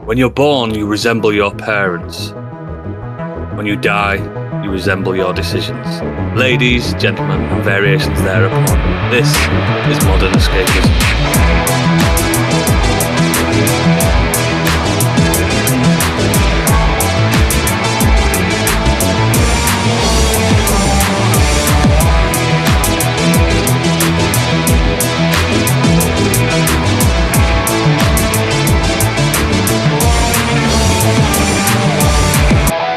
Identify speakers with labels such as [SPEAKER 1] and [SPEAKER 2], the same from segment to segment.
[SPEAKER 1] When you're born, you resemble your parents. When you die, you resemble your decisions. Ladies, gentlemen, and variations thereupon. This is Modern Escapism.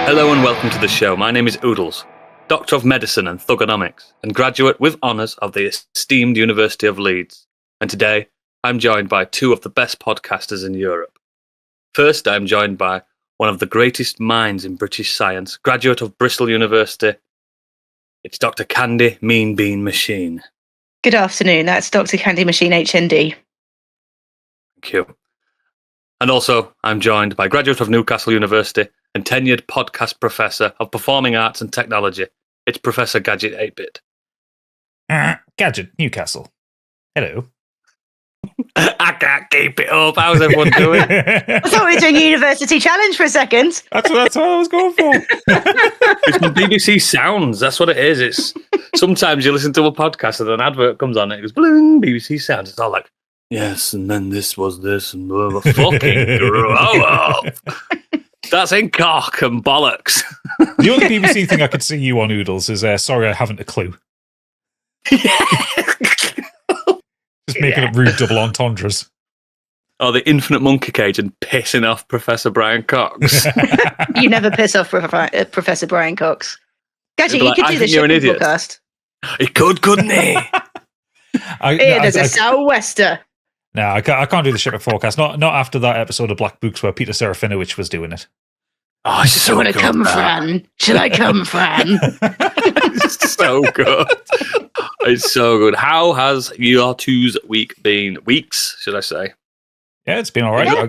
[SPEAKER 1] Hello and welcome to the show. My name is Oodles, Doctor of Medicine and Thugonomics, and graduate with honours of the esteemed University of Leeds. And today, I'm joined by two of the best podcasters in Europe. First, I'm joined by one of the greatest minds in British science, graduate of Bristol University. It's Dr. Candy Mean Bean Machine.
[SPEAKER 2] Good afternoon, that's Dr. Candy Machine HND.
[SPEAKER 1] Thank you. And also, I'm joined by graduate of Newcastle University and tenured podcast professor of performing arts and technology. It's Professor Gadget 8-Bit.
[SPEAKER 3] Gadget, Newcastle. Hello.
[SPEAKER 1] I can't keep it up. How's everyone doing?
[SPEAKER 2] I thought we were doing a university challenge for a second.
[SPEAKER 3] That's what I was going for.
[SPEAKER 1] It's the BBC Sounds. That's what it is. It's sometimes you listen to a podcast and an advert comes on and it goes, bling, BBC Sounds. It's all like, yes, and then this was this, and blah, blah, fucking grow up. That's in cock and bollocks.
[SPEAKER 3] The only BBC thing I could see you on, Oodles, is sorry, I haven't a clue. Just making up rude double entendres.
[SPEAKER 1] Oh, the Infinite Monkey Cage and pissing off Professor Brian Cox.
[SPEAKER 2] You never piss off Professor Brian Cox. Gadget,
[SPEAKER 1] Like,
[SPEAKER 2] you could do the shipping podcast.
[SPEAKER 1] He could, couldn't he?
[SPEAKER 2] There's a sou'wester.
[SPEAKER 3] No, I can't do the shipping forecast. Not after that episode of Black Books where Peter Serafinowicz was doing it.
[SPEAKER 1] Oh, it's so good.
[SPEAKER 2] Come, Fran? Shall I come, Fran?
[SPEAKER 1] It's so good. It's so good. How has your two's week been? Weeks, should I say?
[SPEAKER 3] Yeah, it's been all right.
[SPEAKER 2] Yeah.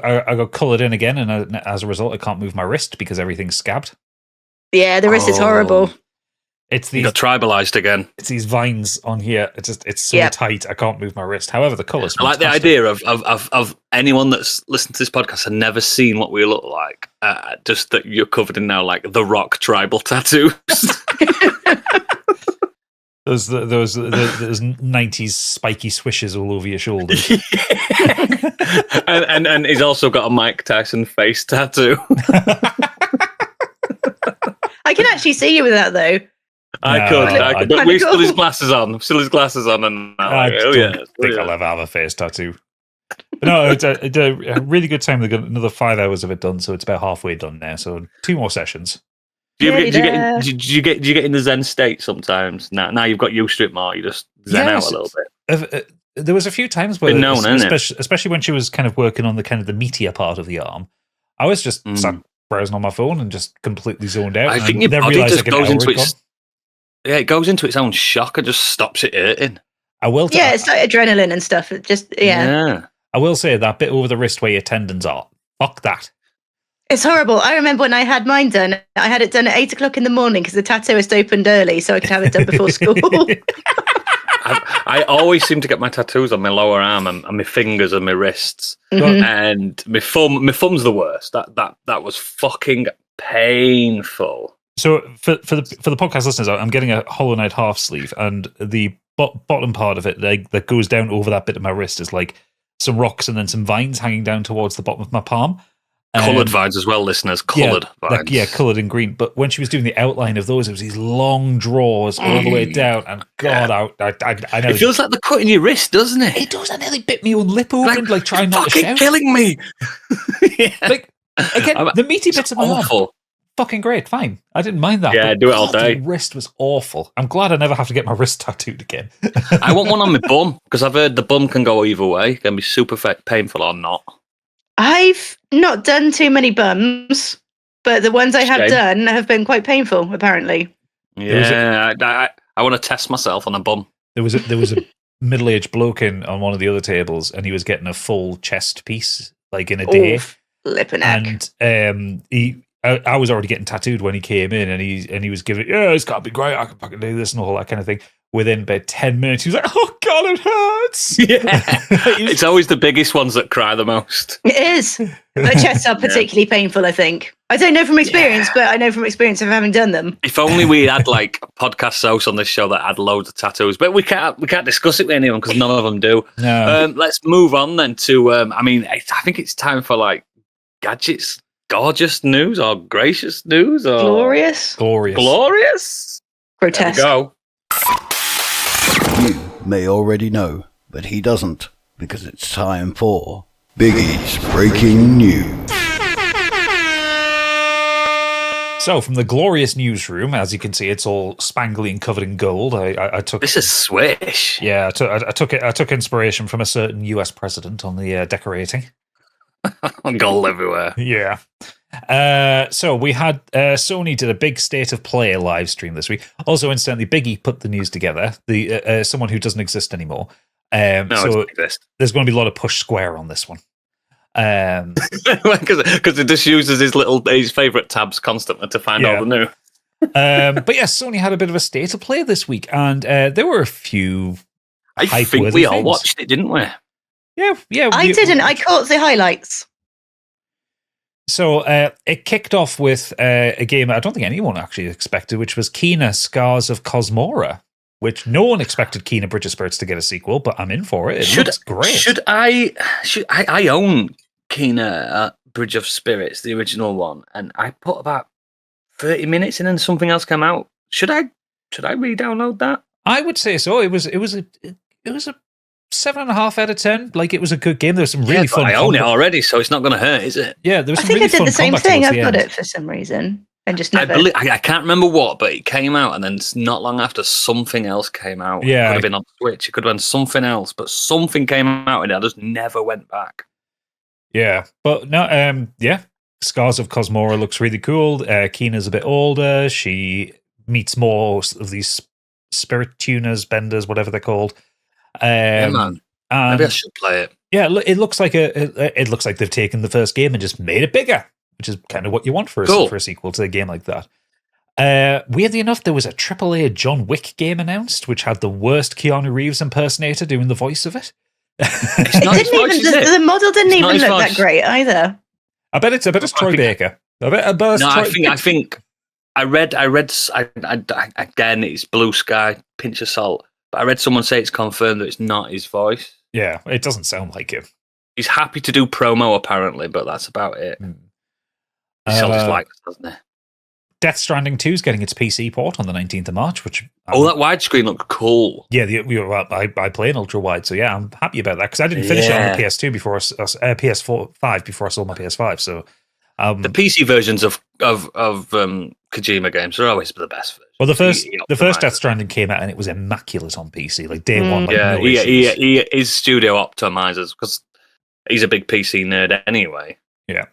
[SPEAKER 3] I got coloured in again, and as a result, I can't move my wrist because everything's scabbed.
[SPEAKER 2] Yeah, the wrist is horrible.
[SPEAKER 3] You
[SPEAKER 1] got tribalised again.
[SPEAKER 3] It's these vines on here. It's so tight. I can't move my wrist. However, the colours.
[SPEAKER 1] I like the idea of anyone that's listened to this podcast and never seen what we look like. Just that you're covered in now like the Rock tribal tattoos.
[SPEAKER 3] Those 90s spiky swishes all over your shoulders.
[SPEAKER 1] and he's also got a Mike Tyson face tattoo.
[SPEAKER 2] I can actually see you with that though.
[SPEAKER 1] I could. But we still his glasses on. And
[SPEAKER 3] I don't think I'll ever have a face tattoo. But no, it's a really good time. They got another 5 hours of it done, so it's about halfway done now. So 2 more sessions.
[SPEAKER 1] Do you get in the Zen state sometimes? Now you've got used to it more. You just zen out a little bit.
[SPEAKER 3] There was a few times where, especially when she was kind of working on the meatier part of the arm, I was just sat browsing on my phone and just completely zoned out.
[SPEAKER 1] I think your body just goes into its. Yeah, it goes into its own shock and just stops it hurting.
[SPEAKER 2] It's like adrenaline and stuff. It just
[SPEAKER 1] yeah.
[SPEAKER 3] I will say that bit over the wrist where your tendons are. Fuck that.
[SPEAKER 2] It's horrible. I remember when I had mine done. I had it done at 8 o'clock in the morning because the tattooist opened early, so I could have it done before school.
[SPEAKER 1] I always seem to get my tattoos on my lower arm and my fingers and my wrists, and my thumb. My thumb's the worst. That was fucking painful.
[SPEAKER 3] So for the podcast listeners, I'm getting a Hollow Knight half sleeve, and the bottom part of it that goes down over that bit of my wrist is like some rocks and then some vines hanging down towards the bottom of my palm.
[SPEAKER 1] Coloured vines as well, listeners. Coloured vines.
[SPEAKER 3] Coloured in green. But when she was doing the outline of those, it was these long draws all the way down. And God, I know.
[SPEAKER 1] It feels like they're cutting your wrist, doesn't it?
[SPEAKER 3] It does. I nearly bit my own lip open, like trying not to shout.
[SPEAKER 1] Killing me.
[SPEAKER 3] Like, again, the meaty bits of my arm. Fucking great, fine. I didn't mind that.
[SPEAKER 1] Yeah, do it all day.
[SPEAKER 3] The wrist was awful. I'm glad I never have to get my wrist tattooed again.
[SPEAKER 1] I want one on my bum, because I've heard the bum can go either way. It can be super painful or not.
[SPEAKER 2] I've not done too many bums, but the ones I have done have been quite painful, apparently.
[SPEAKER 1] Yeah, I want to test myself on a bum.
[SPEAKER 3] There was a middle-aged bloke on one of the other tables, and he was getting a full chest piece, like in a day.
[SPEAKER 2] Lip and neck.
[SPEAKER 3] And I was already getting tattooed when he came in, and he was giving, it's got to be great, I can fucking do this and all that kind of thing. within about 10 minutes, he was like, "Oh God, it hurts."
[SPEAKER 1] Yeah. It's always the biggest ones that cry the most.
[SPEAKER 2] It is. But chests are particularly painful, I think. I don't know from experience, but I know from experience of having done them.
[SPEAKER 1] If only we had like podcast hosts on this show that had loads of tattoos, but we can't discuss it with anyone because none of them do.
[SPEAKER 3] No.
[SPEAKER 1] Let's move on then to. I think it's time for like gadgets, gorgeous news or gracious news or
[SPEAKER 2] Glorious.
[SPEAKER 1] glorious.
[SPEAKER 2] Grotesque.
[SPEAKER 1] There we go.
[SPEAKER 4] You may already know, but he doesn't, because it's time for Biggie's Breaking News.
[SPEAKER 3] So, from the glorious newsroom, as you can see, it's all spangly and covered in gold. I took
[SPEAKER 1] This is swish.
[SPEAKER 3] Yeah, I took inspiration from a certain US president on the decorating.
[SPEAKER 1] Gold everywhere.
[SPEAKER 3] Yeah. So we had Sony did a big State of Play live stream this week. Also, incidentally, Biggie put the news together. The someone who doesn't exist anymore. So
[SPEAKER 1] it doesn't exist.
[SPEAKER 3] there's going to be a lot of push square on this one.
[SPEAKER 1] Because it just uses his favorite tabs constantly to find all the new.
[SPEAKER 3] But yeah, Sony had a bit of a State of Play this week, and there were a few.
[SPEAKER 1] I think we all watched it, didn't we?
[SPEAKER 3] Yeah.
[SPEAKER 2] I didn't. I caught the highlights.
[SPEAKER 3] So it kicked off with a game I don't think anyone actually expected, which was Kena Scars of Cosmora, which no one expected Kena Bridge of Spirits to get a sequel, but I'm in for it. It looks great.
[SPEAKER 1] I own Kena Bridge of Spirits, the original one, and I put about 30 minutes in and something else came out. Should I re-download that?
[SPEAKER 3] I would say so. It was a 7.5 out of 10. Like, it was a good game. There was some really fun.
[SPEAKER 1] I own it already, so it's not going to hurt, is it?
[SPEAKER 3] Yeah, there was
[SPEAKER 2] I
[SPEAKER 3] some
[SPEAKER 2] think
[SPEAKER 3] really
[SPEAKER 2] I did
[SPEAKER 3] fun
[SPEAKER 2] the same
[SPEAKER 3] combat
[SPEAKER 2] thing.
[SPEAKER 3] towards
[SPEAKER 2] I've
[SPEAKER 3] the
[SPEAKER 2] got
[SPEAKER 3] end.
[SPEAKER 2] it for some reason. And just never.
[SPEAKER 1] I can't remember what, but it came out, and then not long after, something else came out.
[SPEAKER 3] Yeah.
[SPEAKER 1] It could have been on Switch. It could have been something else, but something came out, and I just never went back.
[SPEAKER 3] Yeah, but no, Scars of Cosmora looks really cool. Keena's a bit older. She meets more of these spirit tuners, benders, whatever they're called.
[SPEAKER 1] Yeah, man. Maybe I should play it.
[SPEAKER 3] Yeah, it looks like it looks like they've taken the first game and just made it bigger, which is kind of what you want for a sequel to a game like that. Weirdly enough, there was a AAA John Wick game announced, which had the worst Keanu Reeves impersonator doing the voice of it.
[SPEAKER 2] The model didn't even look that great either.
[SPEAKER 3] I bet it's Troy Baker.
[SPEAKER 1] I think I read again, it's blue sky, pinch of salt, but I read someone say it's confirmed that it's not his voice.
[SPEAKER 3] Yeah, it doesn't sound like him.
[SPEAKER 1] He's happy to do promo apparently, but that's about it. He sells his likeness, doesn't he?
[SPEAKER 3] Death Stranding 2 is getting its PC port on the 19th of March, which...
[SPEAKER 1] that widescreen looked cool.
[SPEAKER 3] Yeah, I play an ultra-wide, so yeah, I'm happy about that, because I didn't finish it on the PS2 before PS5 before I sold my PS5, so...
[SPEAKER 1] the PC versions of Kojima games are always the best versions.
[SPEAKER 3] Well, the first Death Stranding came out, and it was immaculate on PC, like day one. Like,
[SPEAKER 1] his studio optimizes, because he's a big PC nerd anyway.
[SPEAKER 3] Yeah.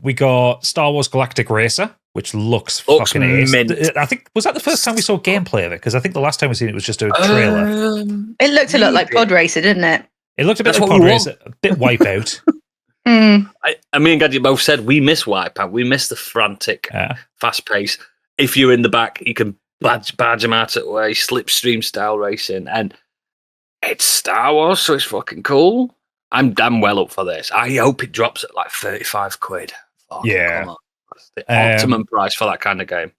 [SPEAKER 3] We got Star Wars Galactic Racer, which looks fucking ace. I think, was that the first time we saw gameplay of it? Because I think the last time we seen it was just a trailer.
[SPEAKER 2] It looked a lot like Pod Racer, didn't it?
[SPEAKER 3] It looked a bit like Pod Racer, a bit Wipeout.
[SPEAKER 1] Me and Gadget both said we miss Wipeout. We miss the frantic, fast pace. If you're in the back, you can badge them out of the way, slipstream style racing, and it's Star Wars, so it's fucking cool. I'm well up for this. I hope it drops at like 35 quid.
[SPEAKER 3] Yeah.
[SPEAKER 1] That's the optimum price for that kind of game.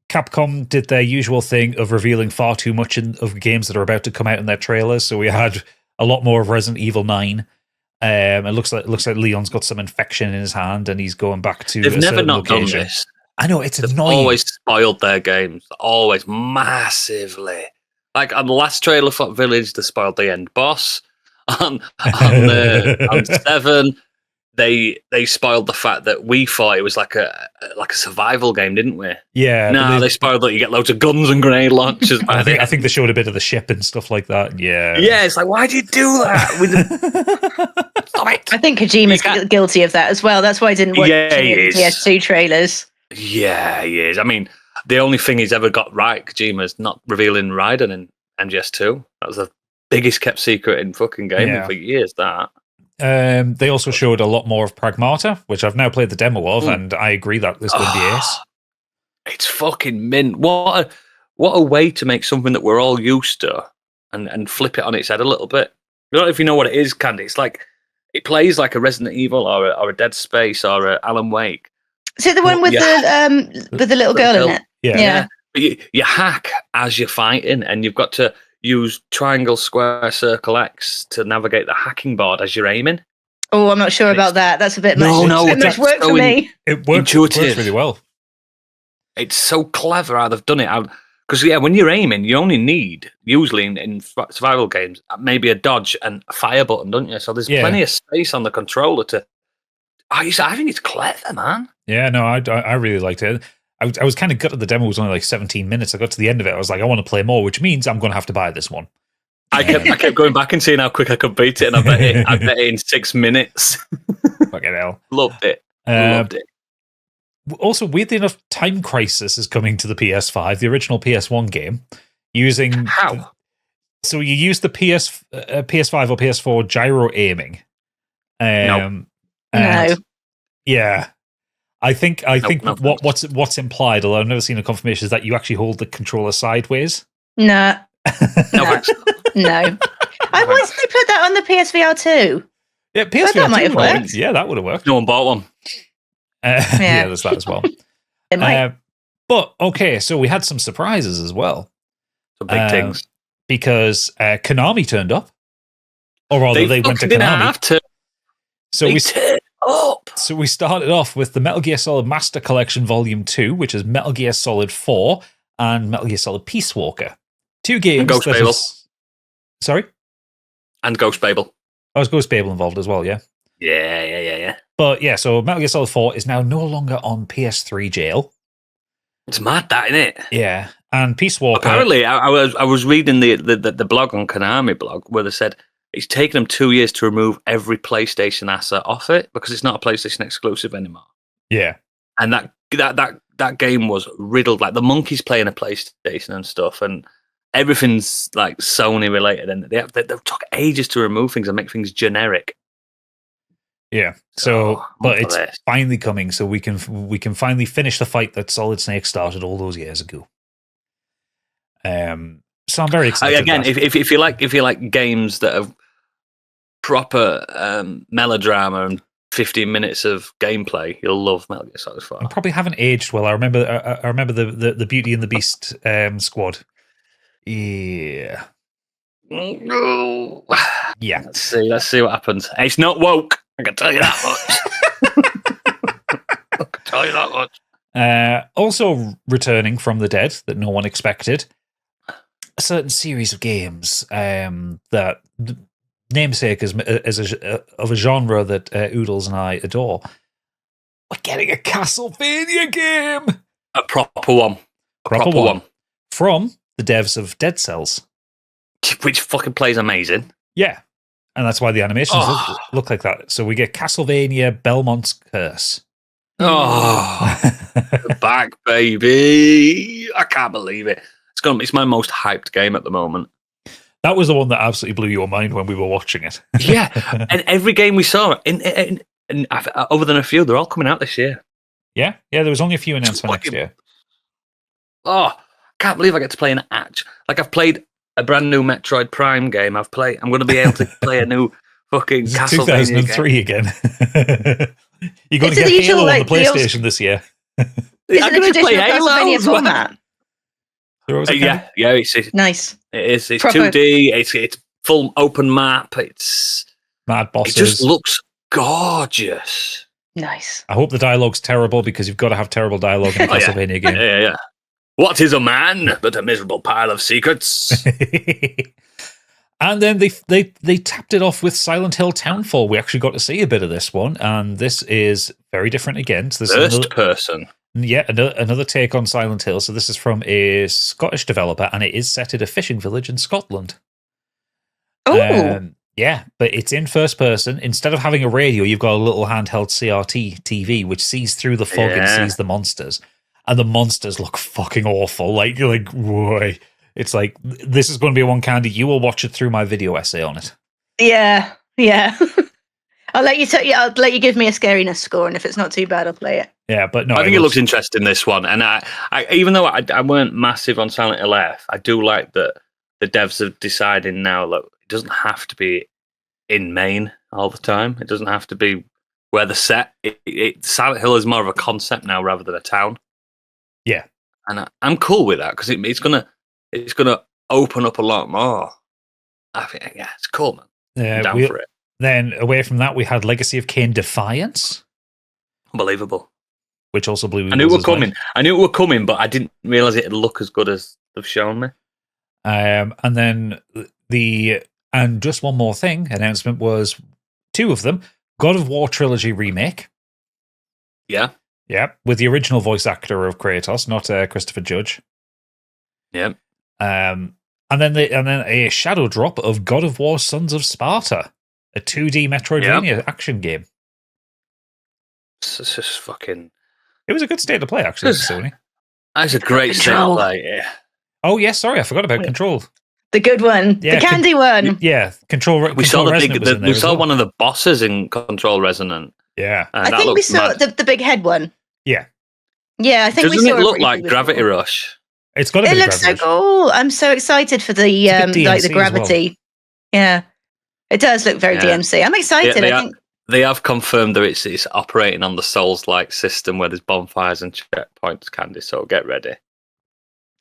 [SPEAKER 3] Capcom did their usual thing of revealing far too much of games that are about to come out in their trailers. So we had a lot more of Resident Evil 9. It looks like Leon's got some infection in his hand and he's going back to
[SPEAKER 1] They've
[SPEAKER 3] a
[SPEAKER 1] never
[SPEAKER 3] certain
[SPEAKER 1] not
[SPEAKER 3] location.
[SPEAKER 1] done this.
[SPEAKER 3] I know, it's
[SPEAKER 1] They've
[SPEAKER 3] annoying.
[SPEAKER 1] always spoiled their games. Always massively. Like on the last trailer for Village, they spoiled the end boss. On 7, they spoiled the fact that we thought it was like a survival game, didn't we?
[SPEAKER 3] Yeah.
[SPEAKER 1] No, they spoiled that you get loads of guns and grenade launchers.
[SPEAKER 3] I think they showed a bit of the ship and stuff like that. Yeah.
[SPEAKER 1] Yeah, it's like, why do you do that? Stop it.
[SPEAKER 2] I think Kojima's guilty of that as well. That's why I didn't watch any of the PS2 trailers.
[SPEAKER 1] Yeah, he is. I mean, the only thing he's ever got right, Kojima's not revealing Raiden in MGS2. That was the biggest kept secret in fucking gaming for years, that.
[SPEAKER 3] They also showed a lot more of Pragmata, which I've now played the demo of, and I agree that this would be ace.
[SPEAKER 1] It's fucking mint. What what a way to make something that we're all used to and flip it on its head a little bit. I don't know if you know what it is, Candy. It's like it plays like a Resident Evil or a Dead Space or a Alan Wake.
[SPEAKER 2] Is it the one with the little girl in it?
[SPEAKER 3] Yeah.
[SPEAKER 1] But you hack as you're fighting, and you've got to use triangle, square, circle, X to navigate the hacking board as you're aiming.
[SPEAKER 2] Oh, I'm not sure about that. That's a bit much work for me.
[SPEAKER 3] It works really well.
[SPEAKER 1] It's so clever how they've done it. Because, when you're aiming, you only need, usually in survival games, maybe a dodge and a fire button, don't you? So there's plenty of space on the controller to... I think it's clever, man.
[SPEAKER 3] Yeah, no, I really liked it. I was kind of gutted the demo was only like 17 minutes. I got to the end of it. I was like, I want to play more, which means I'm going to have to buy this one.
[SPEAKER 1] I kept going back and seeing how quick I could beat it, and I bet it in 6 minutes.
[SPEAKER 3] Fucking hell.
[SPEAKER 1] Loved it. Loved it.
[SPEAKER 3] Also, weirdly enough, Time Crisis is coming to the PS5, the original PS1 game, using...
[SPEAKER 1] How?
[SPEAKER 3] So you use the PS5 or PS4 gyro aiming.
[SPEAKER 2] No.
[SPEAKER 3] Yeah. I think
[SPEAKER 1] Nope.
[SPEAKER 3] what's implied, although I've never seen a confirmation, is that you actually hold the controller sideways.
[SPEAKER 2] No.
[SPEAKER 1] No, thanks.
[SPEAKER 2] No. Why did they put that on the PSVR 2?
[SPEAKER 3] Yeah, PSVR
[SPEAKER 2] that might have worked.
[SPEAKER 3] Yeah, that would have worked.
[SPEAKER 1] No one bought one.
[SPEAKER 3] Yeah, there's that as well.
[SPEAKER 2] It might.
[SPEAKER 3] But, okay, so we had some surprises as well.
[SPEAKER 1] Some big things.
[SPEAKER 3] Because Konami turned up. Or rather, they went to
[SPEAKER 1] didn't
[SPEAKER 3] Konami.
[SPEAKER 1] have to.
[SPEAKER 3] So
[SPEAKER 1] they turned up.
[SPEAKER 3] So we started off with the Metal Gear Solid Master Collection Volume 2, which is Metal Gear Solid 4 and Metal Gear Solid Peace Walker. 2 games.
[SPEAKER 1] And Ghost Babel.
[SPEAKER 3] Sorry?
[SPEAKER 1] And Ghost Babel.
[SPEAKER 3] Oh, is Ghost Babel involved as well, yeah?
[SPEAKER 1] Yeah.
[SPEAKER 3] But yeah, so Metal Gear Solid 4 is now no longer on PS3 jail.
[SPEAKER 1] It's mad, that, isn't it?
[SPEAKER 3] Yeah. And Peace Walker...
[SPEAKER 1] Apparently, I was reading the blog on Konami blog where they said it's taken them 2 years to remove every PlayStation asset off it because it's not a PlayStation exclusive anymore.
[SPEAKER 3] Yeah.
[SPEAKER 1] And that game was riddled. Like, the monkeys playing a PlayStation and stuff, and everything's like Sony related, and they took ages to remove things and make things generic.
[SPEAKER 3] Yeah. So, but it's finally coming, so we can finally finish the fight that Solid Snake started all those years ago. So I'm very excited.
[SPEAKER 1] Again, if you like games that have proper melodrama and 15 minutes of gameplay, you'll love Metal Gear Solid 4.
[SPEAKER 3] I probably haven't aged well. I remember the Beauty and the Beast squad. Yeah. Yeah.
[SPEAKER 1] Let's see what happens. It's not woke. I can tell you that much.
[SPEAKER 3] Also returning from the dead that no one expected, a certain series of games that namesake of a genre that Oodles and I adore. We're getting a Castlevania game.
[SPEAKER 1] A proper one. Proper one.
[SPEAKER 3] From the devs of Dead Cells.
[SPEAKER 1] Which fucking plays amazing.
[SPEAKER 3] Yeah. And that's why the animations look like that. So we get Castlevania Belmont's Curse.
[SPEAKER 1] Back, baby. I can't believe it. It's my most hyped game at the moment.
[SPEAKER 3] That was the one that absolutely blew your mind when we were watching it.
[SPEAKER 1] Yeah. And every game we saw, in other than a few, they're all coming out this year.
[SPEAKER 3] Yeah. Yeah, there was only a few announced for next year.
[SPEAKER 1] Oh, I can't believe I get to play an Atch. Like, I've played a brand new Metroid Prime game. I'm going to be able to play a new fucking Castlevania
[SPEAKER 3] 2003
[SPEAKER 1] game.
[SPEAKER 3] Again. You're going to get Halo on the PlayStation this year.
[SPEAKER 2] Is it the traditional Castlevania format?
[SPEAKER 1] Yeah, it's
[SPEAKER 2] nice.
[SPEAKER 1] It is. It's
[SPEAKER 2] Proper.
[SPEAKER 1] 2D. It's full open map. It's
[SPEAKER 3] mad bosses.
[SPEAKER 1] It just looks gorgeous.
[SPEAKER 2] Nice.
[SPEAKER 3] I hope the dialogue's terrible because you've got to have terrible dialogue in a Castlevania game.
[SPEAKER 1] Yeah. What is a man but a miserable pile of secrets?
[SPEAKER 3] And then they tapped it off with Silent Hill Townfall. We actually got to see a bit of this one, and this is very different again. So this
[SPEAKER 1] First person.
[SPEAKER 3] Yeah, another take on Silent Hill. So this is from a Scottish developer, and it is set at a fishing village in Scotland.
[SPEAKER 2] Oh.
[SPEAKER 3] Yeah, but it's in first person. Instead of having a radio, you've got a little handheld CRT TV, which sees through the fog and sees the monsters. And the monsters look fucking awful. Like, boy. It's like, this is going to be one, Candy. You will watch it through my video essay on it.
[SPEAKER 2] Yeah. I'll let you give me a scariness score, and if it's not too bad, I'll play it.
[SPEAKER 3] Yeah, but no,
[SPEAKER 1] I think it looks interesting, this one. And I even though I weren't massive on Silent Hill F, I do like that the devs are deciding now, look, it doesn't have to be in Maine all the time. It doesn't have to be where the set. Silent Hill is more of a concept now rather than a town.
[SPEAKER 3] Yeah.
[SPEAKER 1] And I'm cool with that because it's gonna open up a lot more. I think, yeah, it's cool, man. I'm down for it.
[SPEAKER 3] Then away from that, we had Legacy of Kain Defiance.
[SPEAKER 1] Unbelievable.
[SPEAKER 3] Which also blew me.
[SPEAKER 1] I knew it were coming, but I didn't realize it'd look as good as they've shown me.
[SPEAKER 3] And then and just one more thing, announcement was 2 of them. God of War Trilogy Remake.
[SPEAKER 1] Yeah.
[SPEAKER 3] Yeah, with the original voice actor of Kratos, not Christopher Judge.
[SPEAKER 1] Yeah.
[SPEAKER 3] And then a shadow drop of God of War Sons of Sparta, a 2D Metroidvania action game.
[SPEAKER 1] It's just fucking...
[SPEAKER 3] It was a good state to play, actually, Sony.
[SPEAKER 1] That's a great state to play, yeah.
[SPEAKER 3] Oh, yes, sorry, I forgot about Control.
[SPEAKER 2] The good one.
[SPEAKER 3] Yeah,
[SPEAKER 2] the candy one.
[SPEAKER 3] Yeah, Control
[SPEAKER 1] We saw
[SPEAKER 3] Resonant
[SPEAKER 1] one of the bosses in Control Resonant.
[SPEAKER 3] Yeah.
[SPEAKER 2] I think we saw the big head one.
[SPEAKER 3] Yeah.
[SPEAKER 2] Yeah, I think
[SPEAKER 1] Doesn't
[SPEAKER 2] we saw
[SPEAKER 1] it look like Gravity Rush?
[SPEAKER 3] It's got a bit
[SPEAKER 2] It looks so cool. I'm so excited for the the gravity. Well. Yeah. It does look very DMC. I'm excited. I think
[SPEAKER 1] they have confirmed that it's operating on the Souls-like system where there's bonfires and checkpoints, Candy, so get ready.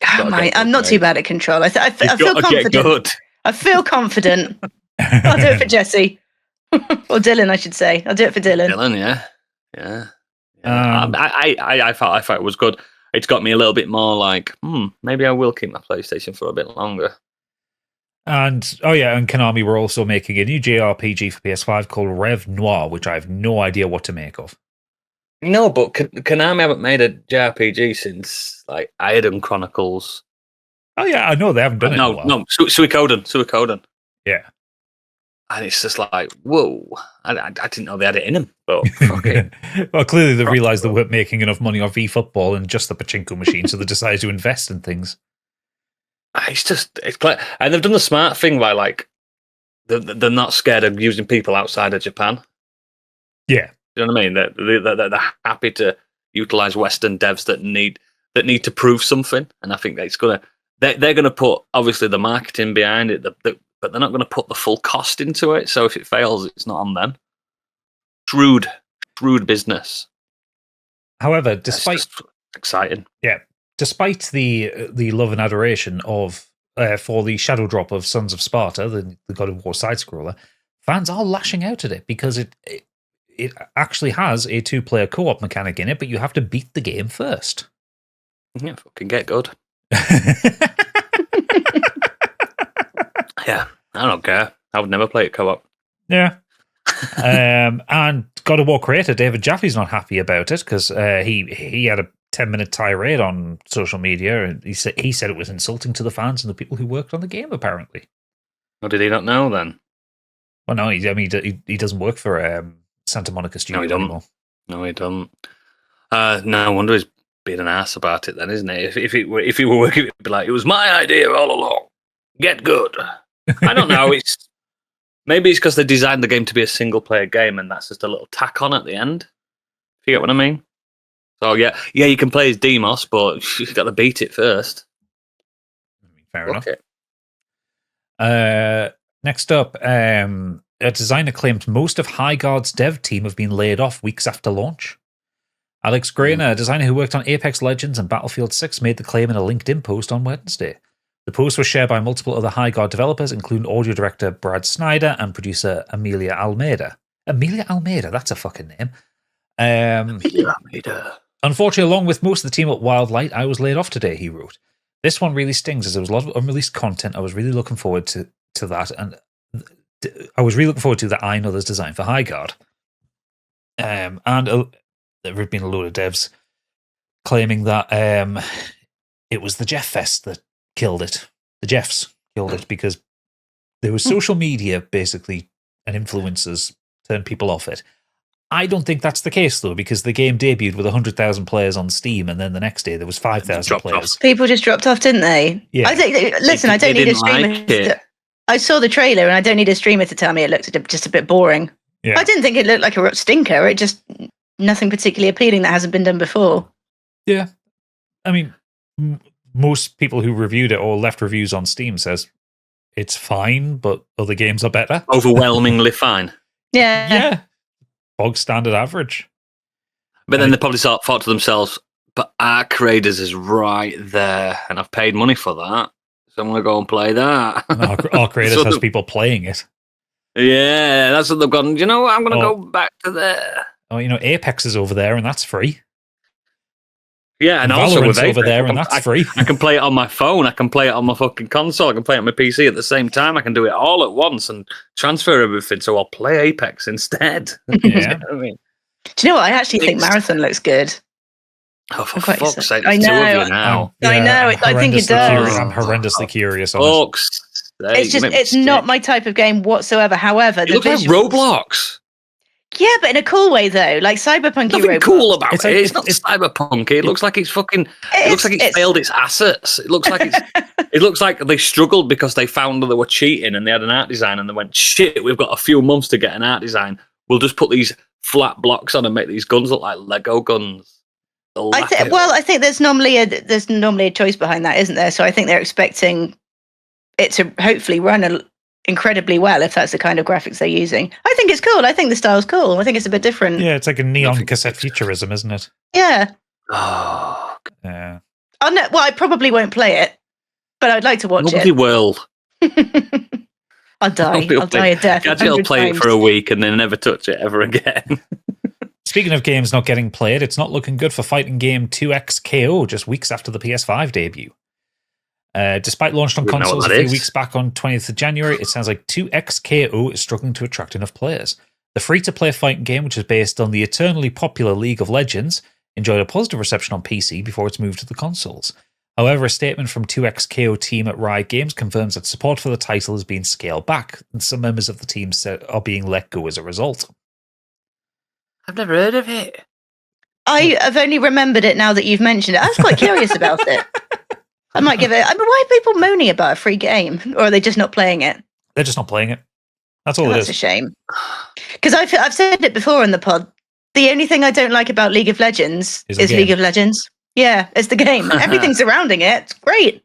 [SPEAKER 2] I'm not too bad at Control. I feel confident. Good. I feel confident. I'll do it for Jesse. Or Dylan, I should say. I'll do it for Dylan.
[SPEAKER 1] Dylan, yeah. I thought it was good. It's got me a little bit more like, maybe I will keep my PlayStation for a bit longer.
[SPEAKER 3] And Konami were also making a new JRPG for PS5 called Rev Noir, which I have no idea what to make of.
[SPEAKER 1] No, but Konami haven't made a JRPG since like Iron Chronicles.
[SPEAKER 3] Oh yeah, I know they haven't done it.
[SPEAKER 1] No, Suikoden.
[SPEAKER 3] Yeah.
[SPEAKER 1] And it's just like, whoa! I didn't know they had it in them. But okay.
[SPEAKER 3] Well, clearly they realised they weren't making enough money off eFootball and just the pachinko machine, so they decided to invest in things.
[SPEAKER 1] It's clear. And they've done the smart thing by like they're not scared of using people outside of Japan.
[SPEAKER 3] Yeah,
[SPEAKER 1] you know what I mean. They're happy to utilize Western devs that need to prove something, and I think that they're gonna put obviously the marketing behind it, but they're not going to put the full cost into it. So if it fails, it's not on them. Shrewd business.
[SPEAKER 3] However, despite
[SPEAKER 1] exciting,
[SPEAKER 3] despite the love and adoration of for the shadow drop of Sons of Sparta, the God of War side scroller, fans are lashing out at it because it actually has a 2-player co-op mechanic in it, but you have to beat the game first.
[SPEAKER 1] Yeah, fucking get good. Yeah, I don't care. I would never play it co-op.
[SPEAKER 3] Yeah. And God of War creator David Jaffe's not happy about it because he had a 10-minute tirade on social media, and he said it was insulting to the fans and the people who worked on the game. Apparently,
[SPEAKER 1] or did he not know then?
[SPEAKER 3] Well, no, he doesn't work for Santa Monica Studio anymore.
[SPEAKER 1] No, he doesn't. No wonder he's being an ass about it then, isn't it? If he were working, it'd be like, it was my idea all along. Get good. I don't know. Maybe it's because they designed the game to be a single-player game, and that's just a little tack on at the end. If you get what I mean. So yeah, you can play as Demos, but you've got to beat it first.
[SPEAKER 3] Fair enough. Next up, a designer claimed most of Highguard's dev team have been laid off weeks after launch. Alex Grainer, a designer who worked on Apex Legends and Battlefield 6, made the claim in a LinkedIn post on Wednesday. The post was shared by multiple other Highguard developers, including audio director Brad Snyder and producer Amelia Almeida. Amelia Almeida, that's a fucking name.
[SPEAKER 1] Amelia Almeida.
[SPEAKER 3] Unfortunately, along with most of the team at Wildlight, I was laid off today, he wrote. This one really stings as there was a lot of unreleased content. I was really looking forward to that, and I was really looking forward to that I Know There's design for Highguard. And there have been a load of devs claiming that it was the Jeff Fest that killed it. The Jeffs killed it because there was social media, basically, and influencers turned people off it. I don't think that's the case, though, because the game debuted with 100,000 players on Steam, and then the next day there was 5,000 players.
[SPEAKER 2] People just dropped off, didn't they?
[SPEAKER 3] Yeah.
[SPEAKER 2] I don't need a streamer. I saw the trailer, and I don't need a streamer to tell me it looked just a bit boring.
[SPEAKER 3] Yeah.
[SPEAKER 2] I didn't think it looked like a stinker. It just nothing particularly appealing that hasn't been done before.
[SPEAKER 3] Yeah. I mean, most people who reviewed it or left reviews on Steam says it's fine, but other games are better.
[SPEAKER 1] Overwhelmingly fine.
[SPEAKER 2] Yeah.
[SPEAKER 3] Bog standard average.
[SPEAKER 1] But then they probably thought to themselves, but Arc Raiders is right there, and I've paid money for that, so I'm going to go and play that.
[SPEAKER 3] Arc Raiders has people playing it.
[SPEAKER 1] Yeah, that's what they've gone, you know what, I'm going to go back to there.
[SPEAKER 3] Oh, Apex is over there, and that's free.
[SPEAKER 1] Yeah, and also with Apex,
[SPEAKER 3] over there, and that's free.
[SPEAKER 1] I can play it on my phone, I can play it on my fucking console, I can play it on my PC at the same time, I can do it all at once and transfer everything, so I'll play Apex instead.
[SPEAKER 3] Yeah.
[SPEAKER 1] You know what I mean?
[SPEAKER 2] Do you know what? I actually think Marathon looks good.
[SPEAKER 1] Oh, for fuck's sake,
[SPEAKER 2] I
[SPEAKER 1] there's two
[SPEAKER 2] know.
[SPEAKER 1] of you now.
[SPEAKER 2] I know. I think it does.
[SPEAKER 3] I'm horrendously curious.
[SPEAKER 2] It's not my type of game whatsoever. However,
[SPEAKER 1] it looks like Roblox.
[SPEAKER 2] Yeah, but in a cool way though, like cyberpunk.
[SPEAKER 1] Nothing cool about it. It's not cyberpunk. It looks like it's fucking. It looks like it's failed its assets. It looks like it's. It looks like they struggled because they found that they were cheating and they had an art design and they went, shit, we've got a few months to get an art design. We'll just put these flat blocks on and make these guns look like Lego guns.
[SPEAKER 2] I think there's normally a choice behind that, isn't there? So I think they're expecting it to hopefully run incredibly well if that's the kind of graphics they're using. I think it's cool. I think the style's cool. I think it's a bit different.
[SPEAKER 3] Yeah, it's like a neon cassette futurism, isn't it?
[SPEAKER 2] Yeah.
[SPEAKER 1] Oh,
[SPEAKER 3] yeah.
[SPEAKER 2] I probably won't play it, but I'd like to watch
[SPEAKER 1] Nobody will.
[SPEAKER 2] I'll die. I'll die a death.
[SPEAKER 1] Gadget will play it for a week and then never touch it ever again.
[SPEAKER 3] Speaking of games not getting played, it's not looking good for fighting game 2XKO just weeks after the PS5 debut. Despite launched on consoles a few weeks back on 20th of January, it sounds like 2XKO is struggling to attract enough players. The free-to-play fighting game, which is based on the eternally popular League of Legends, enjoyed a positive reception on PC before its move to the consoles. However, a statement from 2XKO team at Riot Games confirms that support for the title is being scaled back, and some members of the team are being let go as a result.
[SPEAKER 1] I've never heard of it.
[SPEAKER 2] I have only remembered it now that you've mentioned it. I was quite curious about it. I might give it. I mean, why are people moaning about a free game, or are they just not playing it?
[SPEAKER 3] They're just not playing it. That's all it is.
[SPEAKER 2] That's a shame. Because I've said it before in the pod. The only thing I don't like about League of Legends is League of Legends. Yeah, it's the game. Everything surrounding it. It's great.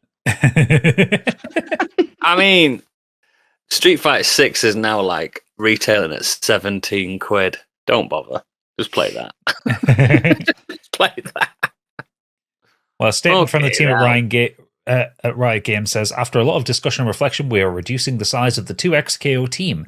[SPEAKER 1] I mean, Street Fighter 6 is now like retailing at 17 quid. Don't bother. Just play that. Just play that.
[SPEAKER 3] Well, a statement from the team at Riot Games says, after a lot of discussion and reflection, we are reducing the size of the 2XKO team.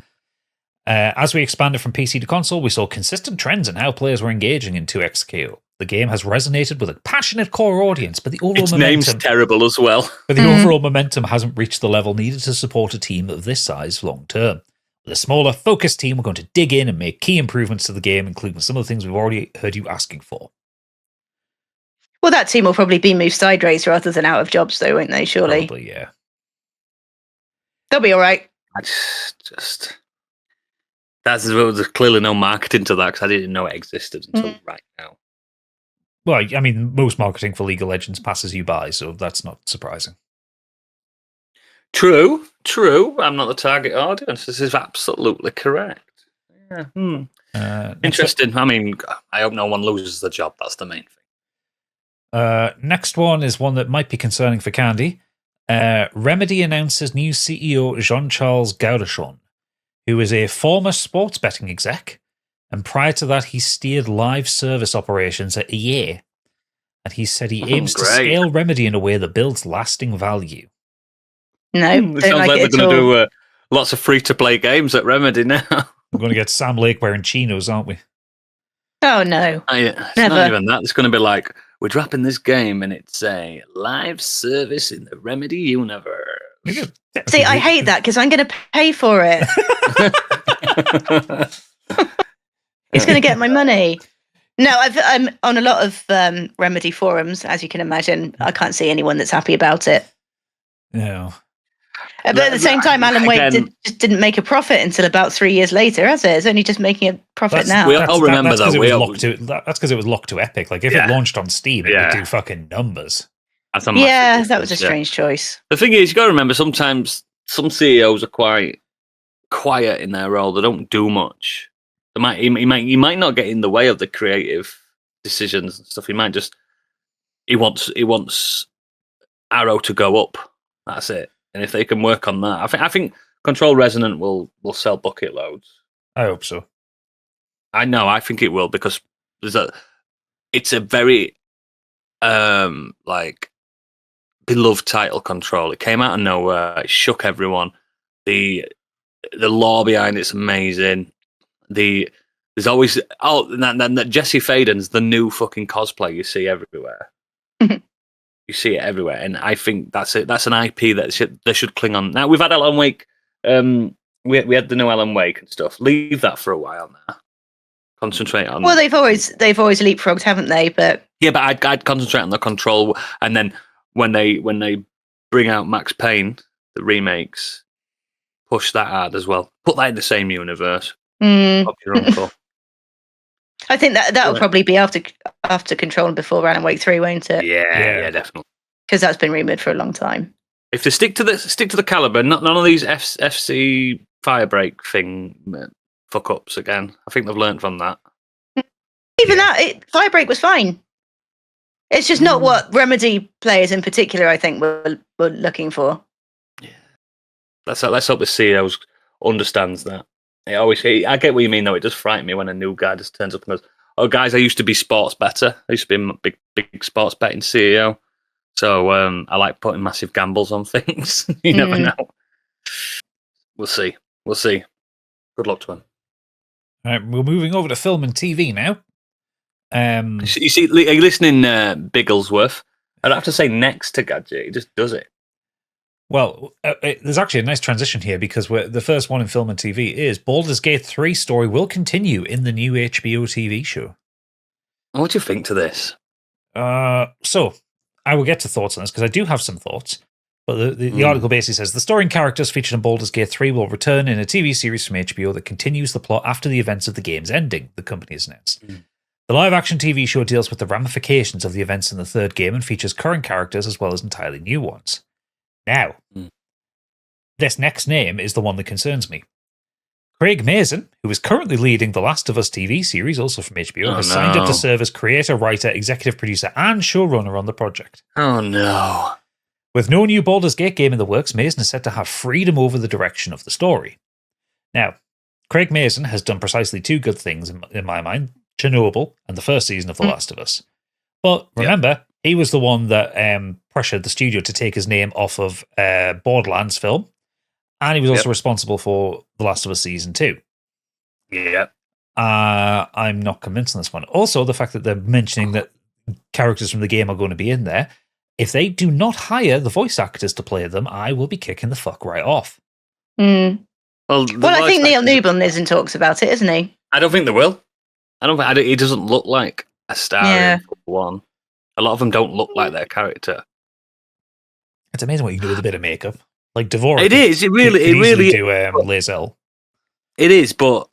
[SPEAKER 3] As we expanded from PC to console, we saw consistent trends in how players were engaging in 2XKO. The game has resonated with a passionate core audience, but the overall
[SPEAKER 1] name's terrible as well.
[SPEAKER 3] But the overall momentum hasn't reached the level needed to support a team of this size long term. With a smaller, focused team, we're going to dig in and make key improvements to the game, including some of the things we've already heard you asking for.
[SPEAKER 2] Well, that team will probably be moved sideways rather than out of jobs, though, won't they? Surely.
[SPEAKER 3] Probably, yeah.
[SPEAKER 2] They'll be all right.
[SPEAKER 1] There's clearly no marketing to that because I didn't know it existed until right now.
[SPEAKER 3] Well, I mean, most marketing for League of Legends passes you by, so that's not surprising.
[SPEAKER 1] True. I'm not the target audience. This is absolutely correct. Yeah. Interesting. I mean, I hope no one loses the job. That's the main thing.
[SPEAKER 3] Next one is one that might be concerning for Candy. Remedy announces new CEO Jean-Charles Gaudachon, who is a former sports betting exec, and prior to that he steered live service operations at EA. And he said he aims to scale Remedy in a way that builds lasting value.
[SPEAKER 2] No,
[SPEAKER 1] it sounds like they're going to do lots of free-to-play games at Remedy now.
[SPEAKER 3] We're going to get Sam Lake wearing chinos, aren't we?
[SPEAKER 2] Oh, no.
[SPEAKER 1] It's not even that. It's going to be like, we're dropping this game and it's a live service in the Remedy universe.
[SPEAKER 2] See, I hate that because I'm going to pay for it. It's going to get my money. No, I'm on a lot of Remedy forums, as you can imagine. I can't see anyone that's happy about it.
[SPEAKER 3] No.
[SPEAKER 2] But at the same time, Alan Wake just didn't make a profit until about 3 years later, has it? It's only just making a profit now.
[SPEAKER 1] We all remember that.
[SPEAKER 3] That's because it was locked to Epic. Like, if it launched on Steam, it would do fucking numbers.
[SPEAKER 2] That was a strange choice.
[SPEAKER 1] The thing is, you got to remember, sometimes some CEOs are quite quiet in their role. They don't do much. He might not get in the way of the creative decisions and stuff. He might just he wants Arrow to go up. That's it. And if they can work on that, I think Control Resonant will sell bucket loads.
[SPEAKER 3] I hope so.
[SPEAKER 1] I know. I think it will because it's a very like beloved title. Control. It came out of nowhere. It shook everyone. The lore behind it's amazing. There's always that Jesse Faden's the new fucking cosplay you see everywhere. You see it everywhere, and I think that's it. That's an IP that they should cling on. Now we've had Alan Wake. We had the new Alan Wake and stuff. Leave that for a while now. Concentrate on.
[SPEAKER 2] Well, they've always leapfrogged, haven't they? But
[SPEAKER 1] yeah, but I'd concentrate on the Control, and then when they bring out Max Payne, the remakes, push that hard as well. Put that in the same universe. Of your uncle.
[SPEAKER 2] I think that'll probably be after Control and before Alan Wake 3, won't it?
[SPEAKER 1] Yeah, definitely.
[SPEAKER 2] Because that's been rumoured for a long time.
[SPEAKER 1] If they stick to the caliber, none of these FC Firebreak thing fuck ups again. I think they've learned from that.
[SPEAKER 2] Even Firebreak was fine. It's just not what Remedy players in particular, I think, were looking for.
[SPEAKER 1] Yeah, let's hope the CEO understands that. I get what you mean, though. It does frighten me when a new guy just turns up and goes, "Oh, guys, I used to be sports better. I used to be a big sports betting CEO. So I like putting massive gambles on things." You never know. We'll see. Good luck to him.
[SPEAKER 3] All right, we're moving over to film and TV now.
[SPEAKER 1] You see, are you listening, Bigglesworth? I'd have to say next to Gadget. He just does it.
[SPEAKER 3] Well, there's actually a nice transition here because the first one in film and TV is Baldur's Gate 3 story will continue in the new HBO TV show.
[SPEAKER 1] What do you think to this?
[SPEAKER 3] So, I will get to thoughts on this because I do have some thoughts. But the article basically says the story and characters featured in Baldur's Gate 3 will return in a TV series from HBO that continues the plot after the events of the game's ending, the company has announced. The live-action TV show deals with the ramifications of the events in the third game and features current characters as well as entirely new ones. Now, this next name is the one that concerns me. Craig Mazin, who is currently leading the Last of Us TV series, also from HBO, has signed up to serve as creator, writer, executive producer, and showrunner on the project.
[SPEAKER 1] Oh, no.
[SPEAKER 3] With no new Baldur's Gate game in the works, Mazin is set to have freedom over the direction of the story. Now, Craig Mazin has done precisely two good things in my mind, Chernobyl and the first season of The Last of Us. But remember, he was the one that pressured the studio to take his name off of Borderlands film, and he was also responsible for The Last of Us Season 2.
[SPEAKER 1] Yeah.
[SPEAKER 3] I'm not convinced on this one. Also, the fact that they're mentioning that characters from the game are going to be in there, if they do not hire the voice actors to play them, I will be kicking the fuck right off.
[SPEAKER 2] Well, I think Neil Newbon is in talks about it, isn't he?
[SPEAKER 1] I don't think they will. He doesn't look like a star in one. A lot of them don't look like their character.
[SPEAKER 3] It's amazing what you can do with a bit of makeup. Like Dvorak.
[SPEAKER 1] It is. It really
[SPEAKER 3] do Lae'zel.
[SPEAKER 1] It is, but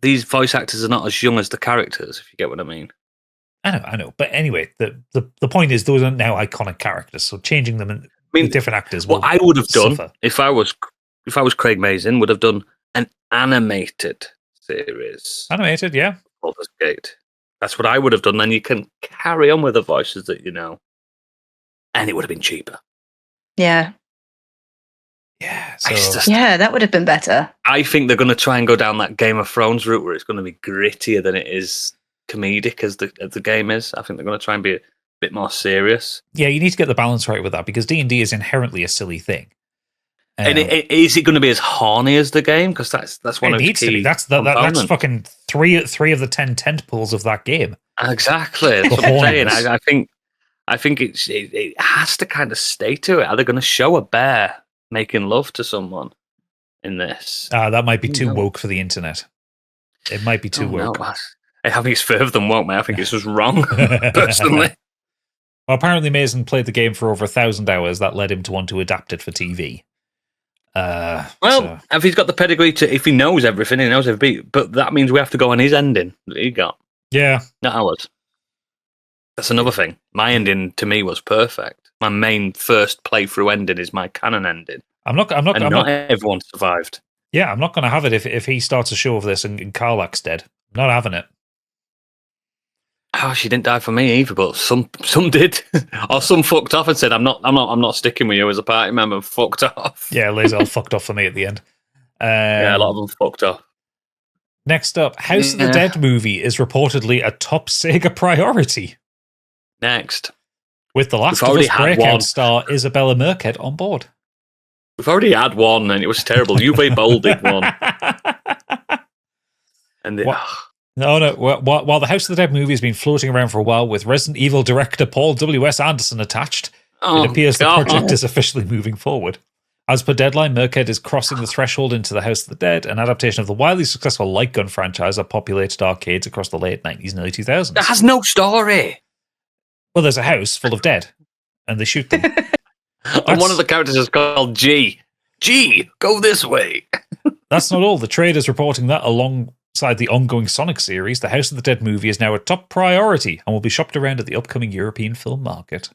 [SPEAKER 1] these voice actors are not as young as the characters, if you get what I mean.
[SPEAKER 3] I know. But anyway, the point is those are now iconic characters, so changing them with different actors.
[SPEAKER 1] What I would have done if I was Craig Mazin, would have done an animated series.
[SPEAKER 3] Animated, yeah.
[SPEAKER 1] Baldur's Gate. That's what I would have done. Then you can carry on with the voices that you know, and it would have been cheaper.
[SPEAKER 2] Yeah.
[SPEAKER 3] Yeah.
[SPEAKER 2] That would have been better.
[SPEAKER 1] I think they're going to try and go down that Game of Thrones route where it's going to be grittier than it is comedic as the game is. I think they're going to try and be a bit more serious.
[SPEAKER 3] Yeah, you need to get the balance right with that because D&D is inherently a silly thing.
[SPEAKER 1] And is it going to be as horny as the game? Because that's one of the key.
[SPEAKER 3] That's fucking three of the 10 tentpoles of that game.
[SPEAKER 1] Exactly. That's what I'm saying. I think it has to kind of stay to it. Are they going to show a bear making love to someone in this?
[SPEAKER 3] That might be too woke for the internet. It might be too woke.
[SPEAKER 1] No. I think it's further than woke, mate. I think it's just wrong, personally.
[SPEAKER 3] Well, apparently Mazin played the game for over 1,000 hours. That led him to want to adapt it for TV.
[SPEAKER 1] If he's got the pedigree if he knows everything, he knows every beat. But that means we have to go on his ending that he got.
[SPEAKER 3] Yeah.
[SPEAKER 1] Not ours. That's another thing. My ending to me was perfect. My main first playthrough ending is my canon ending.
[SPEAKER 3] Not
[SPEAKER 1] everyone survived.
[SPEAKER 3] Yeah, I'm not going to have it if he starts a show of this and Karlak's dead. I'm not having it.
[SPEAKER 1] Oh, she didn't die for me either, but some did, or some fucked off and said, "I'm not sticking with you as a party member." And fucked off.
[SPEAKER 3] Yeah, Lazel fucked off for me at the end.
[SPEAKER 1] Yeah, a lot of them fucked off.
[SPEAKER 3] Next up, House of the Dead movie is reportedly a top Sega priority.
[SPEAKER 1] Next,
[SPEAKER 3] with The Last of Us breakout star Isabella Merced on board.
[SPEAKER 1] We've already had one, and it was terrible. UV Bowl did one, and
[SPEAKER 3] No. While the House of the Dead movie has been floating around for a while with Resident Evil director Paul W.S. Anderson attached, it appears the project is officially moving forward. As per Deadline, Merced is crossing the threshold into the House of the Dead, an adaptation of the wildly successful Light Gun franchise that populated arcades across the late 90s and early 2000s.
[SPEAKER 1] That has no story.
[SPEAKER 3] Well, there's a house full of dead, and they shoot them.
[SPEAKER 1] And one of the characters is called G. G, go this way.
[SPEAKER 3] That's not all. The trade is reporting that alongside the ongoing Sonic series, the House of the Dead movie is now a top priority and will be shopped around at the upcoming European film market.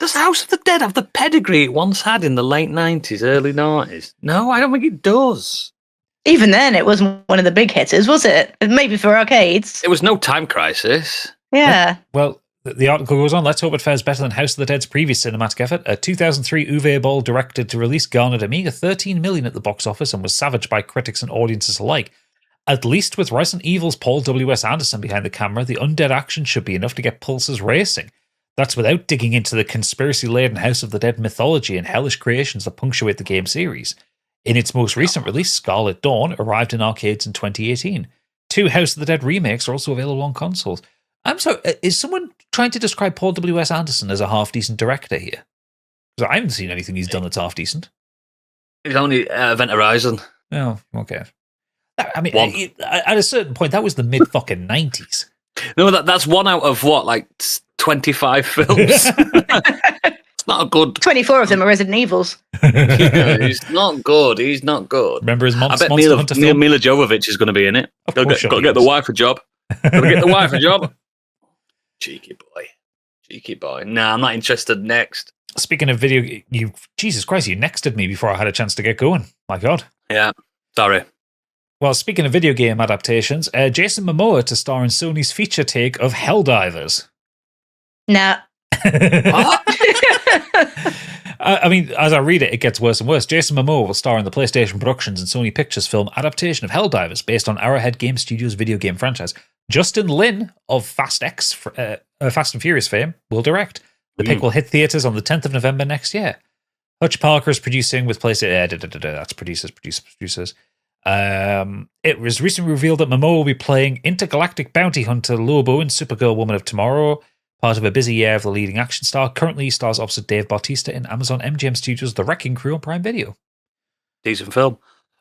[SPEAKER 1] Does House of the Dead have the pedigree it once had in the late 90s, early 90s? No, I don't think it does.
[SPEAKER 2] Even then, it wasn't one of the big hitters, was it? Maybe for arcades.
[SPEAKER 1] It was no Time Crisis.
[SPEAKER 2] Yeah.
[SPEAKER 3] Well, the article goes on, let's hope it fares better than House of the Dead's previous cinematic effort. A 2003 Uwe Boll directed to release garnered a meager $13 million at the box office and was savaged by critics and audiences alike. At least with Resident Evil's Paul W.S. Anderson behind the camera, the undead action should be enough to get pulses racing. That's without digging into the conspiracy-laden House of the Dead mythology and hellish creations that punctuate the game series. In its most recent release, Scarlet Dawn arrived in arcades in 2018. 2 House of the Dead remakes are also available on consoles. I'm sorry, is someone trying to describe Paul W.S. Anderson as a half-decent director here? Because I haven't seen anything he's done that's half-decent.
[SPEAKER 1] It's only Event Horizon.
[SPEAKER 3] Oh, okay. I mean, at a certain point, that was the mid-fucking 90s.
[SPEAKER 1] No, that's one out of what, like 25 films? It's not a good...
[SPEAKER 2] 24 of them are Resident Evils.
[SPEAKER 1] Yeah, he's not good. He's not good.
[SPEAKER 3] Remember his Monster
[SPEAKER 1] Hunter film? Mila Jovovich is going to be in it. Got to get the wife a job. Got to get the wife a job. Cheeky boy. Nah, I'm not interested. Next.
[SPEAKER 3] Speaking of video, Jesus Christ, you nexted me before I had a chance to get going. My God.
[SPEAKER 1] Yeah, sorry.
[SPEAKER 3] Well, speaking of video game adaptations, Jason Momoa to star in Sony's feature take of Helldivers.
[SPEAKER 2] Nah.
[SPEAKER 1] What?
[SPEAKER 3] I mean, as I read it, it gets worse and worse. Jason Momoa will star in the PlayStation Productions and Sony Pictures film adaptation of Helldivers based on Arrowhead Game Studios' video game franchise. Justin Lin of Fast and Furious fame will direct. The pick will hit theaters on the 10th of November next year. Hutch Parker is producing with PlayStation. That's producers. It was recently revealed that Momoa will be playing intergalactic bounty hunter Lobo in Supergirl Woman of Tomorrow, part of a busy year of the leading action star. Currently stars opposite Dave Bautista in Amazon MGM Studios' The Wrecking Crew on Prime Video.
[SPEAKER 1] Decent film.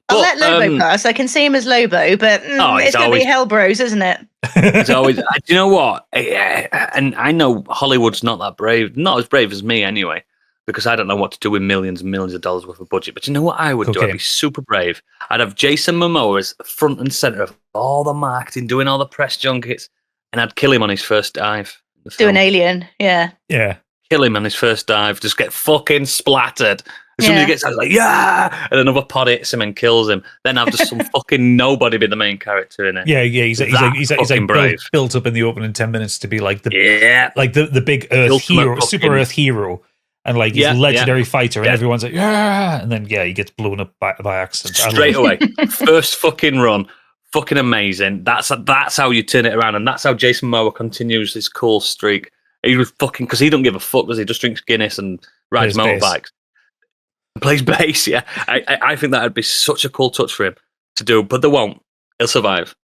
[SPEAKER 2] I'll let Lobo pass. I can see him as Lobo, but it's going to be Hell Bros, isn't it?
[SPEAKER 1] It's always... Do you know what? And I know Hollywood's not that brave. Not as brave as me, anyway, because I don't know what to do with millions and millions of dollars worth of budget. But you know what I would do? I'd be super brave. I'd have Jason Momoa as front and center of all the marketing, doing all the press junkets, and I'd kill him on his first dive.
[SPEAKER 2] Do an alien, yeah.
[SPEAKER 3] Yeah.
[SPEAKER 1] Kill him on his first dive, just get fucking splattered. Somebody gets out like, yeah, and another pod hits him and kills him. Then have just some fucking nobody be the main character in it.
[SPEAKER 3] Yeah, he's like built up in the opening 10 minutes to be like the big Earth hero, super Earth hero, and like he's a legendary fighter, and everyone's like, yeah, and then he gets blown up by accident
[SPEAKER 1] straight away. First fucking run, fucking amazing. That's how you turn it around, and that's how Jason Momoa continues his cool streak. He was fucking, because he don't give a fuck, does he? Just drinks Guinness and rides motorbikes. Plays bass, yeah. I think that would be such a cool touch for him to do, but they won't. He'll survive.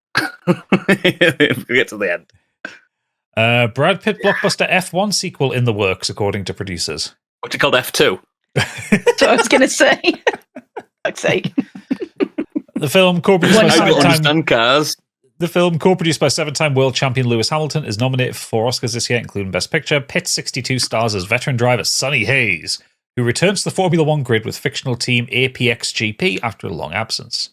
[SPEAKER 1] If we get to the end.
[SPEAKER 3] Brad Pitt blockbuster F1 sequel in the works, according to producers.
[SPEAKER 1] What's it called, F2?
[SPEAKER 2] That's what I was going to say. Fuck's sake.
[SPEAKER 3] The film co-produced by
[SPEAKER 1] seven-time cars.
[SPEAKER 3] The film, co-produced by 7-time world champion Lewis Hamilton, is nominated for 4 Oscars this year, including Best Picture. Pitt 62 stars as veteran driver Sonny Hayes, who returns to the Formula One grid with fictional team APXGP after a long absence.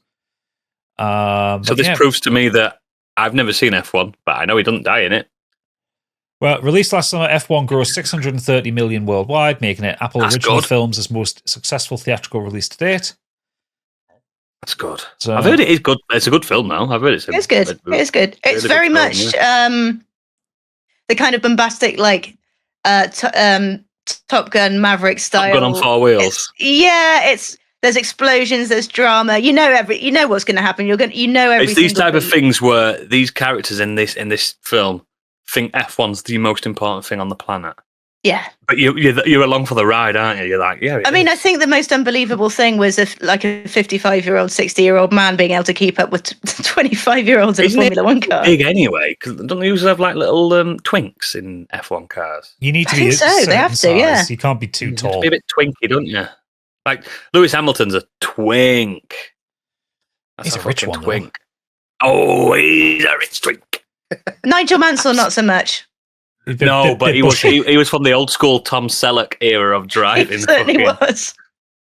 [SPEAKER 1] So this proves to me that I've never seen F1, but I know he doesn't die in it.
[SPEAKER 3] Well, released last summer, F1 grossed $630 million worldwide, making it Apple Original Films' most successful theatrical release to date.
[SPEAKER 1] That's good.
[SPEAKER 3] So,
[SPEAKER 1] I've heard it is good. It's a good film now. I've heard it's
[SPEAKER 2] good. It's good. It's
[SPEAKER 1] really
[SPEAKER 2] very
[SPEAKER 1] good
[SPEAKER 2] much
[SPEAKER 1] film,
[SPEAKER 2] the kind of bombastic, like Top Gun Maverick style.
[SPEAKER 1] Top Gun on 4 wheels.
[SPEAKER 2] There's explosions, there's drama. You know what's going to happen. You know every.
[SPEAKER 1] It's these type of things where these characters in this film think F1's the most important thing on the planet.
[SPEAKER 2] Yeah,
[SPEAKER 1] but you're along for the ride, aren't you? You're like, yeah.
[SPEAKER 2] I mean, I think the most unbelievable thing was a 55-year-old, 60-year-old man being able to keep up with 25-year-olds in a Formula One car.
[SPEAKER 1] Big anyway, because don't they usually have like little twinks in F1 cars?
[SPEAKER 3] You need to be.
[SPEAKER 2] I think so. They have to.
[SPEAKER 3] Size.
[SPEAKER 2] Yeah,
[SPEAKER 3] you can't be too tall.
[SPEAKER 1] You have to be a bit twinky, don't you? Like Lewis Hamilton's a twink.
[SPEAKER 3] He's a rich one,
[SPEAKER 1] twink. Oh, he's a rich twink.
[SPEAKER 2] Nigel Mansell, not so much.
[SPEAKER 1] But he was from the old school Tom Selleck era of driving.
[SPEAKER 2] He certainly was.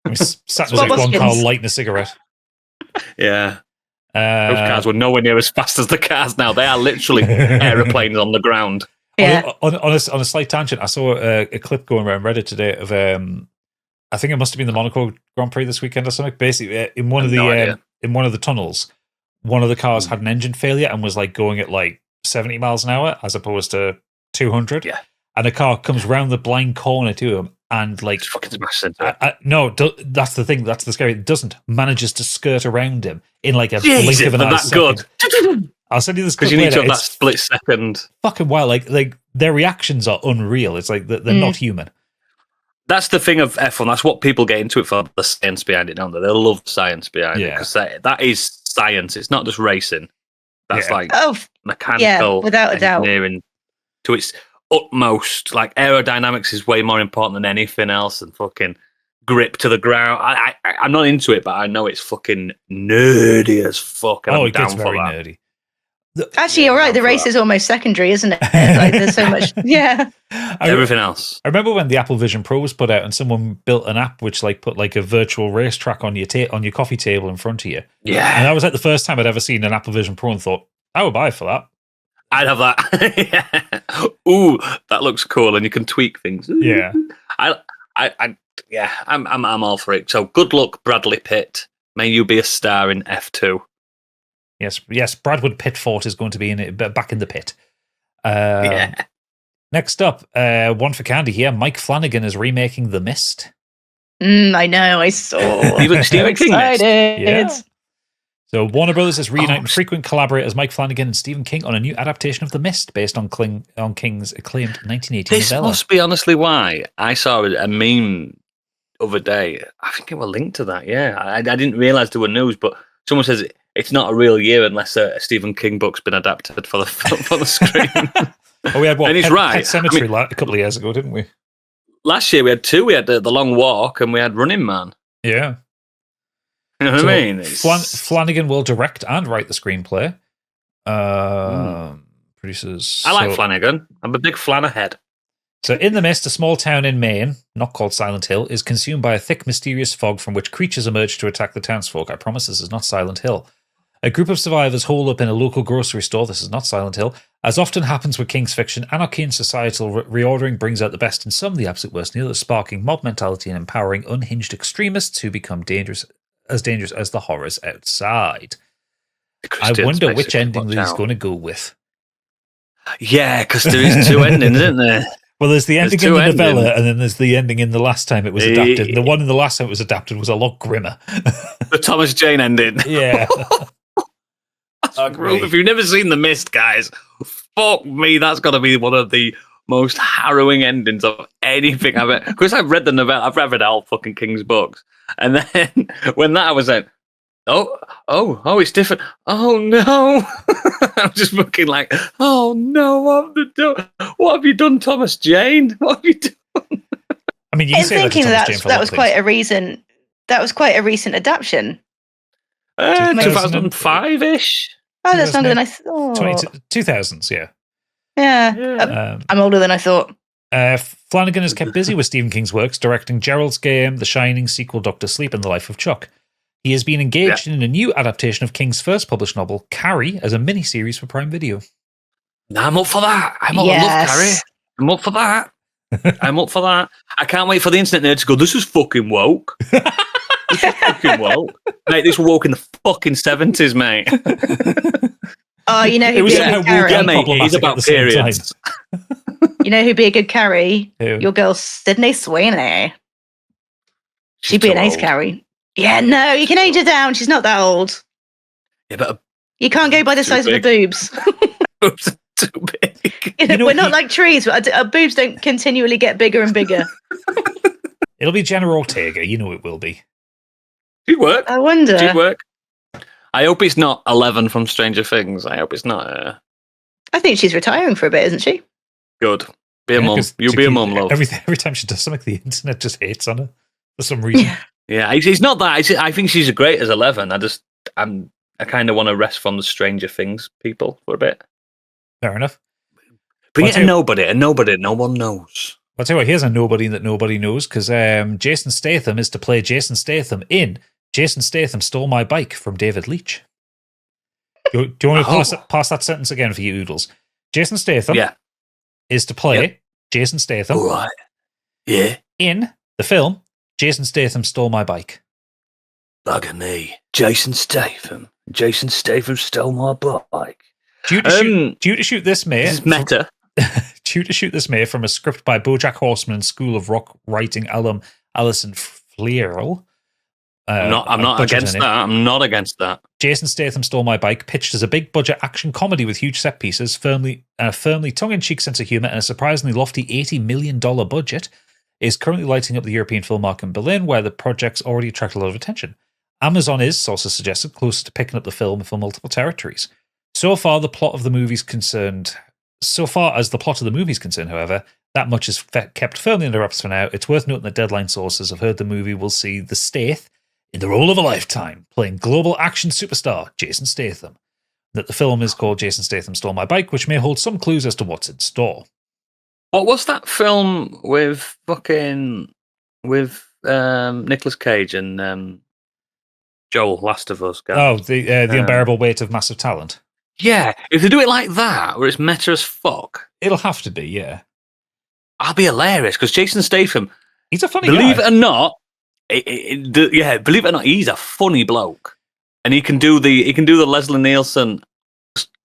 [SPEAKER 3] He sat in like one car lighting a cigarette.
[SPEAKER 1] Yeah. Those cars were nowhere near as fast as the cars now. They are literally aeroplanes on the ground.
[SPEAKER 2] Yeah.
[SPEAKER 3] On a slight tangent, I saw a clip going around Reddit today of I think it must have been the Monaco Grand Prix this weekend or something. Basically, in one of the tunnels, one of the cars had an engine failure and was like going at like 70 miles an hour as opposed to 200.
[SPEAKER 1] Yeah.
[SPEAKER 3] And a car comes round the blind corner to him and like
[SPEAKER 1] fucking smashed into it.
[SPEAKER 3] No, that's the thing. That's the scary. It doesn't manages to skirt around him in like a
[SPEAKER 1] blink
[SPEAKER 3] of an eye.
[SPEAKER 1] That good.
[SPEAKER 3] I'll send you this
[SPEAKER 1] because you need to have that split second.
[SPEAKER 3] Fucking wild. Like their reactions are unreal. It's like they're not human.
[SPEAKER 1] That's the thing of F1. That's what people get into it for, the science behind it, don't they? They love science behind it because that is science. It's not just racing. That's like mechanical
[SPEAKER 2] without a doubt.
[SPEAKER 1] Engineering to its utmost. Like aerodynamics is way more important than anything else, and fucking grip to the ground. I'm not into it, but I know it's fucking nerdy as fuck. And
[SPEAKER 3] it gets very nerdy.
[SPEAKER 2] Actually, you're right. The race is almost secondary, isn't it? Like, there's so much. Yeah.
[SPEAKER 1] Everything else.
[SPEAKER 3] I remember when the Apple Vision Pro was put out, and someone built an app which like put like a virtual racetrack on your coffee table in front of you.
[SPEAKER 1] Yeah.
[SPEAKER 3] And that was like the first time I'd ever seen an Apple Vision Pro and thought, I would buy for that.
[SPEAKER 1] I'd have that. Ooh, that looks cool, and you can tweak things.
[SPEAKER 3] Yeah.
[SPEAKER 1] I'm all for it. So good luck, Bradley Pitt. May you be a star in F2.
[SPEAKER 3] Yes, Bradwood Pitford is going to be back in the pit. Next up, one for Candy here. Mike Flanagan is remaking The Mist.
[SPEAKER 2] I know, I saw.
[SPEAKER 1] Stephen King.
[SPEAKER 3] Yeah. So Warner Brothers is reuniting frequent collaborators Mike Flanagan and Stephen King on a new adaptation of The Mist based on King's acclaimed 1980
[SPEAKER 1] this
[SPEAKER 3] novella.
[SPEAKER 1] This must be honestly why I saw a meme other day. I think it was linked to that. Yeah, I didn't realise there were news, but someone says it's not a real year unless a Stephen King book's been adapted for the screen.
[SPEAKER 3] We had
[SPEAKER 1] and he's right.
[SPEAKER 3] Pet Sematary a couple of years ago, didn't we?
[SPEAKER 1] Last year we had two. We had The Long Walk and we had Running Man.
[SPEAKER 3] Yeah.
[SPEAKER 1] You know what I mean?
[SPEAKER 3] Flanagan will direct and write the screenplay. Producers.
[SPEAKER 1] I like Flanagan. I'm a big Flanahead.
[SPEAKER 3] So in The Mist, a small town in Maine, not called Silent Hill, is consumed by a thick, mysterious fog from which creatures emerge to attack the townsfolk. I promise this is not Silent Hill. A group of survivors hole up in a local grocery store. This is not Silent Hill. As often happens with King's fiction, anarchy and societal reordering brings out the best in some, the absolute worst in others, sparking mob mentality and empowering unhinged extremists who become dangerous as the horrors outside. I wonder which ending he's going to go with.
[SPEAKER 1] Yeah, because there is two endings, isn't there?
[SPEAKER 3] Well, there's the ending in the novella, and then there's the ending in the last time it was adapted. The one in the last time it was adapted was a lot grimmer.
[SPEAKER 1] The Thomas Jane ending.
[SPEAKER 3] Yeah.
[SPEAKER 1] If you've never seen The Mist, guys, fuck me, that's got to be one of the most harrowing endings of anything I've ever... Because I've read the novella, I've read all fucking King's books. And then when that I was like, oh, it's different. Oh, no. I'm just looking like, oh, no, what have you done, Thomas Jane? What have you done?
[SPEAKER 3] I mean, you can say
[SPEAKER 2] that was quite a recent. That was quite a recent adaptation.
[SPEAKER 1] 2005-ish.
[SPEAKER 2] Oh, that's longer than I thought.
[SPEAKER 3] 2000s, yeah.
[SPEAKER 2] Yeah, I'm older than I thought.
[SPEAKER 3] Flanagan is kept busy with Stephen King's works, directing Gerald's Game, The Shining, sequel Dr. Sleep, and The Life of Chuck. He has been engaged in a new adaptation of King's first published novel, Carrie, as a mini-series for Prime Video.
[SPEAKER 1] I'm up for that. I love Carrie. I'm up for that. I can't wait for the internet nerd to go, this is fucking woke. Fucking Walt. Mate, this woke in the fucking 70s, mate.
[SPEAKER 2] Oh, you know who'd be a good Carrie?
[SPEAKER 1] Yeah, mate, he's about periods.
[SPEAKER 2] You know who'd be a good Carrie?
[SPEAKER 3] Who?
[SPEAKER 2] Your girl Sydney Sweeney. She'd be
[SPEAKER 1] too
[SPEAKER 2] an ace
[SPEAKER 1] old.
[SPEAKER 2] Carrie. Yeah, no, you can age her down. She's not that old.
[SPEAKER 1] Yeah, but
[SPEAKER 2] You can't go by the
[SPEAKER 1] Too
[SPEAKER 2] size of her
[SPEAKER 1] big.
[SPEAKER 2] boobs.
[SPEAKER 1] boobs are too big.
[SPEAKER 2] You know,
[SPEAKER 3] know,
[SPEAKER 2] we're not like trees. Our boobs don't continually get bigger and bigger.
[SPEAKER 3] It'll be Jenna Ortega. You know it will be.
[SPEAKER 1] She'd work.
[SPEAKER 2] I wonder.
[SPEAKER 1] She'd work. I hope it's not 11 from Stranger Things. I hope it's not
[SPEAKER 2] I think she's retiring for a bit, isn't she?
[SPEAKER 1] good. Be a
[SPEAKER 3] Yeah,
[SPEAKER 1] mum.
[SPEAKER 3] 'cause
[SPEAKER 1] You'll
[SPEAKER 3] to
[SPEAKER 1] be a
[SPEAKER 3] keep-
[SPEAKER 1] mum, love.
[SPEAKER 3] Every time she does something, the internet just hates on her for some reason.
[SPEAKER 2] Yeah.
[SPEAKER 1] Yeah, it's not that. I think she's great as 11. I kind of want to rest from the Stranger Things people for a bit.
[SPEAKER 3] Fair enough.
[SPEAKER 1] Bring
[SPEAKER 3] What's
[SPEAKER 1] it
[SPEAKER 3] it-
[SPEAKER 1] a nobody no one knows.
[SPEAKER 3] I'll tell you what, here's a nobody that nobody knows, because Jason Statham is to play Jason Statham in Jason Statham Stole My Bike from David Leitch. Do you want me to pass that sentence again for you, Oodles? Jason Statham
[SPEAKER 1] Yeah.
[SPEAKER 3] is to play Jason Statham
[SPEAKER 1] All right. Yeah.
[SPEAKER 3] in the film Jason Statham Stole My Bike.
[SPEAKER 1] Bugger me. Jason Statham. Jason Statham stole my bike.
[SPEAKER 3] Due to shoot this May,
[SPEAKER 1] This is meta.
[SPEAKER 3] due to shoot this May from a script by BoJack Horseman and School of Rock writing alum Alison Flierl.
[SPEAKER 1] I'm not against that. I'm not against that.
[SPEAKER 3] Jason Statham Stole My Bike, pitched as a big-budget action comedy with huge set pieces, firmly tongue-in-cheek sense of humour, and a surprisingly lofty $80 million budget, is currently lighting up the European film market in Berlin, where the project's already attracted a lot of attention. Amazon is, sources suggested, closer to picking up the film for multiple territories. So far as the plot of the movie's concerned, however, that much is kept firmly under wraps for now. It's worth noting that Deadline sources have heard the movie will see the Stath in the role of a lifetime, playing global action superstar Jason Statham. That the film is called Jason Statham Stole My Bike, which may hold some clues as to what's in store.
[SPEAKER 1] What was that film with Nicolas Cage and Joel, Last of Us guy?
[SPEAKER 3] Oh, the unbearable weight of massive talent.
[SPEAKER 1] Yeah, if they do it like that, where it's meta as fuck,
[SPEAKER 3] It'll have to be, yeah.
[SPEAKER 1] I'll be hilarious because Jason Statham,
[SPEAKER 3] He's a funny
[SPEAKER 1] believe
[SPEAKER 3] guy.
[SPEAKER 1] it or not, believe it or not, he's a funny bloke, and he can do the Leslie Nielsen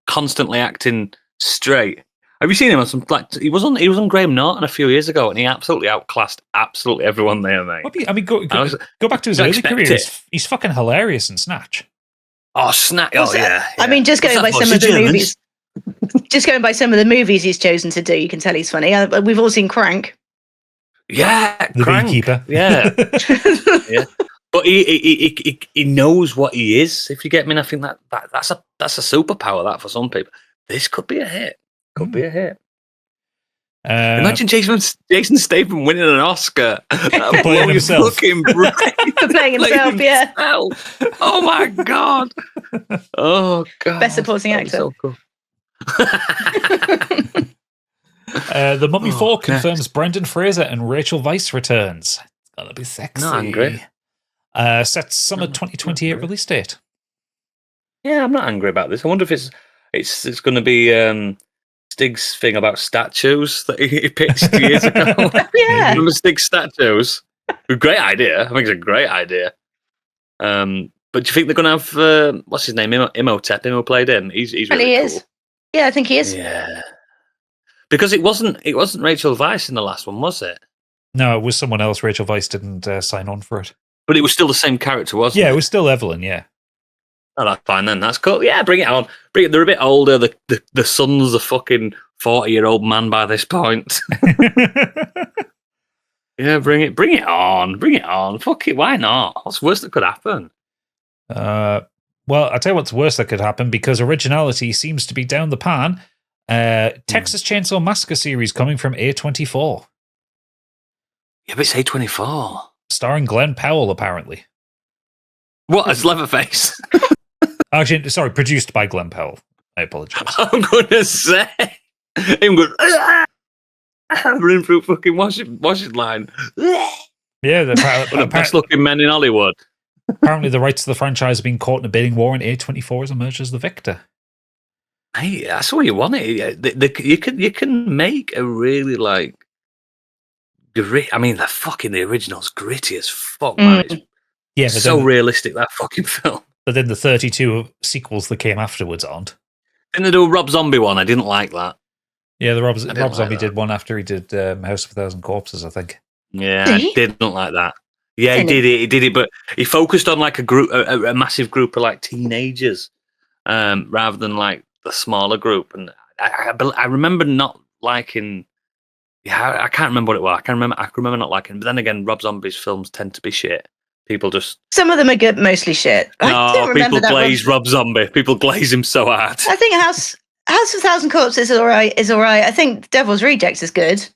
[SPEAKER 1] constantly acting straight. Have you seen him on some he was on Graham Norton a few years ago, and he absolutely outclassed absolutely everyone there, mate.
[SPEAKER 3] Go back to his
[SPEAKER 1] I
[SPEAKER 3] early
[SPEAKER 1] expect
[SPEAKER 3] career.
[SPEAKER 1] it.
[SPEAKER 3] He's fucking hilarious in Snatch.
[SPEAKER 1] Oh, snap! Oh, yeah.
[SPEAKER 2] I mean, just going by
[SPEAKER 1] What's that
[SPEAKER 2] some
[SPEAKER 1] for?
[SPEAKER 2] of the
[SPEAKER 1] Germans?
[SPEAKER 2] movies. Just going by some of the movies he's chosen to do, you can tell he's funny. We've all seen Crank.
[SPEAKER 1] Yeah,
[SPEAKER 3] The
[SPEAKER 1] Crank.
[SPEAKER 3] Beekeeper.
[SPEAKER 1] Yeah, yeah. But he knows what he is. If you get me, and I think that's a superpower that for some people. This could be a hit. Could be a hit. Imagine Jason Statham winning an Oscar
[SPEAKER 3] For playing himself.
[SPEAKER 1] Fucking brain.
[SPEAKER 2] For playing himself, yeah.
[SPEAKER 1] Oh my god. Oh god.
[SPEAKER 2] Best supporting
[SPEAKER 1] That'd be
[SPEAKER 2] actor.
[SPEAKER 1] So cool.
[SPEAKER 3] The Mummy 4
[SPEAKER 1] okay.
[SPEAKER 3] confirms Brendan Fraser and Rachel Weisz returns. It's gonna be sexy.
[SPEAKER 1] Not angry.
[SPEAKER 3] Sets summer 2028 release date.
[SPEAKER 1] Yeah, I'm not angry about this. I wonder if it's going to be Stig's thing about statues that he pitched years ago.
[SPEAKER 2] Yeah.
[SPEAKER 1] Remember Stig's statues? A great idea. I think it's a great idea. But do you think they're going to have what's his name? Imhotep. Who played him? He's
[SPEAKER 2] And
[SPEAKER 1] really
[SPEAKER 2] he
[SPEAKER 1] cool.
[SPEAKER 2] is. Yeah, I think he is.
[SPEAKER 1] Yeah. Because it wasn't Rachel Weisz in the last one, was it?
[SPEAKER 3] No, it was someone else. Rachel Weisz didn't sign on for it.
[SPEAKER 1] But it was still the same character, wasn't it?
[SPEAKER 3] Yeah, it was still Evelyn. Yeah.
[SPEAKER 1] Oh, that's fine then. That's cool. Yeah, bring it on. Bring it. They're a bit older. The son's a fucking 40-year-old man by this point. Yeah, bring it on. Bring it on. Fuck it. Why not? What's worse that could happen?
[SPEAKER 3] Well, I'll tell you what's worse that could happen, because originality seems to be down the pan. Texas Chainsaw Massacre series coming from A24,
[SPEAKER 1] Yeah, but it's A24.
[SPEAKER 3] starring Glenn Powell, apparently.
[SPEAKER 1] What? As Leatherface?
[SPEAKER 3] Actually, sorry, produced by Glenn Powell. I apologize.
[SPEAKER 1] I'm going to say. Him going. Running through fucking washing line.
[SPEAKER 3] Yeah,
[SPEAKER 1] One of the best looking men in Hollywood.
[SPEAKER 3] apparently the rights to the franchise have been caught in a bidding war, and A24 has emerged as the victor.
[SPEAKER 1] Hey, that's what you want. You can make a really grit. I mean, the original's gritty as fuck, man. It's
[SPEAKER 3] Yeah, but
[SPEAKER 1] so
[SPEAKER 3] then,
[SPEAKER 1] realistic, that fucking film.
[SPEAKER 3] but then the 32 sequels that came afterwards aren't.
[SPEAKER 1] Didn't they do a Rob Zombie one? I didn't like that.
[SPEAKER 3] Yeah, the Rob
[SPEAKER 1] like
[SPEAKER 3] Zombie
[SPEAKER 1] that.
[SPEAKER 3] did one after he did House of a Thousand Corpses, I think.
[SPEAKER 1] Yeah,
[SPEAKER 2] Did
[SPEAKER 1] I
[SPEAKER 2] he?
[SPEAKER 1] didn't like that. Yeah, he did it, but he focused on like a massive group of like teenagers, rather than like the smaller group. And I remember not liking. Yeah, I can't remember what it was. I remember not liking. But then again, Rob Zombie's films tend to be shit. People just
[SPEAKER 2] Some of them are good, mostly shit. I don't remember
[SPEAKER 1] people
[SPEAKER 2] that
[SPEAKER 1] glaze Rob Zombie. People glaze him so hard.
[SPEAKER 2] I think House of Thousand Corpses is all right. I think Devil's Rejects is good.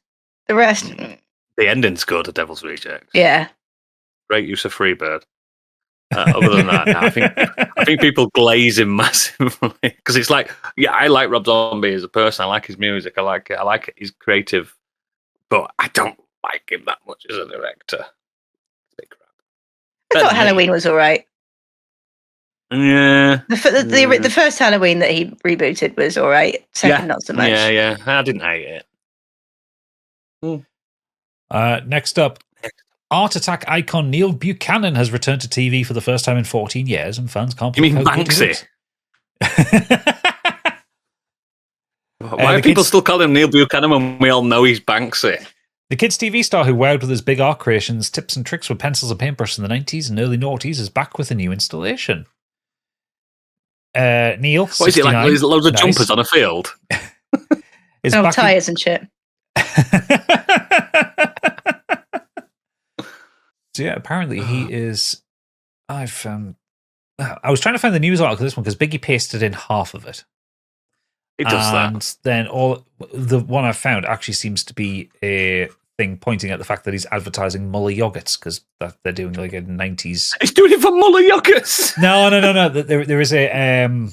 [SPEAKER 2] The rest,
[SPEAKER 1] The ending's good. The Devil's Rejects.
[SPEAKER 2] yeah.
[SPEAKER 1] Great use of Freebird. Other than that, no, I think people glaze him massively because it's like, yeah, I like Rob Zombie as a person. I like his music. I like it. I like it. He's creative, but I don't like him that much as a director. Big crap.
[SPEAKER 2] I thought Halloween was all right.
[SPEAKER 1] Yeah.
[SPEAKER 2] The first Halloween that he rebooted was all right. Second, not so much.
[SPEAKER 1] Yeah. I didn't hate it.
[SPEAKER 3] Next up, Art Attack icon Neil Buchanan has returned to TV for the first time in 14 years, and fans can't
[SPEAKER 1] You mean
[SPEAKER 3] believe how good he
[SPEAKER 1] Banksy?
[SPEAKER 3] looks.
[SPEAKER 1] Why are people still calling him Neil Buchanan when we all know he's Banksy?
[SPEAKER 3] The kids' TV star who wowed with his big art creations, tips and tricks with pencils and paintbrushes in the 90s and early noughties is back with a new installation. Neil,
[SPEAKER 1] What is it like? There's loads of jumpers on a field.
[SPEAKER 3] is
[SPEAKER 2] Oh,
[SPEAKER 3] back
[SPEAKER 2] tyres and shit.
[SPEAKER 3] So yeah, apparently he is. I was trying to find the news article for this one because Biggie pasted in half of it.
[SPEAKER 1] It does
[SPEAKER 3] and
[SPEAKER 1] that.
[SPEAKER 3] then the one I found actually seems to be a thing pointing at the fact that he's advertising Muller yogurts because they're doing like a 90s.
[SPEAKER 1] He's doing it for Muller yogurts.
[SPEAKER 3] No. There is a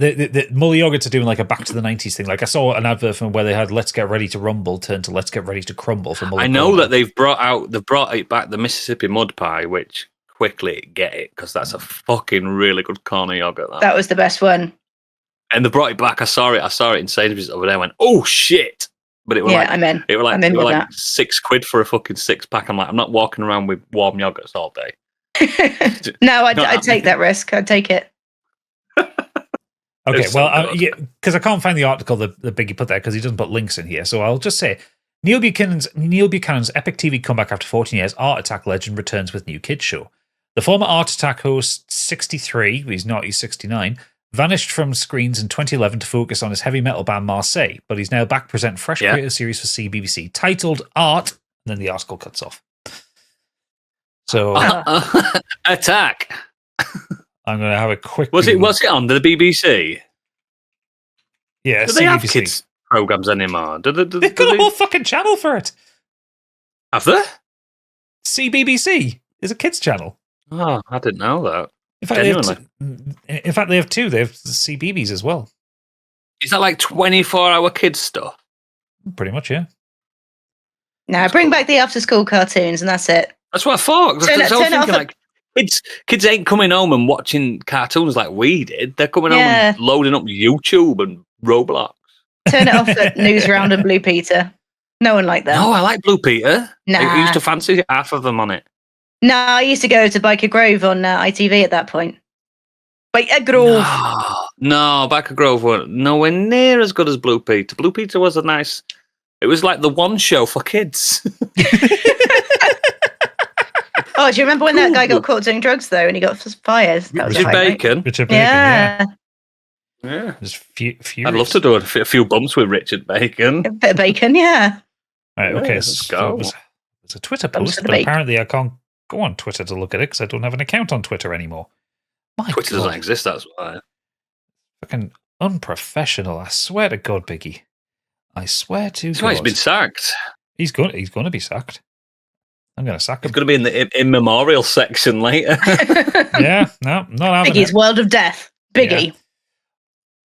[SPEAKER 3] the Muller yogurts are doing like a back to the 90s thing. Like I saw an advert from where they had "Let's Get Ready to Rumble" turned to "Let's Get Ready to Crumble" for Muller.
[SPEAKER 1] I know that they've brought it back, the Mississippi Mud Pie, which quickly get it because that's a fucking really good corner yogurt.
[SPEAKER 2] That was the best one.
[SPEAKER 1] And they brought it back. I saw it in Sainsbury's over there. I went, oh shit! But it was
[SPEAKER 2] Yeah,
[SPEAKER 1] like
[SPEAKER 2] I'm in.
[SPEAKER 1] It were like,
[SPEAKER 2] I'm in with that.
[SPEAKER 1] £6 for a fucking 6-pack. I'm like, I'm not walking around with warm yogurts all day.
[SPEAKER 2] No, I'd take that risk. I'd take it.
[SPEAKER 3] Okay,
[SPEAKER 1] It's so
[SPEAKER 3] well,
[SPEAKER 1] good.
[SPEAKER 3] because I can't find the article that Biggie put there because he doesn't put links in here. So I'll just say Neil Buchanan's epic TV comeback after 14 years, Art Attack legend returns with new kids show. The former Art Attack host, 63, he's 69, vanished from screens in 2011 to focus on his heavy metal band Marseille, but he's now back presenting fresh creative series for CBBC titled Art, and then the article cuts off. So
[SPEAKER 1] Attack.
[SPEAKER 3] I'm going to have a quick.
[SPEAKER 1] Was it on the BBC?
[SPEAKER 3] Yeah,
[SPEAKER 1] Do they have
[SPEAKER 3] CBBC.
[SPEAKER 1] kids programs anymore?
[SPEAKER 3] They've got a whole fucking channel for it.
[SPEAKER 1] Have they?
[SPEAKER 3] CBBC is a kids channel.
[SPEAKER 1] Oh, I didn't know that.
[SPEAKER 3] In fact, they have two. They have CBeebies as well.
[SPEAKER 1] Is that like 24-hour kids stuff?
[SPEAKER 3] Pretty much, yeah.
[SPEAKER 2] Now bring back the after-school cartoons, and that's it.
[SPEAKER 1] That's what I thought.
[SPEAKER 2] Turn it off
[SPEAKER 1] Like, kids ain't coming home and watching cartoons like we did. They're coming home and loading up YouTube and Roblox.
[SPEAKER 2] Turn it off at Newsround and Blue Peter. No one liked that.
[SPEAKER 1] No, I like Blue Peter.
[SPEAKER 2] Nah.
[SPEAKER 1] I used to fancy half of them on it.
[SPEAKER 2] No, I used to go to Biker Grove on ITV at that point. Biker Grove.
[SPEAKER 1] No, Biker Grove weren't nowhere near as good as Blue Peter. Blue Peter was it was like the one show for kids.
[SPEAKER 2] Oh, do you remember when that guy got caught doing drugs though, and he got fired? That was
[SPEAKER 1] Richard
[SPEAKER 2] fine, right?
[SPEAKER 1] Bacon.
[SPEAKER 3] Richard Bacon, yeah.
[SPEAKER 1] Yeah.
[SPEAKER 3] Just furious.
[SPEAKER 1] I'd love to do a few bumps with Richard Bacon.
[SPEAKER 2] A bit of bacon, yeah.
[SPEAKER 3] Right, okay,
[SPEAKER 1] let's
[SPEAKER 3] so
[SPEAKER 1] go.
[SPEAKER 3] it was a Twitter
[SPEAKER 2] Bumps
[SPEAKER 3] post,
[SPEAKER 2] for the
[SPEAKER 3] but
[SPEAKER 2] bacon.
[SPEAKER 3] apparently I can't go on Twitter to look at it because I don't have an account on Twitter anymore. My
[SPEAKER 1] Twitter
[SPEAKER 3] God.
[SPEAKER 1] doesn't exist, that's why.
[SPEAKER 3] Fucking unprofessional. I swear to God, Biggie. I swear to
[SPEAKER 1] That's
[SPEAKER 3] God.
[SPEAKER 1] why he's been sacked.
[SPEAKER 3] He's going to be sacked. I'm going to sack him.
[SPEAKER 1] He's going to be in the in memorial section later.
[SPEAKER 3] Yeah, no, not having
[SPEAKER 2] Biggie's
[SPEAKER 3] it.
[SPEAKER 2] World of Death. Biggie.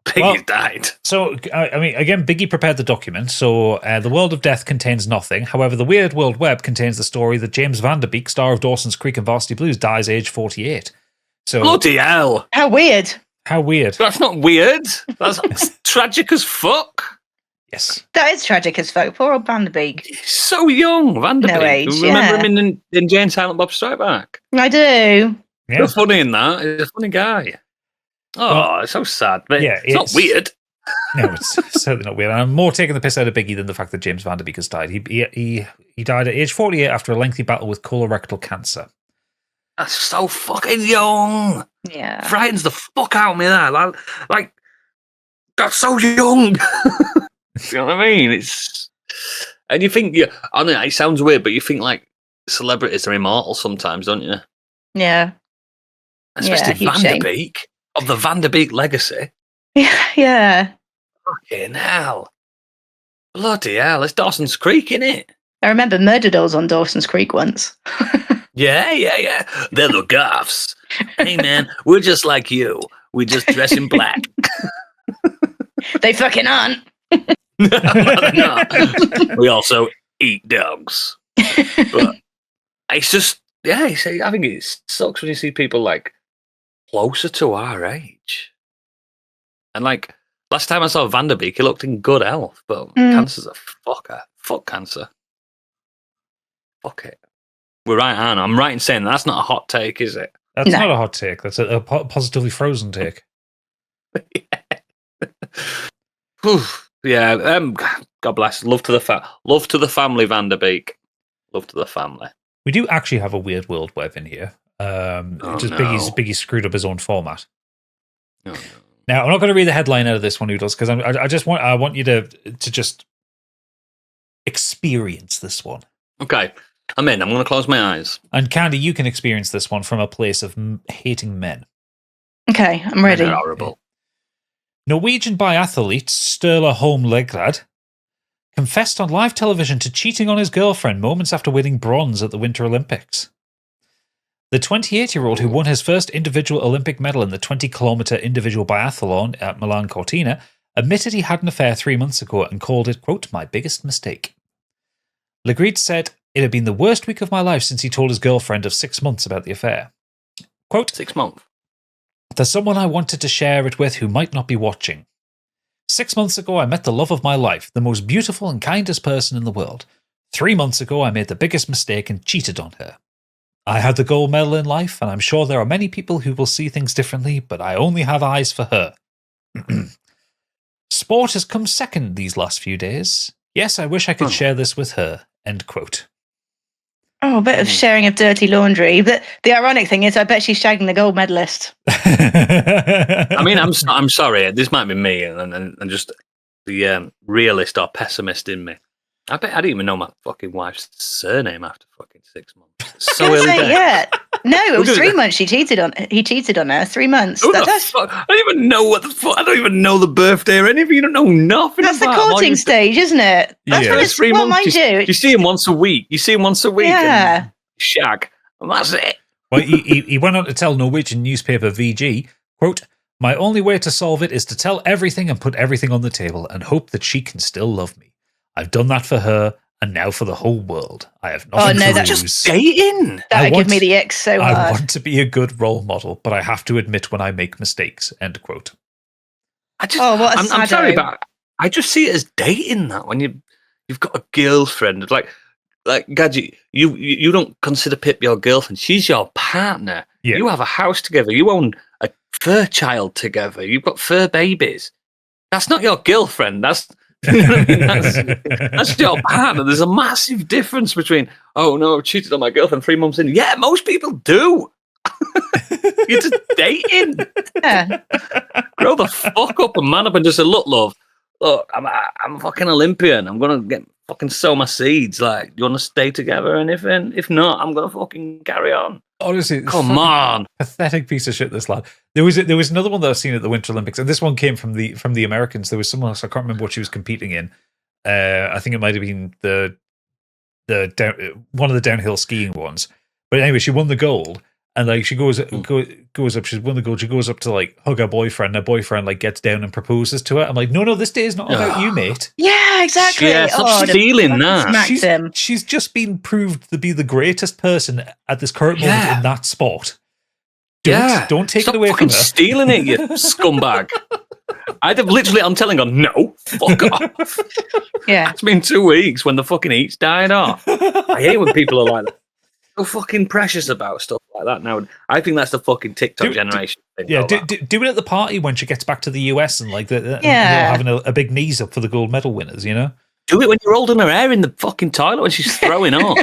[SPEAKER 1] Biggie's died.
[SPEAKER 3] So, I mean, again, Biggie prepared the document. So, the World of Death contains nothing. However, the Weird World Web contains the story that James Van Der Beek, star of Dawson's Creek and Varsity Blues, dies age 48. So,
[SPEAKER 1] Bloody hell.
[SPEAKER 2] How weird.
[SPEAKER 3] how weird.
[SPEAKER 1] That's not weird. That's tragic as fuck.
[SPEAKER 3] Yes.
[SPEAKER 2] That is tragic as fuck. Poor old Vanderbeek.
[SPEAKER 1] He's so young, Vanderbeek.
[SPEAKER 2] No age,
[SPEAKER 1] Remember him in Jane Silent Bob Strike Back?
[SPEAKER 2] I do.
[SPEAKER 3] Yeah.
[SPEAKER 1] He's funny in that. He's a funny guy. Oh,
[SPEAKER 3] Well,
[SPEAKER 1] it's so sad. But
[SPEAKER 3] yeah,
[SPEAKER 1] it's not weird.
[SPEAKER 3] No, it's certainly not weird. And I'm more taking the piss out of Biggie than the fact that James Vanderbeek has died. He died at age 48 after a lengthy battle with colorectal cancer.
[SPEAKER 1] That's so fucking young.
[SPEAKER 2] Yeah.
[SPEAKER 1] Frightens the fuck out of me, that. Like that's so young. You know what I mean? And you think, I know it sounds weird, but you think like celebrities are immortal sometimes, don't you?
[SPEAKER 2] Yeah.
[SPEAKER 1] Especially
[SPEAKER 2] huge shame.
[SPEAKER 1] Vanderbeek, of the Vanderbeek legacy.
[SPEAKER 2] Yeah.
[SPEAKER 1] Fucking hell. Bloody hell, it's Dawson's Creek, innit?
[SPEAKER 2] I remember Murder Dolls on Dawson's Creek once.
[SPEAKER 1] Yeah. They're the goths. Hey, man, we're just like you. We just dress in black.
[SPEAKER 2] They fucking aren't.
[SPEAKER 1] No. We also eat dogs. But it's just, I think it sucks when you see people like closer to our age. And like last time I saw Vanderbeek, he looked in good health, but cancer's a fucker. Fuck cancer. Fuck it. We're right, aren't I? I'm right in saying that's not a hot take, is it?
[SPEAKER 3] That's not a hot take. That's a positively frozen take.
[SPEAKER 1] Yeah. God bless. Love to the family, Vanderbeek. Love to the family.
[SPEAKER 3] We do actually have a weird world web in here. Biggie screwed up his own format.
[SPEAKER 1] No.
[SPEAKER 3] Now I'm not going to read the headline out of this one, Oodles, because I want you to just experience this one.
[SPEAKER 1] Okay, I'm in. I'm going to close my eyes.
[SPEAKER 3] And Candy, you can experience this one from a place of hating men.
[SPEAKER 2] Okay, I'm ready.
[SPEAKER 1] They're horrible.
[SPEAKER 3] Norwegian biathlete Sturla Holmlegard confessed on live television to cheating on his girlfriend moments after winning bronze at the Winter Olympics. The 28-year-old who won his first individual Olympic medal in the 20-kilometre individual biathlon at Milan Cortina admitted he had an affair 3 months ago and called it, quote, my biggest mistake. Legrid said, it had been the worst week of my life since he told his girlfriend of 6 months about the affair. Quote,
[SPEAKER 1] 6 months.
[SPEAKER 3] There's someone I wanted to share it with who might not be watching. 6 months ago, I met the love of my life, the most beautiful and kindest person in the world. 3 months ago, I made the biggest mistake and cheated on her. I had the gold medal in life, and I'm sure there are many people who will see things differently, but I only have eyes for her. Sport has come second these last few days. Yes, I wish I could share this with her. End quote.
[SPEAKER 2] Oh, a bit of sharing of dirty laundry. But the ironic thing is, I bet she's shagging the gold medalist.
[SPEAKER 1] I mean, I'm sorry. This might be me and just the realist or pessimist in me. I bet I didn't even know my fucking wife's surname after fucking 6 months. So early days.
[SPEAKER 2] Yeah. No, it was 3 months he cheated on her. 3 months.
[SPEAKER 1] I don't even know what the fuck. I don't even know the birthday or anything. You don't know nothing.
[SPEAKER 2] That's the courting stage, isn't it? That's when it's
[SPEAKER 1] 3
[SPEAKER 2] what
[SPEAKER 1] months.
[SPEAKER 2] mind you.
[SPEAKER 1] You see him once a week.
[SPEAKER 2] Yeah.
[SPEAKER 1] And shag. And that's it.
[SPEAKER 3] Well, he went on to tell Norwegian newspaper VG, quote, my only way to solve it is to tell everything and put everything on the table and hope that she can still love me. I've done that for her and now for the whole world. I have nothing to lose.
[SPEAKER 1] Just dating.
[SPEAKER 2] That would give me the ick so hard.
[SPEAKER 3] I want to be a good role model, but I have to admit when I make mistakes. End quote.
[SPEAKER 1] I'm sorry, but I just see it as dating that when you've got a girlfriend. Like Gadget, you don't consider Pip your girlfriend. She's your partner. Yeah. You have a house together. You own a fur child together. You've got fur babies. That's not your girlfriend. That's your partner. There's a massive difference between, oh no, I've cheated on my girlfriend 3 months in. Yeah, most people do. You're just dating.
[SPEAKER 2] Yeah.
[SPEAKER 1] Grow the fuck up and man up and just say, look, I'm a fucking Olympian. I'm gonna get fucking sow my seeds. Like, do you want to stay together? And if not, I'm gonna fucking carry on.
[SPEAKER 3] Honestly,
[SPEAKER 1] come on,
[SPEAKER 3] pathetic piece of shit. This lad. There was another one that I've seen at the Winter Olympics, and this one came from the Americans. There was someone else, I can't remember what she was competing in. I think it might have been one of the downhill skiing ones. But anyway, she won the gold, and like she goes up. She's won the gold. She goes up to like hug her boyfriend. Her boyfriend like gets down and proposes to her. I'm like, no, this day is not about you, mate.
[SPEAKER 2] Yeah, exactly.
[SPEAKER 1] Yeah, stop stealing that.
[SPEAKER 3] She's just been proved to be the greatest person at this current moment in that sport. Don't take it away from her.
[SPEAKER 1] Stealing it, you scumbag. I'm telling her, no, fuck off.
[SPEAKER 2] Yeah.
[SPEAKER 1] It's been 2 weeks when the fucking heat's died off. I hate when people are like so fucking precious about stuff like that now. I think that's the fucking TikTok generation thing.
[SPEAKER 3] Yeah, do it at the party when she gets back to the US and like and having a big knees up for the gold medal winners, you know?
[SPEAKER 1] Do it when you're holding her hair in the fucking toilet when she's throwing up.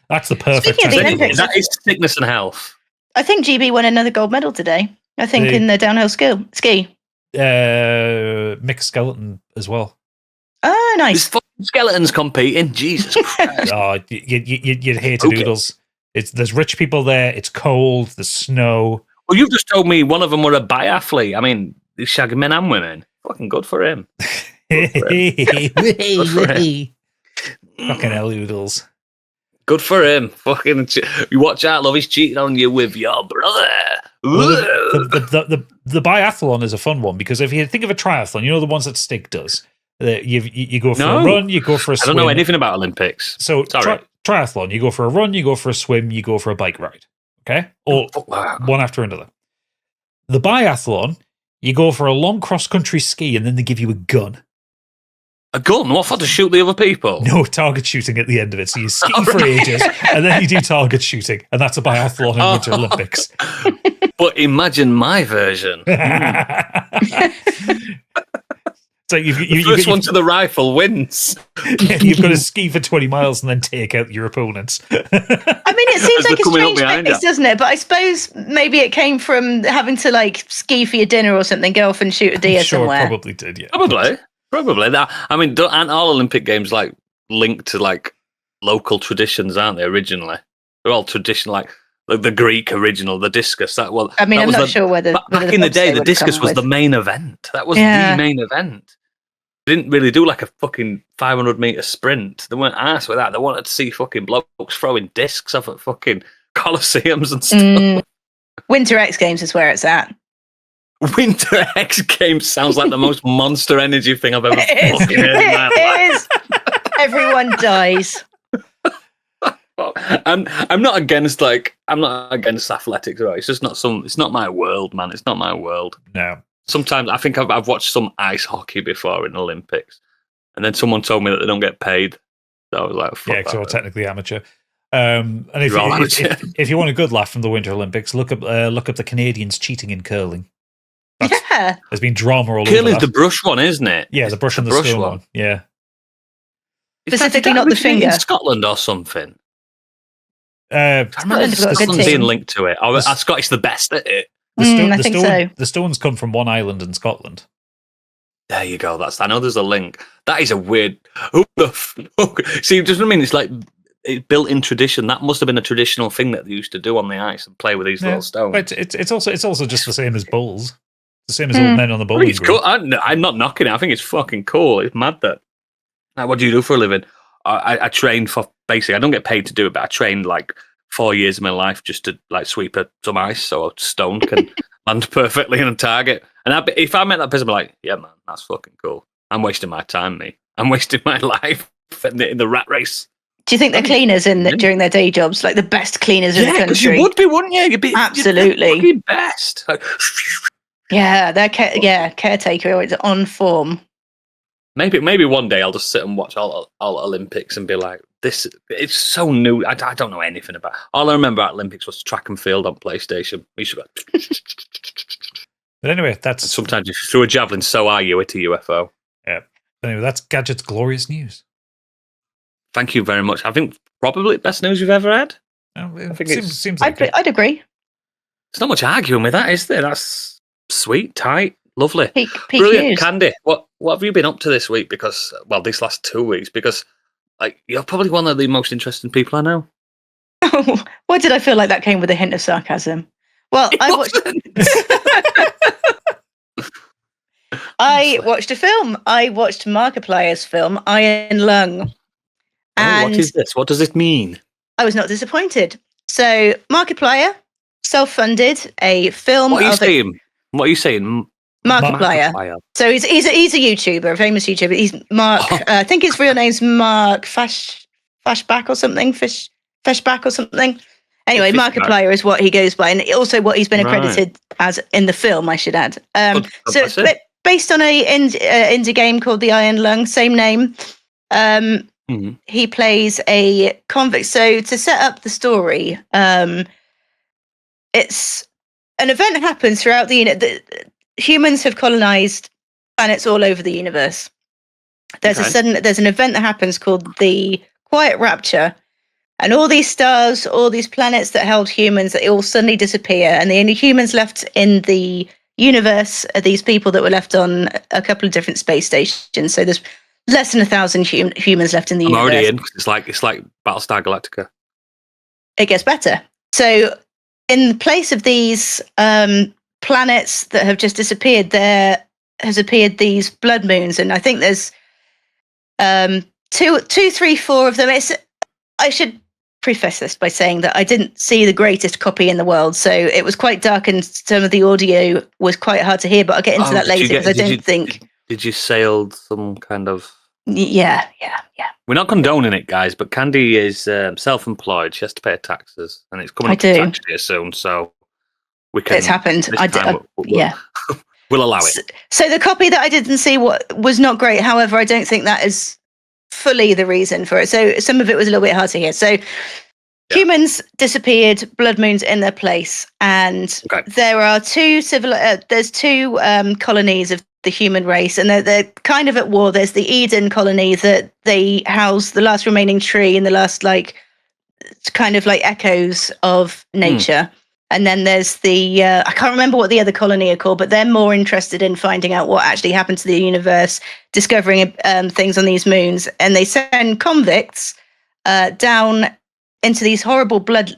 [SPEAKER 3] That's the perfect
[SPEAKER 2] Speaking of the Olympics,
[SPEAKER 1] that is sickness and health.
[SPEAKER 2] I think GB won another gold medal today. I think in the downhill ski.
[SPEAKER 3] Mixed skeleton as well.
[SPEAKER 2] Oh, nice.
[SPEAKER 1] There's fucking skeletons competing. Jesus Christ.
[SPEAKER 3] Oh, you'd hate it, Oodles. There's rich people there. It's cold. There's snow.
[SPEAKER 1] Well, you've just told me one of them were a biathlete. I mean, he's shagging men and women. Fucking good for him.
[SPEAKER 3] Fucking hell, Oodles.
[SPEAKER 1] Good for him. Fucking, you watch out, love. He's cheating on you with your brother.
[SPEAKER 3] Well, the biathlon is a fun one because if you think of a triathlon, you know the ones that Stig does. You go for a run, you go for a swim.
[SPEAKER 1] I don't know anything about Olympics.
[SPEAKER 3] So triathlon, you go for a run, you go for a swim, you go for a bike ride. Okay? Or one after another. The biathlon, you go for a long cross-country ski and then they give you a gun.
[SPEAKER 1] A gun? What for, to shoot the other people?
[SPEAKER 3] No, target shooting at the end of it. So you ski for ages and then you do target shooting. And that's a biathlon in Winter Olympics.
[SPEAKER 1] But imagine my version.
[SPEAKER 3] So
[SPEAKER 1] the first one to the rifle wins.
[SPEAKER 3] Yeah, you've got to ski for 20 miles and then take out your opponents.
[SPEAKER 2] I mean, it seems like a strange mix, doesn't it? But I suppose maybe it came from having to like ski for your dinner or something, go off and shoot a deer somewhere.
[SPEAKER 3] Probably did, yeah.
[SPEAKER 1] Probably. That, I mean, aren't all Olympic games like linked to like local traditions, aren't they, originally? They're all traditional, like the Greek original, the discus. I'm
[SPEAKER 2] not sure whether...
[SPEAKER 1] Back in the day, the discus was the main event. That was the main event. They didn't really do like a fucking 500-metre sprint. They weren't arsed with that. They wanted to see fucking blokes throwing discs off at fucking Colosseums and stuff.
[SPEAKER 2] Winter X Games is where it's at.
[SPEAKER 1] Winter X Games sounds like the most Monster Energy thing I've ever fucking heard in my life.
[SPEAKER 2] It is. Everyone dies.
[SPEAKER 1] I'm not against athletics, right? It's just not it's not my world, man. It's not my world.
[SPEAKER 3] No.
[SPEAKER 1] Sometimes I think I've watched some ice hockey before in the Olympics, and then someone told me that they don't get paid. So I was like, fuck,
[SPEAKER 3] because you're technically amateur. And if you want a good laugh from the Winter Olympics, look up the Canadians cheating in curling. There's been drama all over that.
[SPEAKER 1] Curling's the brush one, isn't it?
[SPEAKER 3] Yeah, the brush and the stone one. Yeah.
[SPEAKER 2] Specifically, not the finger.
[SPEAKER 1] In Scotland or something.
[SPEAKER 2] I remember
[SPEAKER 1] Scotland being linked to it. Scottish the best at it.
[SPEAKER 3] The stones come from one island in Scotland.
[SPEAKER 1] There you go. I know there's a link. That is a weird. Who the fuck? See, doesn't mean it's like it's built-in tradition. That must have been a traditional thing that they used to do on the ice and play with these little stones.
[SPEAKER 3] But it's also just the same as bowls. The same as old men on the bowling green.
[SPEAKER 1] Cool. I'm not knocking it. I think it's fucking cool. It's mad that. Like, what do you do for a living? I train for basically. I don't get paid to do it, but I trained like 4 years of my life just to like sweep some ice so a stone can land perfectly in a target. And if I met that person, I'd be like, yeah, man, that's fucking cool. I'm wasting my time, me. I'm wasting my life in the rat race.
[SPEAKER 2] Do you think they're cleaners during their day jobs, like the best cleaners in the country?
[SPEAKER 1] You would be, wouldn't you? You'd be
[SPEAKER 2] absolutely
[SPEAKER 1] you'd be best. Like,
[SPEAKER 2] yeah, they're caretaker is on form.
[SPEAKER 1] Maybe one day I'll just sit and watch all Olympics and be like, this. It's so new. I don't know anything about. All I remember at Olympics was track and field on PlayStation. We used to go.
[SPEAKER 3] But anyway, that's
[SPEAKER 1] sometimes if you threw a javelin, so are you at a UFO.
[SPEAKER 3] Yeah. Anyway, that's Gadget's glorious news.
[SPEAKER 1] Thank you very much. I think probably the best news we've ever had.
[SPEAKER 3] I think seems like
[SPEAKER 2] I'd agree.
[SPEAKER 1] There's not much arguing with that, is there? That's sweet, tight, lovely.
[SPEAKER 2] Peak
[SPEAKER 1] brilliant
[SPEAKER 2] news.
[SPEAKER 1] Candy. What have you been up to this week? Because these last 2 weeks, because like you're probably one of the most interesting people I know.
[SPEAKER 2] Why did I feel like that came with a hint of sarcasm? Well, I watched a film. I watched Markiplier's film, Iron Lung. And
[SPEAKER 1] what is this? What does it mean?
[SPEAKER 2] I was not disappointed. So, Markiplier, self-funded, a film.
[SPEAKER 1] What are you saying?
[SPEAKER 2] Markiplier. So he's a YouTuber, a famous YouTuber. He's Mark. I think his real name's Mark Fashback or something. Fishback or something. Anyway, Markiplier is what he goes by, and also what he's been accredited as in the film, I should add. So based on a indie game called The Iron Lung, same name. He plays a convict. So to set up the story, it's an event happens throughout the humans have colonized planets all over the universe. There's an event that happens called the Quiet Rapture, and all these stars, all these planets that held humans, they all suddenly disappear, and the only humans left in the universe are these people that were left on a couple of different space stations. So there's less than 1,000 humans left in the universe.
[SPEAKER 1] I'm already in, because it's like Battlestar Galactica.
[SPEAKER 2] It gets better. So in place of these planets that have just disappeared, there has appeared these blood moons, and I think there's 2, 3, 4 of them. I should preface this by saying that I didn't see the greatest copy in the world, so it was quite dark and some of the audio was quite hard to hear, but I'll get into that later because I don't think...
[SPEAKER 1] Did you sail some kind of...
[SPEAKER 2] Yeah.
[SPEAKER 1] We're not condoning it, guys, but Candy is self-employed. She has to pay her taxes, and it's coming up to tax year soon, so we can...
[SPEAKER 2] It's happened.
[SPEAKER 1] We'll allow it.
[SPEAKER 2] So the copy that I didn't see was not great. However, I don't think that is fully the reason for it. So some of it was a little bit hard to hear. So humans disappeared, blood moons in their place, and there are two colonies of the human race, and they're kind of at war. There's the Eden colony that they house the last remaining tree and the last kind of like echoes of nature. And then there's the, I can't remember what the other colony are called, but they're more interested in finding out what actually happened to the universe, discovering things on these moons. And they send convicts down into these horrible blood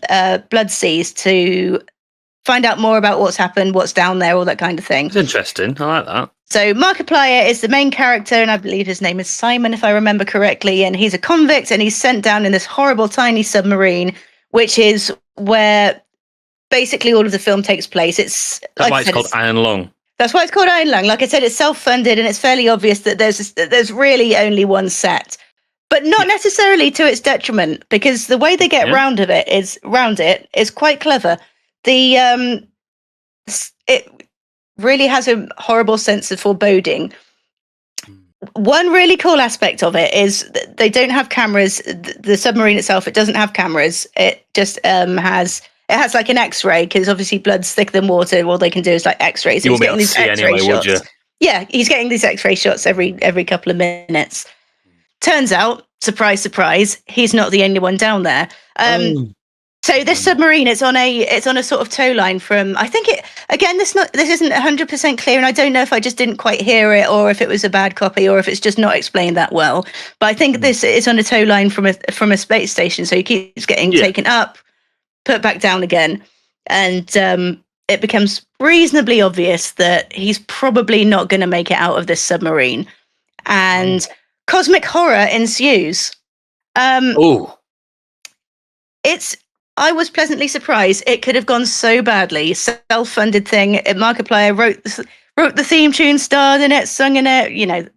[SPEAKER 2] seas to find out more about what's happened, what's down there, all that kind of thing.
[SPEAKER 1] It's interesting. I like that.
[SPEAKER 2] So Markiplier is the main character, and I believe his name is Simon, if I remember correctly. And he's a convict, and he's sent down in this horrible tiny submarine, which is where... basically all of the film takes place. That's
[SPEAKER 1] why it's called Iron Lung.
[SPEAKER 2] That's why it's called Iron Lung. Like I said, it's self-funded, and it's fairly obvious that there's really only one set, but not necessarily to its detriment, because the way they get round it is quite clever. It really has a horrible sense of foreboding. One really cool aspect of it is that they don't have cameras. The submarine itself, it doesn't have cameras. It just has like an X-ray, because obviously blood's thicker than water. All they can do is like X-rays. So
[SPEAKER 1] you won't be able to see anyway, would you?
[SPEAKER 2] Yeah, he's getting these X-ray shots every couple of minutes. Turns out, surprise, surprise, he's not the only one down there. So this submarine, it's on a sort of tow line from, I think this isn't 100% clear, and I don't know if I just didn't quite hear it, or if it was a bad copy, or if it's just not explained that well. But I think this is on a tow line from a space station, so he keeps getting taken up, put back down again, and it becomes reasonably obvious that he's probably not going to make it out of this submarine, and cosmic horror ensues. I was pleasantly surprised. It could have gone so badly. Self-funded thing. Markiplier wrote the theme tune, starred in it, sung in it,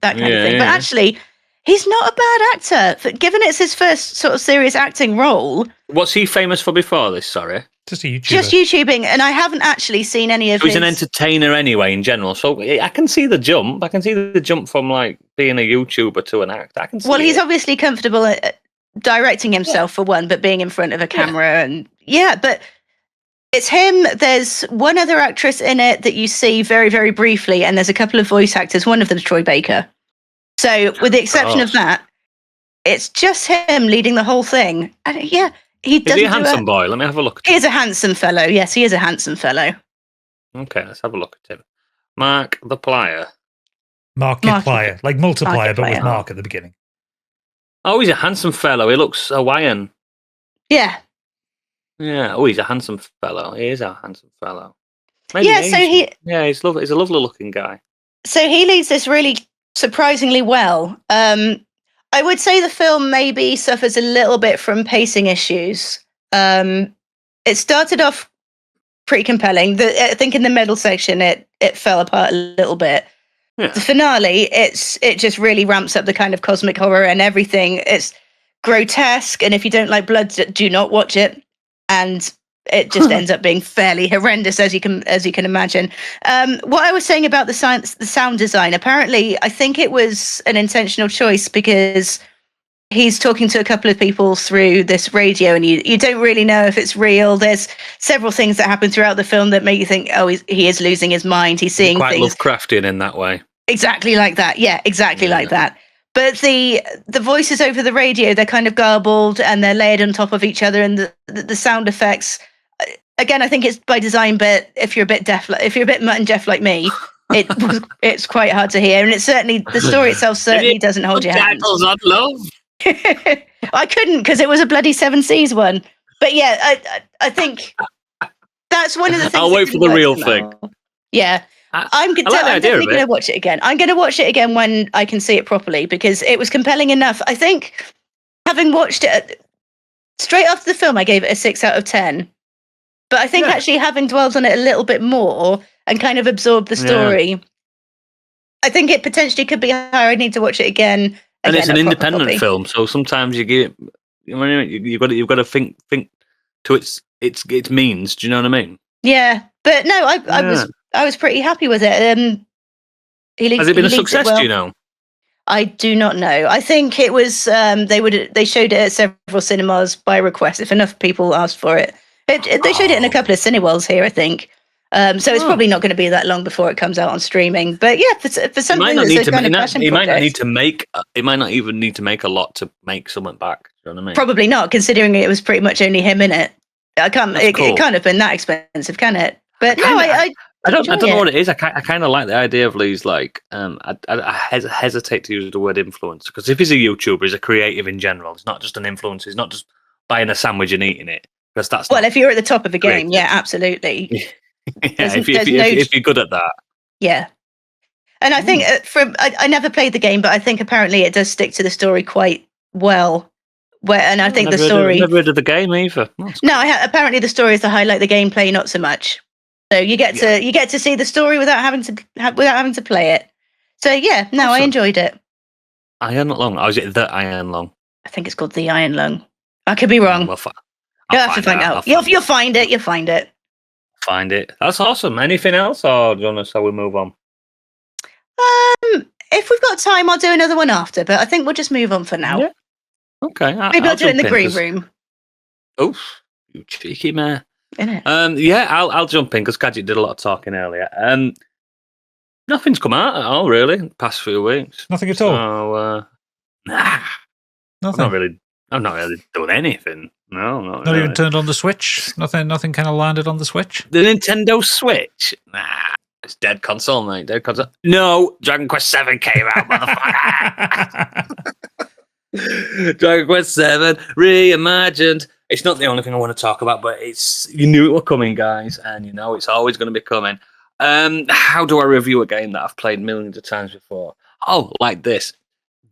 [SPEAKER 2] that kind of thing. But actually, he's not a bad actor. Given it's his first sort of serious acting role.
[SPEAKER 1] What's he famous for before this, sorry?
[SPEAKER 3] Just a YouTuber.
[SPEAKER 2] Just YouTubing, and I haven't actually seen any of his...
[SPEAKER 1] He's an entertainer anyway, in general, so I can see the jump. I can see the jump from, like, being a YouTuber to an actor. I can see
[SPEAKER 2] he's obviously comfortable at directing himself for one, but being in front of a camera and but it's him. There's one other actress in it that you see very, very briefly, and there's a couple of voice actors. One of them's Troy Baker. So with the exception of that, it's just him leading the whole thing. And he doesn't.
[SPEAKER 1] Is he a handsome boy? Let me have a look.
[SPEAKER 2] He's a handsome fellow. Yes, he is a handsome fellow.
[SPEAKER 1] Okay, let's have a look at him. Markiplier,
[SPEAKER 3] like multiplier, but with Mark at the beginning.
[SPEAKER 1] Oh, he's a handsome fellow. He looks Hawaiian.
[SPEAKER 2] Yeah.
[SPEAKER 1] Yeah. Oh, he's a handsome fellow. He is a handsome fellow. Maybe he's lovely. He's a lovely looking guy. So
[SPEAKER 2] he leads this really surprisingly well. I would say the film maybe suffers a little bit from pacing issues. It started off pretty compelling. I think in the middle section it fell apart a little bit. Yeah. The finale, it just really ramps up the kind of cosmic horror and everything. It's grotesque, and if you don't like blood, do not watch it. And it just ends up being fairly horrendous, as you can imagine. What I was saying about the sound design, apparently, I think it was an intentional choice because he's talking to a couple of people through this radio, and you don't really know if it's real. There's several things that happen throughout the film that make you think, oh, he is losing his mind. He's seeing
[SPEAKER 1] quite
[SPEAKER 2] things
[SPEAKER 1] Lovecraftian in that way.
[SPEAKER 2] exactly like that. Yeah, exactly like that. But the voices over the radio, they're kind of garbled and they're layered on top of each other, and the sound effects. Again, I think it's by design, but if you're a bit mutt and deaf like me, it's quite hard to hear, and it's certainly the story itself certainly doesn't hold your hand.
[SPEAKER 1] Titles on love.
[SPEAKER 2] I couldn't because it was a bloody 7 Seas one. But yeah, I think that's one of the things.
[SPEAKER 1] I'll wait for the real thing.
[SPEAKER 2] Yeah. I'm definitely going to watch it again. I'm going to watch it again when I can see it properly because it was compelling enough. I think having watched it straight after the film, I gave it a 6 out of 10. But I think actually having dwelled on it a little bit more and kind of absorbed the story, I think it potentially could be higher. I need to watch it again.
[SPEAKER 1] And it's an independent film, so sometimes you've got to think to its means. Do you know what I mean?
[SPEAKER 2] Yeah, but no, I was pretty happy with it.
[SPEAKER 1] Has it been a success? Do you know?
[SPEAKER 2] I do not know. I think it was they showed it at several cinemas by request. If enough people asked for it, they showed it in a couple of Cineworlds here, I think. So it's probably not going to be that long before it comes out on streaming. But yeah, for something that's a kind of passion project,
[SPEAKER 1] it might not even need to make a lot to make someone back. Do you know what I mean?
[SPEAKER 2] Probably not, considering it was pretty much only him in it. It can't have been that expensive, can it? But I
[SPEAKER 1] don't know what it is. I kind of like the idea of Lee's like. I hesitate to use the word influencer because if he's a YouTuber, he's a creative in general. He's not just an influencer. He's not just buying a sandwich and eating it. Because that's
[SPEAKER 2] if you're at the top of the game, yeah, absolutely.
[SPEAKER 1] If you're good at that,
[SPEAKER 2] yeah. And I think I never played the game, but I think apparently it does stick to the story quite well. I think the story.
[SPEAKER 1] I've never heard of the game either.
[SPEAKER 2] No, apparently the story is to highlight the gameplay, not so much. So you get to see the story without having to play it. So yeah, no, I enjoyed it.
[SPEAKER 1] Iron Lung. Or is it the Iron Lung?
[SPEAKER 2] I think it's called the Iron Lung. I could be wrong. You'll have to find out. You'll find it. You'll find it.
[SPEAKER 1] Find it. That's awesome. Anything else, or do you want to? So we move on.
[SPEAKER 2] If we've got time, I'll do another one after. But I think we'll just move on for now.
[SPEAKER 1] Yeah. Okay.
[SPEAKER 2] Maybe I'll do it in the green room.
[SPEAKER 1] Oof, you cheeky man. Yeah, I'll jump in because Gadget did a lot of talking earlier. Nothing's come out at all really the past few weeks.
[SPEAKER 3] Nothing at all.
[SPEAKER 1] So, nah.
[SPEAKER 3] Nothing.
[SPEAKER 1] I've not really done anything. No,
[SPEAKER 3] not really. Even turned on the Switch. Nothing kind of landed on the Switch.
[SPEAKER 1] The Nintendo Switch. Nah, it's dead console, mate. Dead console. No, Dragon Quest VII came out, motherfucker. Dragon Quest VII reimagined. It's not the only thing I want to talk about, but you knew it were coming, guys, and you know it's always going to be coming. How do I review a game that I've played millions of times before? Oh, like this.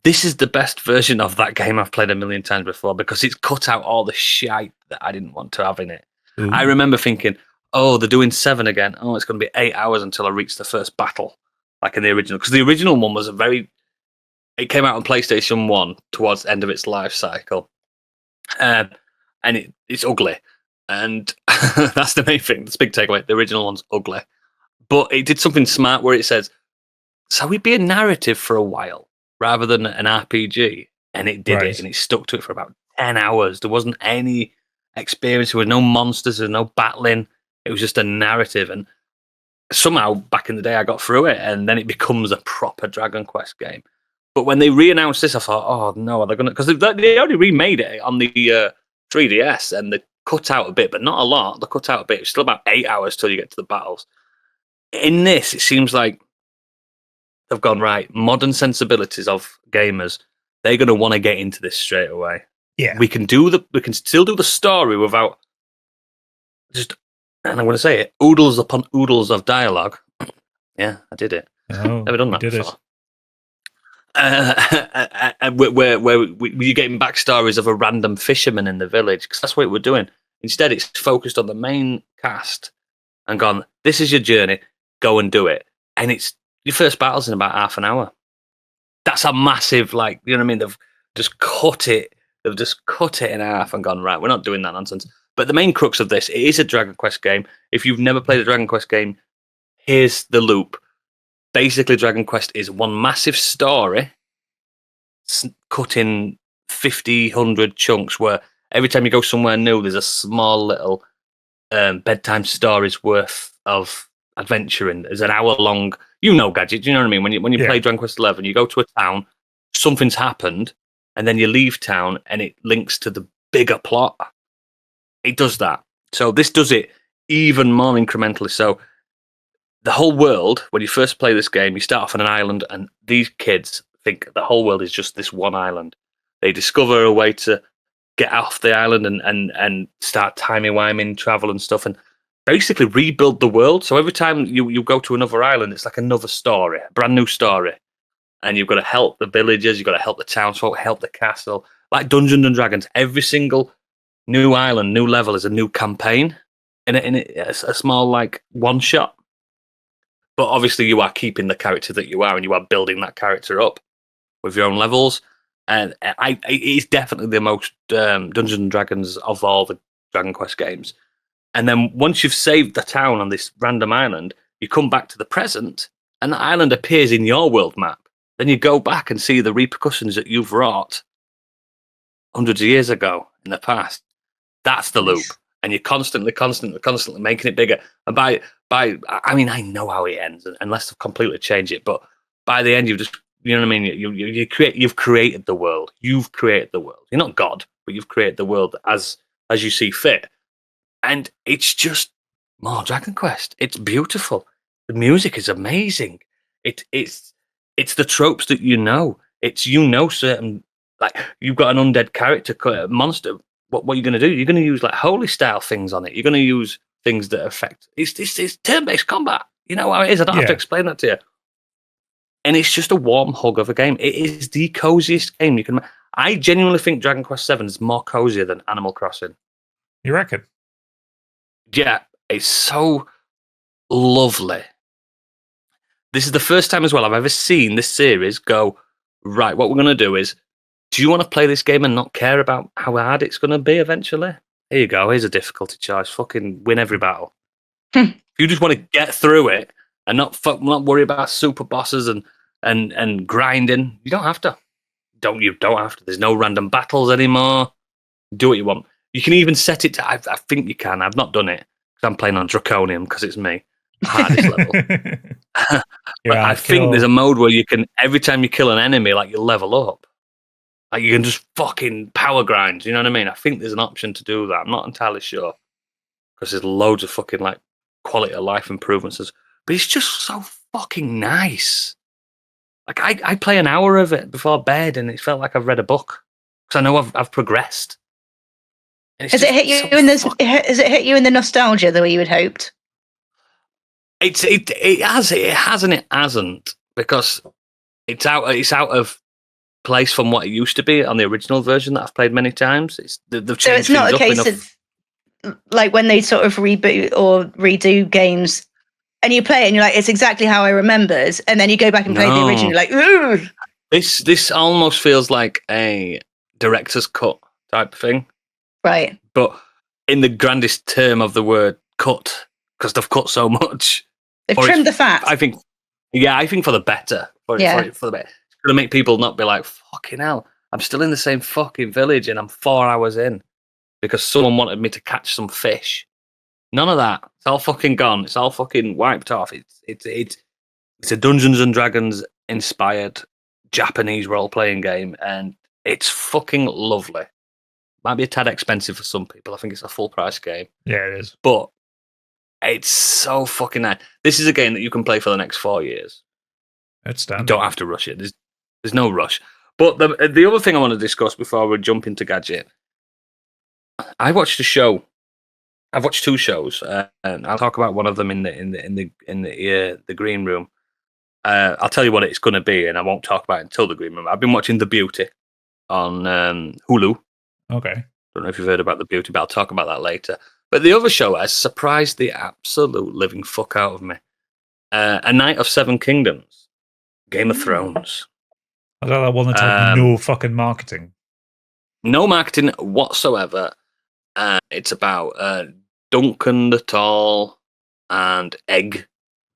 [SPEAKER 1] This is the best version of that game I've played a million times before because it's cut out all the shite that I didn't want to have in it. Ooh. I remember thinking, oh, they're doing 7 again. Oh, it's going to be 8 hours until I reach the first battle, like in the original. Because the original one was it came out on PlayStation 1 towards the end of its life cycle. And it's ugly. And that's the main thing, the big takeaway. The original one's ugly. But it did something smart where it says, so we'd be a narrative for a while, rather than an RPG, and it did it, and it stuck to it for about 10 hours. There wasn't any experience, there were no monsters, there was no battling, it was just a narrative, and somehow, back in the day, I got through it, and then it becomes a proper Dragon Quest game. But when they re-announced this, I thought, oh no, are they going to... Because they already remade it on the 3DS, and they cut out a bit, but not a lot. They cut out a bit. It's still about 8 hours till you get to the battles. In this, it seems like they've gone, right, modern sensibilities of gamers, they're going to want to get into this straight away.
[SPEAKER 3] Yeah.
[SPEAKER 1] We can still do the story without just, and I'm going to say it, oodles upon oodles of dialogue. Yeah, I did it.
[SPEAKER 3] Oh,
[SPEAKER 1] never done that
[SPEAKER 3] before.
[SPEAKER 1] Where you're getting backstories of a random fisherman in the village, because that's what we're doing. Instead, it's focused on the main cast and gone, this is your journey, go and do it. And it's your first battle's in about half an hour. That's a massive, like, you know what I mean? They've just cut it in half and gone, right, we're not doing that nonsense. But the main crux of this, it is a Dragon Quest game. If you've never played a Dragon Quest game, here's the loop. Basically, Dragon Quest is one massive story cut in 50, 100 chunks where every time you go somewhere new, there's a small little bedtime stories worth of adventuring. There's an hour-long, Gadget, you know what I mean? When you play Dragon Quest 11, you go to a town, something's happened, and then you leave town, and it links to the bigger plot. It does that. So this does it even more incrementally. So the whole world, when you first play this game, you start off on an island, and these kids think the whole world is just this one island. They discover a way to get off the island and start timey-wiming, travel and stuff, and basically rebuild the world. So every time you go to another island, it's like another story, a brand new story. And you've got to help the villagers, you've got to help the townsfolk, help the castle. Like Dungeons and Dragons, every single new island, new level is a new campaign. In a small, like, one-shot. But obviously you are keeping the character that you are, and you are building that character up with your own levels. And it is definitely the most Dungeons and Dragons of all the Dragon Quest games. And then once you've saved the town on this random island, you come back to the present, and the island appears in your world map. Then you go back and see the repercussions that you've wrought hundreds of years ago in the past. That's the loop. And you're constantly making it bigger. And I know how it ends, unless I've completely changed it. But by the end, you've just, you know what I mean? You've created the world. You've created the world. You're not God, but you've created the world as you see fit. And it's just more Dragon Quest. It's beautiful. The music is amazing. It's the tropes that you know. It's certain, like, you've got an undead character, monster. What are you going to do? You're going to use like holy style things on it. You're going to use things that affect. It's turn-based combat. You know how it is. I don't have to explain that to you. And it's just a warm hug of a game. It is the coziest game you can. I genuinely think Dragon Quest VII is more cozier than Animal Crossing.
[SPEAKER 3] You reckon?
[SPEAKER 1] Yeah, it's so lovely. This is the first time as well I've ever seen this series go, right, what we're going to do is, do you want to play this game and not care about how hard it's going to be eventually? Here you go. Here's a difficulty choice. Fucking win every battle. If you just want to get through it and not worry about super bosses and grinding, you don't have to. You don't have to. There's no random battles anymore. Do what you want. You can even set it to, I think you can. I've not done it because I'm playing on Draconium because it's me. Hardest level. But I think there's a mode where you can, every time you kill an enemy, like, you level up. Like, you can just fucking power grind. You know what I mean? I think there's an option to do that. I'm not entirely sure because there's loads of fucking, like, quality of life improvements. But it's just so fucking nice. Like, I play an hour of it before bed, and it felt like I've read a book because I know I've progressed.
[SPEAKER 2] Has it hit you in this? Has it hit you in the nostalgia the way you had hoped?
[SPEAKER 1] It has and it hasn't, because it's out of place from what it used to be on the original version that I've played many times.
[SPEAKER 2] So it's not a case of like when they sort of reboot or redo games and you play it and you're like, it's exactly how I remembered, and then you go back and play the original, you're like, ooh.
[SPEAKER 1] This almost feels like a director's cut type thing.
[SPEAKER 2] Right.
[SPEAKER 1] But in the grandest term of the word cut, because they've cut so much.
[SPEAKER 2] They've trimmed the fat.
[SPEAKER 1] I think for the better. For the better. It's going to make people not be like, fucking hell, I'm still in the same fucking village and I'm 4 hours in because someone wanted me to catch some fish. None of that. It's all fucking gone. It's all fucking wiped off. It's a Dungeons and Dragons inspired Japanese role-playing game, and it's fucking lovely. Might be a tad expensive for some people. I think it's a full price game.
[SPEAKER 3] Yeah, it is.
[SPEAKER 1] But it's so fucking nice. This is a game that you can play for the next 4 years.
[SPEAKER 3] It's standard.
[SPEAKER 1] You don't have to rush it. There's no rush. But the other thing I want to discuss before we jump into Gadget, I watched a show. I've watched two shows, and I'll talk about one of them in the green room. I'll tell you what it's going to be, and I won't talk about it until the green room. I've been watching The Beauty on Hulu.
[SPEAKER 3] Okay.
[SPEAKER 1] Don't know if you've heard about The Beauty, but I'll talk about that later. But the other show has surprised the absolute living fuck out of me. A Night of Seven Kingdoms, Game of Thrones.
[SPEAKER 3] I don't know that one that's had no fucking marketing.
[SPEAKER 1] No marketing whatsoever. It's about Duncan the Tall and Egg,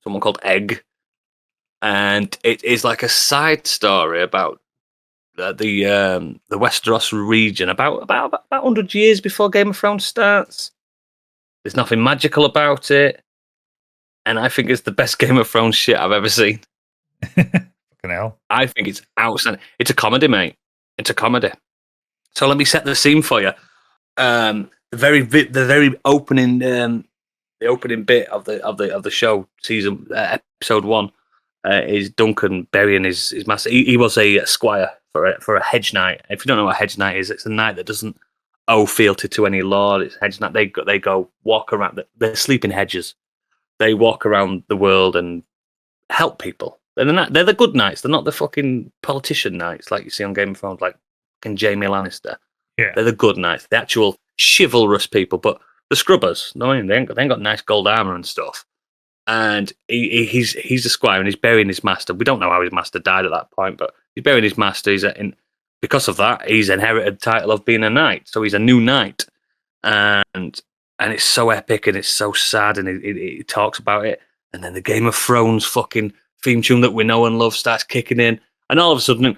[SPEAKER 1] someone called Egg, and it is like a side story about the Westeros region about 100 years before Game of Thrones starts. There's nothing magical about it, and I think it's the best Game of Thrones shit I've ever seen.
[SPEAKER 3] Fucking hell.
[SPEAKER 1] I think it's outstanding. It's a comedy, mate. It's a comedy. So let me set the scene for you. The very opening bit of the show, season episode 1, is Duncan burying his master. He was a squire for a hedge knight. If you don't know what a hedge knight is, it's a knight that doesn't owe fealty to any lord. It's hedge knight. They go walk around. They're sleeping hedges. They walk around the world and help people. They're the good knights. They're not the fucking politician knights like you see on Game of Thrones, like fucking Jaime Lannister.
[SPEAKER 3] Yeah,
[SPEAKER 1] they're the good knights, the actual chivalrous people. But the scrubbers, no, they ain't got nice gold armor and stuff. And he's a squire and he's burying his master. We don't know how his master died at that point, but he's burying his master. Because of that, he's inherited the title of being a knight. So he's a new knight, and it's so epic and it's so sad, and he talks about it. And then the Game of Thrones fucking theme tune that we know and love starts kicking in, and all of a sudden,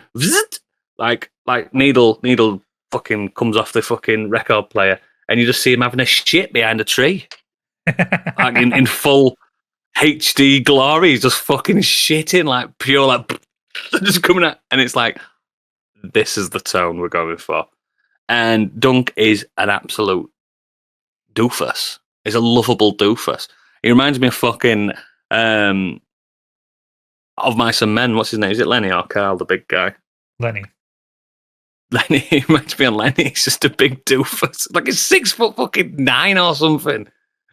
[SPEAKER 1] like needle fucking comes off the fucking record player, and you just see him having a shit behind a tree, like in full HD glory. He's just fucking shitting, like pure, like just coming out, and it's like, this is the tone we're going for. And Dunk is an absolute doofus. He's a lovable doofus. He reminds me of fucking Of Mice and Men. What's his name? Is it Lenny or Carl, the big guy?
[SPEAKER 3] Lenny.
[SPEAKER 1] He reminds me of Lenny. He's just a big doofus. Like he's 6'9" or something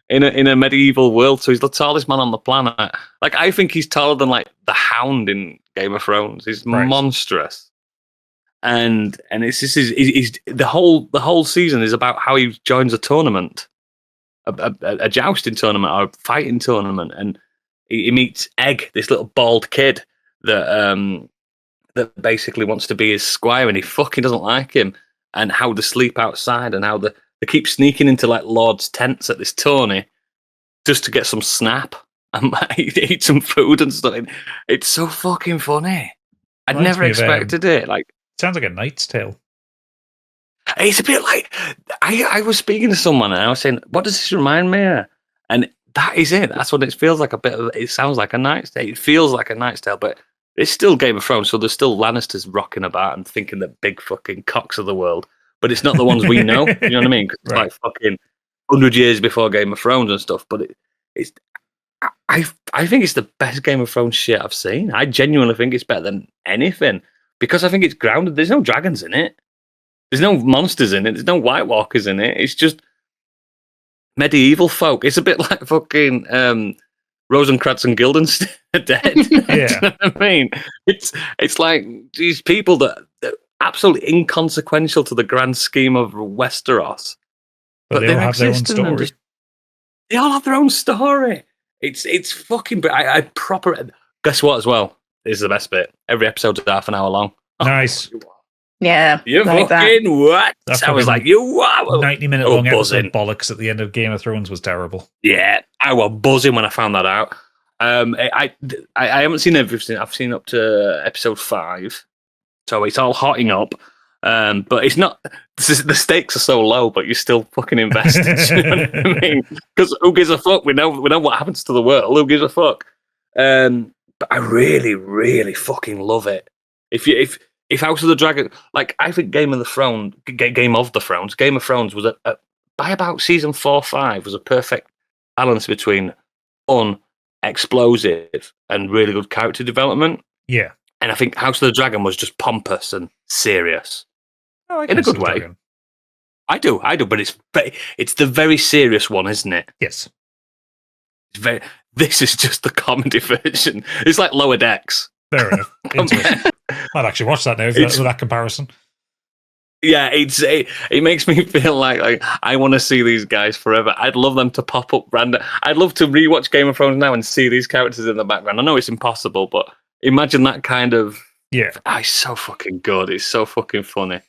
[SPEAKER 1] in a medieval world. So he's the tallest man on the planet. Like I think he's taller than like the Hound in Game of Thrones. He's monstrous. And it's just he's the whole season is about how he joins a tournament, a jousting tournament or a fighting tournament, and he meets Egg, this little bald kid that basically wants to be his squire, and he fucking doesn't like him, and how they sleep outside, and how they keep sneaking into like lords' tents at this tourney just to get some snap and eat some food and stuff. It's so fucking funny. I'd never expected it. Like,
[SPEAKER 3] sounds like a Knight's Tale.
[SPEAKER 1] It's a bit like I was speaking to someone and I was saying, "What does this remind me of?" And that is it. That's what it feels like. It sounds like a Knight's Tale. It feels like a Knight's Tale, but it's still Game of Thrones. So there's still Lannisters rocking about and thinking that big fucking cocks of the world, but it's not the ones we know. You know what I mean? 'Cause it's like fucking 100 years before Game of Thrones and stuff. But it's. I think it's the best Game of Thrones shit I've seen. I genuinely think it's better than anything because I think it's grounded. There's no dragons in it. There's no monsters in it. There's no White Walkers in it. It's just medieval folk. It's a bit like fucking Rosencrantz and Guildenstern are dead.
[SPEAKER 3] Yeah.
[SPEAKER 1] Do you know what I mean? It's like these people that are absolutely inconsequential to the grand scheme of Westeros.
[SPEAKER 3] But they all have their own story.
[SPEAKER 1] They all have their own story. It's fucking. I proper. Guess what? As well, this is the best bit. Every episode's half an hour long.
[SPEAKER 3] Nice.
[SPEAKER 2] Yeah.
[SPEAKER 1] You
[SPEAKER 2] like
[SPEAKER 1] fucking
[SPEAKER 2] that.
[SPEAKER 1] what?
[SPEAKER 3] That
[SPEAKER 1] I was like, you what?
[SPEAKER 3] 90-minute long
[SPEAKER 1] buzzing.
[SPEAKER 3] episode bollocks at the end of Game of Thrones was terrible.
[SPEAKER 1] Yeah, I was buzzing when I found that out. I haven't seen everything. I've seen up to episode 5, so it's all hotting up. But it's not. The stakes are so low, but you're still fucking invested. You know what I mean? Because who gives a fuck? We know what happens to the world. Who gives a fuck? But I really, really fucking love it. If House of the Dragon, like I think Game of Thrones was by about season 4 or 5 was a perfect balance between fun, explosive, and really good character development.
[SPEAKER 3] Yeah.
[SPEAKER 1] And I think House of the Dragon was just pompous and serious.
[SPEAKER 3] Oh,
[SPEAKER 1] in a good way.
[SPEAKER 3] Dragon.
[SPEAKER 1] I do, but it's the very serious one, isn't it?
[SPEAKER 3] Yes.
[SPEAKER 1] This is just the comedy version. It's like Lower Decks.
[SPEAKER 3] Fair enough. I'd actually watch that now with that comparison.
[SPEAKER 1] Yeah, it makes me feel like I want to see these guys forever. I'd love them to pop up random. I'd love to rewatch Game of Thrones now and see these characters in the background. I know it's impossible, but imagine that kind of.
[SPEAKER 3] Yeah.
[SPEAKER 1] It's so fucking good. It's so fucking funny.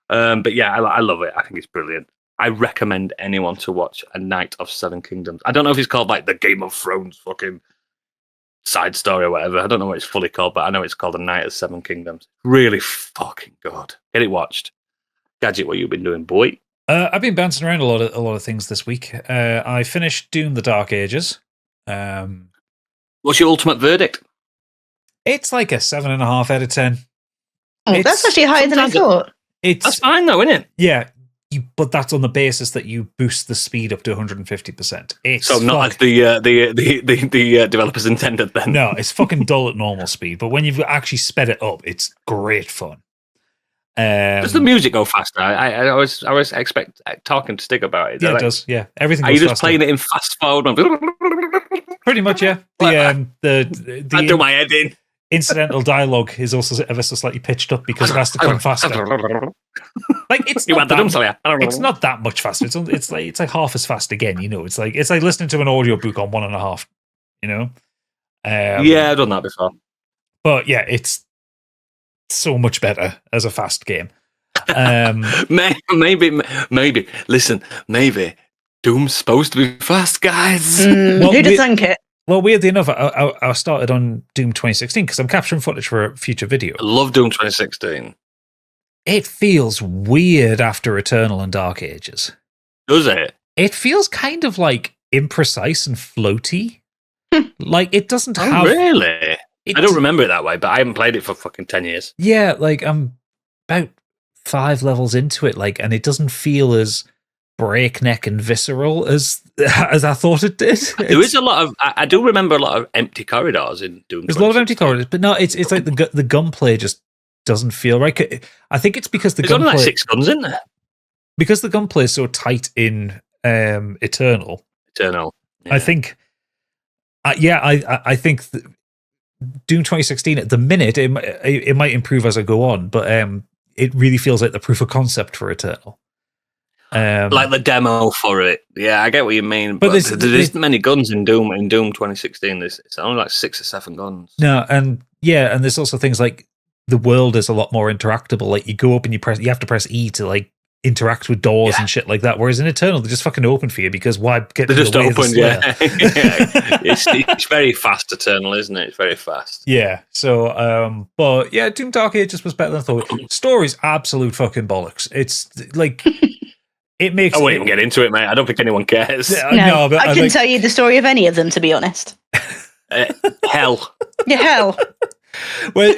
[SPEAKER 1] But yeah, I love it. I think it's brilliant. I recommend anyone to watch A Knight of Seven Kingdoms. I don't know if it's called like the Game of Thrones fucking side story or whatever. I don't know what it's fully called, but I know it's called A Knight of Seven Kingdoms. Really fucking good. Get it watched. Gadget, what you've been doing, boy?
[SPEAKER 3] I've been bouncing around a lot of things this week. I finished Doom: The Dark Ages.
[SPEAKER 1] What's your ultimate verdict?
[SPEAKER 3] It's like a 7.5 out of 10.
[SPEAKER 2] Oh, that's actually higher than I thought.
[SPEAKER 1] That's fine though, isn't it?
[SPEAKER 3] Yeah, but that's on the basis that you boost the speed up to 150%. It's
[SPEAKER 1] so not as the developers intended then.
[SPEAKER 3] No, it's fucking dull at normal speed. But when you've actually sped it up, it's great fun.
[SPEAKER 1] Does the music go faster? I always expect talking to Stig about it.
[SPEAKER 3] Yeah, it does. Yeah, everything.
[SPEAKER 1] Are
[SPEAKER 3] goes
[SPEAKER 1] you just
[SPEAKER 3] faster.
[SPEAKER 1] playing it in fast forward?
[SPEAKER 3] Pretty much, yeah.
[SPEAKER 1] I do my head in.
[SPEAKER 3] Incidental dialogue is also ever so slightly pitched up because it has to come faster. Like it's not that much faster. It's like half as fast again. You know, it's like listening to an audiobook on 1.5. You know.
[SPEAKER 1] Yeah, I've done that before.
[SPEAKER 3] But yeah, it's so much better as a fast game.
[SPEAKER 1] Maybe. Listen, maybe Doom's supposed to be fast, guys.
[SPEAKER 2] Who'd have thunk it?
[SPEAKER 3] Well, weirdly enough, I started on Doom 2016 because I'm capturing footage for a future video.
[SPEAKER 1] I love Doom 2016.
[SPEAKER 3] It feels weird after Eternal and Dark Ages.
[SPEAKER 1] Does it?
[SPEAKER 3] It feels kind of like imprecise and floaty. Like it doesn't have...
[SPEAKER 1] Really? I don't remember it that way, but I haven't played it for fucking 10 years.
[SPEAKER 3] Yeah, like I'm about 5 levels into it, like, and it doesn't feel as breakneck and visceral as I thought it did.
[SPEAKER 1] There is a lot of... I do remember a lot of empty corridors in Doom.
[SPEAKER 3] There's a lot of empty corridors, but no, it's like the gunplay just doesn't feel right. I think it's because the gunplay...
[SPEAKER 1] There's only like 6 guns in there.
[SPEAKER 3] Because the gunplay is so tight in Eternal.
[SPEAKER 1] Yeah.
[SPEAKER 3] I think... I think... Doom 2016 at the minute it might improve as I go on, but it really feels like the proof of concept for Eternal.
[SPEAKER 1] Like the demo for it. Yeah, I get what you mean. But there isn't many guns in Doom 2016. It's only like 6 or 7 guns.
[SPEAKER 3] No, and there's also things like the world is a lot more interactable. Like you go up and you have to press E to like interact with doors and shit like that. Whereas in Eternal, they're just fucking open for you because why get
[SPEAKER 1] they're just open?
[SPEAKER 3] Yeah.
[SPEAKER 1] It's very fast, Eternal, isn't it? It's very fast.
[SPEAKER 3] Yeah. So, but yeah, Doom Dark Ages was better than I thought. Story's absolute fucking bollocks. It's like it makes.
[SPEAKER 1] I won't even get into it, mate. I don't think anyone cares.
[SPEAKER 2] No, but I couldn't tell you the story of any of them, to be honest.
[SPEAKER 1] Hell.
[SPEAKER 2] Yeah, hell.
[SPEAKER 3] Well,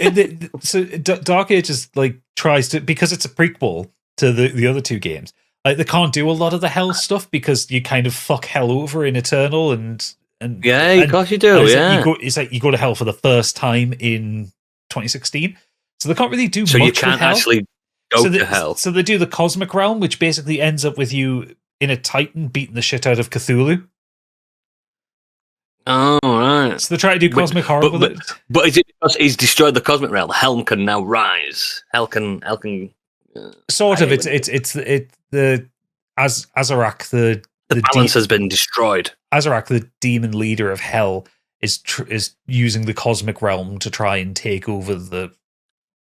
[SPEAKER 3] so Dark Ages like tries to, because it's a prequel to the other 2 games. Like they can't do a lot of the hell stuff because you kind of fuck hell over in Eternal and
[SPEAKER 1] yeah, of course you do. Yeah,
[SPEAKER 3] it's like you go to hell for the first time in 2016, so they can't really do.
[SPEAKER 1] So
[SPEAKER 3] much
[SPEAKER 1] you can't
[SPEAKER 3] with hell.
[SPEAKER 1] Actually go to hell.
[SPEAKER 3] So they do the Cosmic Realm, which basically ends up with you in a Titan beating the shit out of Cthulhu.
[SPEAKER 1] Oh, right.
[SPEAKER 3] So they try to do cosmic horror with it.
[SPEAKER 1] But is it because he's destroyed the Cosmic Realm? Hell can now rise. Hell can.
[SPEAKER 3] Sort of. It's the Azarak, the
[SPEAKER 1] balance has been destroyed.
[SPEAKER 3] Azarak, the demon leader of Hell, is using the Cosmic Realm to try and take over the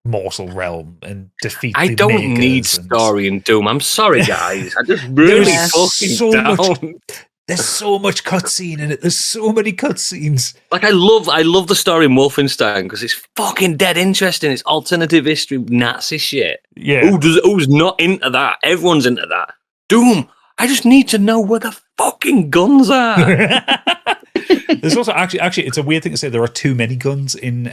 [SPEAKER 3] mortal realm and defeat.
[SPEAKER 1] I don't need story in Doom. I'm sorry, guys. I just really fucking don't.
[SPEAKER 3] There's so much cutscene in it. There's so many cutscenes.
[SPEAKER 1] Like I love the story in Wolfenstein because it's fucking dead interesting. It's alternative history, Nazi shit.
[SPEAKER 3] Yeah.
[SPEAKER 1] Who's not into that? Everyone's into that. Doom. I just need to know where the fucking guns are.
[SPEAKER 3] There's also actually it's a weird thing to say there are too many guns in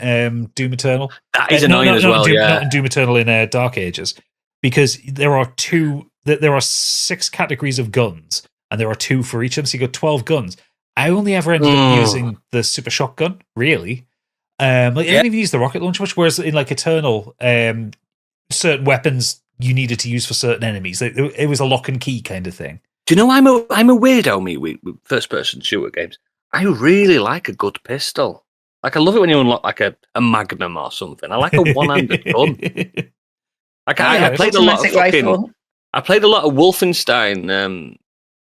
[SPEAKER 3] Doom Eternal.
[SPEAKER 1] That is annoying as well.
[SPEAKER 3] Not in Doom Eternal, in Dark Ages, because there are 6 categories of guns. And there are 2 for each of them, so you got 12 guns. I only ever ended up using the super shotgun, really. I didn't even use the rocket launcher much, whereas in like Eternal, certain weapons you needed to use for certain enemies. It was a lock and key kind of thing.
[SPEAKER 1] Do you know I'm a weirdo, me, with first-person shooter games? I really like a good pistol. Like, I love it when you unlock like a Magnum or something. I like a one-handed gun. Like, I played a lot of fucking... I played a lot of Wolfenstein...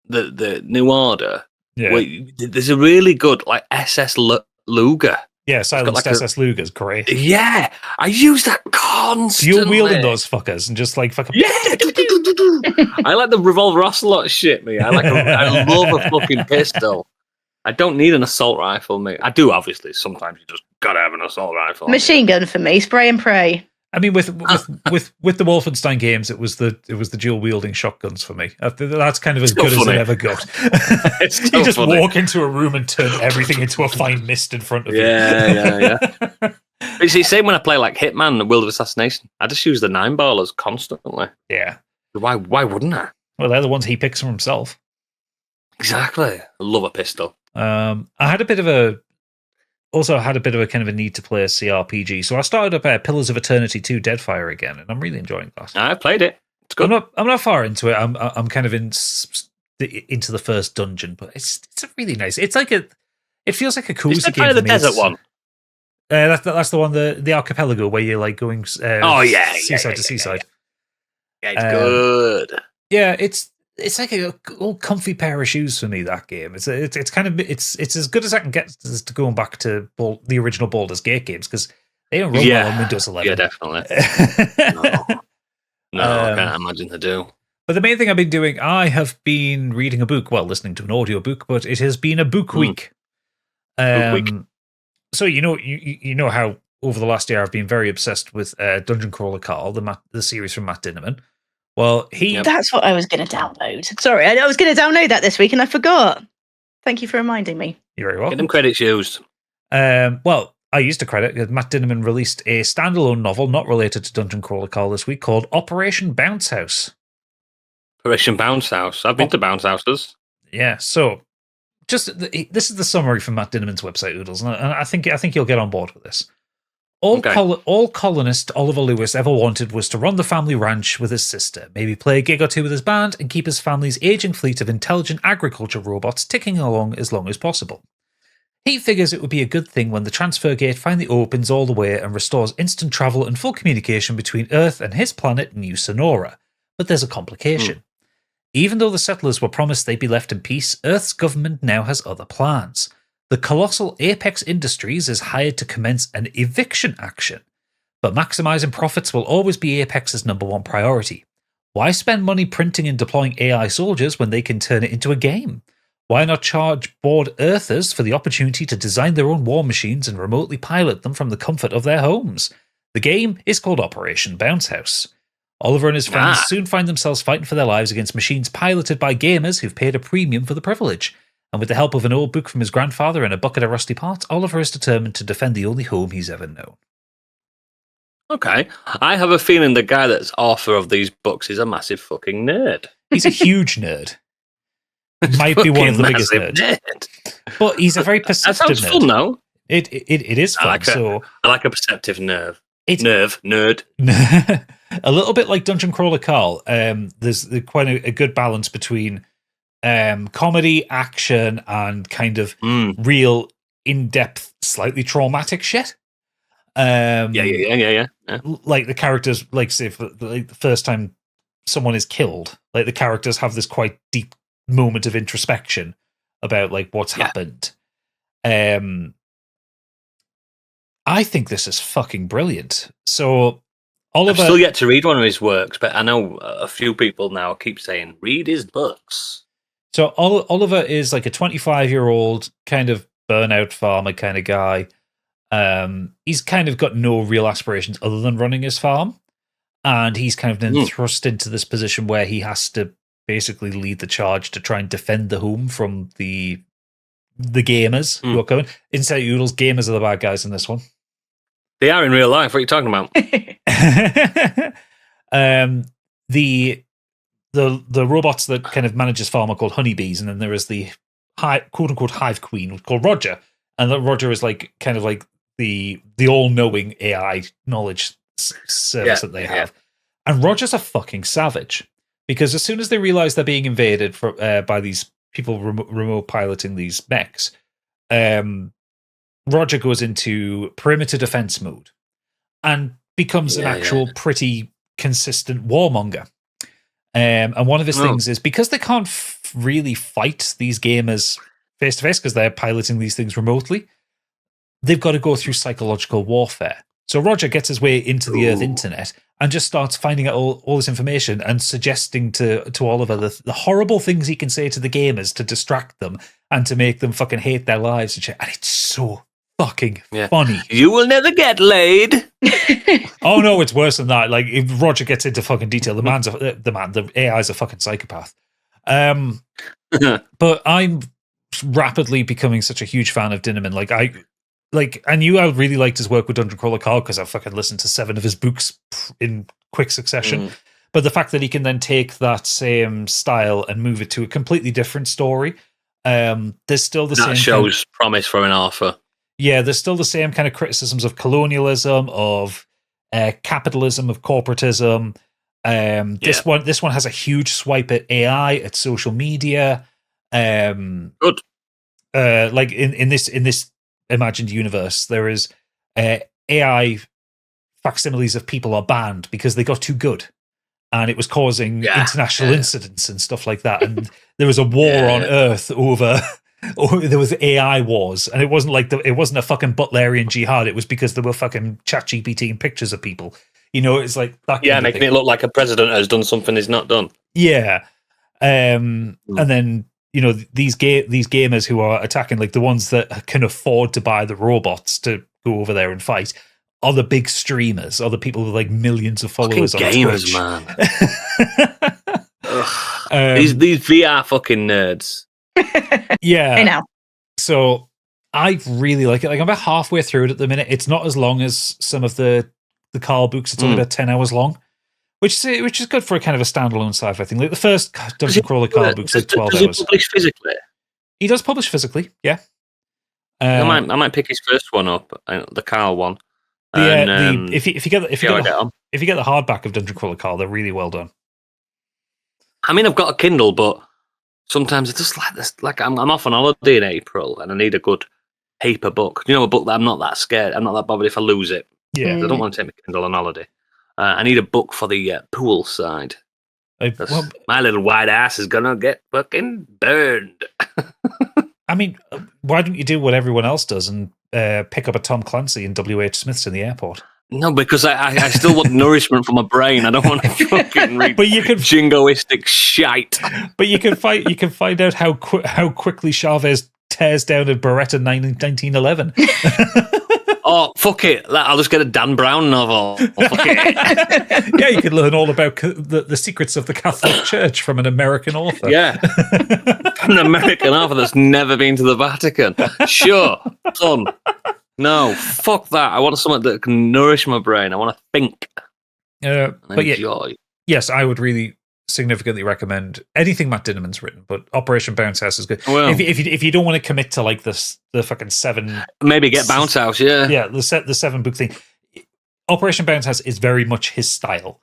[SPEAKER 1] The New Order.
[SPEAKER 3] Yeah.
[SPEAKER 1] There's a really good like SS Luger
[SPEAKER 3] Yeah, silenced SS Luger's great.
[SPEAKER 1] Yeah, I use that constantly.
[SPEAKER 3] You're wielding those fuckers and just like fucking.
[SPEAKER 1] Yeah, I like the revolver ocelot shit, me. I love a fucking pistol. I don't need an assault rifle, mate. I do, obviously. Sometimes you just gotta have an assault rifle.
[SPEAKER 2] Machine gun for me, spray and pray.
[SPEAKER 3] I mean, with the Wolfenstein games, it was the dual wielding shotguns for me. That's kind of as good as it ever got. You just walk into a room and turn everything into a fine mist in front of you.
[SPEAKER 1] Yeah. You see, same when I play like Hitman and World of Assassination. I just use the 9-ballers constantly.
[SPEAKER 3] Yeah.
[SPEAKER 1] Why wouldn't I?
[SPEAKER 3] Well, they're the ones he picks for himself.
[SPEAKER 1] Exactly. I love a pistol.
[SPEAKER 3] I had a bit of a kind of a need to play a CRPG, so I started up Pillars of Eternity 2 Deadfire again, and I'm really enjoying that.
[SPEAKER 1] I've played it. It's good.
[SPEAKER 3] I'm not far into it. I'm kind of into the first dungeon, but it's a really nice. It feels like a cozy game.
[SPEAKER 1] The desert one.
[SPEAKER 3] That's the one, the archipelago where you're like going seaside to seaside.
[SPEAKER 1] Yeah, it's good.
[SPEAKER 3] Yeah, it's like a old comfy pair of shoes for me, that game. It's as good as I can get as to going back to the original Baldur's Gate games, because they don't run well on Windows 11.
[SPEAKER 1] Yeah, definitely. No, I can't imagine they do.
[SPEAKER 3] But the main thing I've been doing, I have been reading a book, listening to an audio book, but it has been a book week. So you know how over the last year I've been very obsessed with Dungeon Crawler Carl, the series from Matt Dinniman. Well,
[SPEAKER 2] that's what I was going to download. Sorry, I was going to download that this week and I forgot. Thank you for reminding me.
[SPEAKER 3] You're very welcome.
[SPEAKER 1] Get them credits used.
[SPEAKER 3] Well, I used a credit. Matt Dinniman released a standalone novel not related to Dungeon Crawler Carl this week called Operation Bounce House.
[SPEAKER 1] Operation Bounce House. I've been to bounce houses.
[SPEAKER 3] Yeah, so this is the summary from Matt Dinniman's website, Oodles, and I think you'll get on board with this. All colonist Oliver Lewis ever wanted was to run the family ranch with his sister, maybe play a gig or two with his band, and keep his family's aging fleet of intelligent agriculture robots ticking along as long as possible. He figures it would be a good thing when the transfer gate finally opens all the way and restores instant travel and full communication between Earth and his planet, New Sonora. But there's a complication. Even though the settlers were promised they'd be left in peace, Earth's government now has other plans. The colossal Apex Industries is hired to commence an eviction action, but maximizing profits will always be Apex's number one priority. Why spend money printing and deploying AI soldiers when they can turn it into a game? Why not charge bored Earthers for the opportunity to design their own war machines and remotely pilot them from the comfort of their homes? The game is called Operation Bounce House. Oliver and his friends soon find themselves fighting for their lives against machines piloted by gamers who've paid a premium for the privilege. And with the help of an old book from his grandfather and a bucket of rusty parts, Oliver is determined to defend the only home he's ever known.
[SPEAKER 1] Okay. I have a feeling the guy that's author of these books is a massive fucking nerd.
[SPEAKER 3] He's a huge nerd. Might be one of the biggest nerds. But he's a very perceptive nerd.
[SPEAKER 1] That sounds fun, though.
[SPEAKER 3] It is fun.
[SPEAKER 1] I like a perceptive nerd. Nerd.
[SPEAKER 3] A little bit like Dungeon Crawler Carl. There's quite a good balance between comedy, action, and kind of real in-depth, slightly traumatic shit.
[SPEAKER 1] Yeah.
[SPEAKER 3] Like the characters, like say for the first time someone is killed, like the characters have this quite deep moment of introspection about like what's happened. I think this is fucking brilliant. So Oliver,
[SPEAKER 1] I've still yet to read one of his works, but I know a few people now keep saying read his books.
[SPEAKER 3] So Oliver is like a 25-year-old kind of burnout farmer kind of guy. He's kind of got no real aspirations other than running his farm, and he's kind of then thrust into this position where he has to basically lead the charge to try and defend the home from the gamers who are coming. Inside Oodles, gamers are the bad guys in this one.
[SPEAKER 1] They are in real life. What are you talking about?
[SPEAKER 3] The robots that kind of manage his farm are called honeybees, and then there is the quote unquote hive queen called Roger, and that Roger is like kind of like the all-knowing AI knowledge service that they have. And Roger's a fucking savage, because as soon as they realize they're being invaded by these people remote piloting these mechs, Roger goes into perimeter defense mode and becomes an actual pretty consistent warmonger. And one of his things is, because they can't really fight these gamers face to face because they're piloting these things remotely, they've got to go through psychological warfare. So Roger gets his way into the Earth internet and just starts finding out all this information and suggesting to Oliver the horrible things he can say to the gamers to distract them and to make them fucking hate their lives and shit. And it's so fucking funny.
[SPEAKER 1] You will never get laid.
[SPEAKER 3] Oh no, it's worse than that. Like if Roger gets into fucking detail, the AI is a fucking psychopath. But I'm rapidly becoming such a huge fan of Dinniman. I knew I really liked his work with Dungeon Crawler Carl because I fucking listened to 7 of his books in quick succession. But the fact that he can then take that same style and move it to a completely different story, there's still the same.
[SPEAKER 1] That shows promise for an author.
[SPEAKER 3] Yeah, there's still the same kind of criticisms of colonialism, of capitalism, of corporatism. This one has a huge swipe at AI, at social media.
[SPEAKER 1] Good.
[SPEAKER 3] Like in this imagined universe, there is AI facsimiles of people are banned because they got too good, and it was causing international incidents and stuff like that. And there was a war on Earth over. There was AI wars, and it wasn't a fucking Butlerian jihad. It was because there were fucking ChatGPT and pictures of people. You know, it's like that.
[SPEAKER 1] Yeah, making it look like a president has done something he's not done.
[SPEAKER 3] Yeah, and then these gamers who are attacking, like the ones that can afford to buy the robots to go over there and fight, are the big streamers, are the people with like millions of followers.
[SPEAKER 1] Fucking
[SPEAKER 3] on
[SPEAKER 1] gamers,
[SPEAKER 3] Twitch.
[SPEAKER 1] Man. These VR fucking nerds.
[SPEAKER 3] Yeah,
[SPEAKER 2] I know.
[SPEAKER 3] So I really like it. Like I'm about halfway through it at the minute. It's not as long as some of the Carl books. It's only about 10 hours long, which is good for a kind of a standalone sci-fi thing. Like the first Dungeon Crawler Carl book's like 12 hours.
[SPEAKER 1] Does he publish physically?
[SPEAKER 3] He does publish physically. Yeah.
[SPEAKER 1] I might pick his first one up, the Carl one.
[SPEAKER 3] If you get the hardback of Dungeon Crawler Carl, they're really well done.
[SPEAKER 1] I mean, I've got a Kindle, but sometimes it's just like this. Like I'm off on holiday in April, and I need a good paper book. You know, a book that I'm not that scared. I'm not that bothered if I lose it.
[SPEAKER 3] Yeah,
[SPEAKER 1] I don't want to take my Kindle on holiday. I need a book for the pool side. My little white ass is gonna get fucking burned.
[SPEAKER 3] I mean, why don't you do what everyone else does and pick up a Tom Clancy and W.H. Smith's in the airport?
[SPEAKER 1] No, because I still want nourishment for my brain. I don't want to fucking read jingoistic shite.
[SPEAKER 3] But you can find out how quickly Chavez tears down a Beretta 1911.
[SPEAKER 1] Oh, fuck it. I'll just get a Dan Brown novel. Fuck it.
[SPEAKER 3] Yeah, you can learn all about the secrets of the Catholic Church from an American author.
[SPEAKER 1] Yeah. From an American author that's never been to the Vatican. Sure. Done. No, fuck that. I want something that can nourish my brain. I want to think.
[SPEAKER 3] But
[SPEAKER 1] enjoy.
[SPEAKER 3] Yes, I would really significantly recommend anything Matt Dinniman's written, but Operation Bounce House is good.
[SPEAKER 1] Well,
[SPEAKER 3] if you don't want to commit to like the fucking 7,
[SPEAKER 1] maybe get Bounce House, yeah,
[SPEAKER 3] the 7 book thing. Operation Bounce House is very much his style.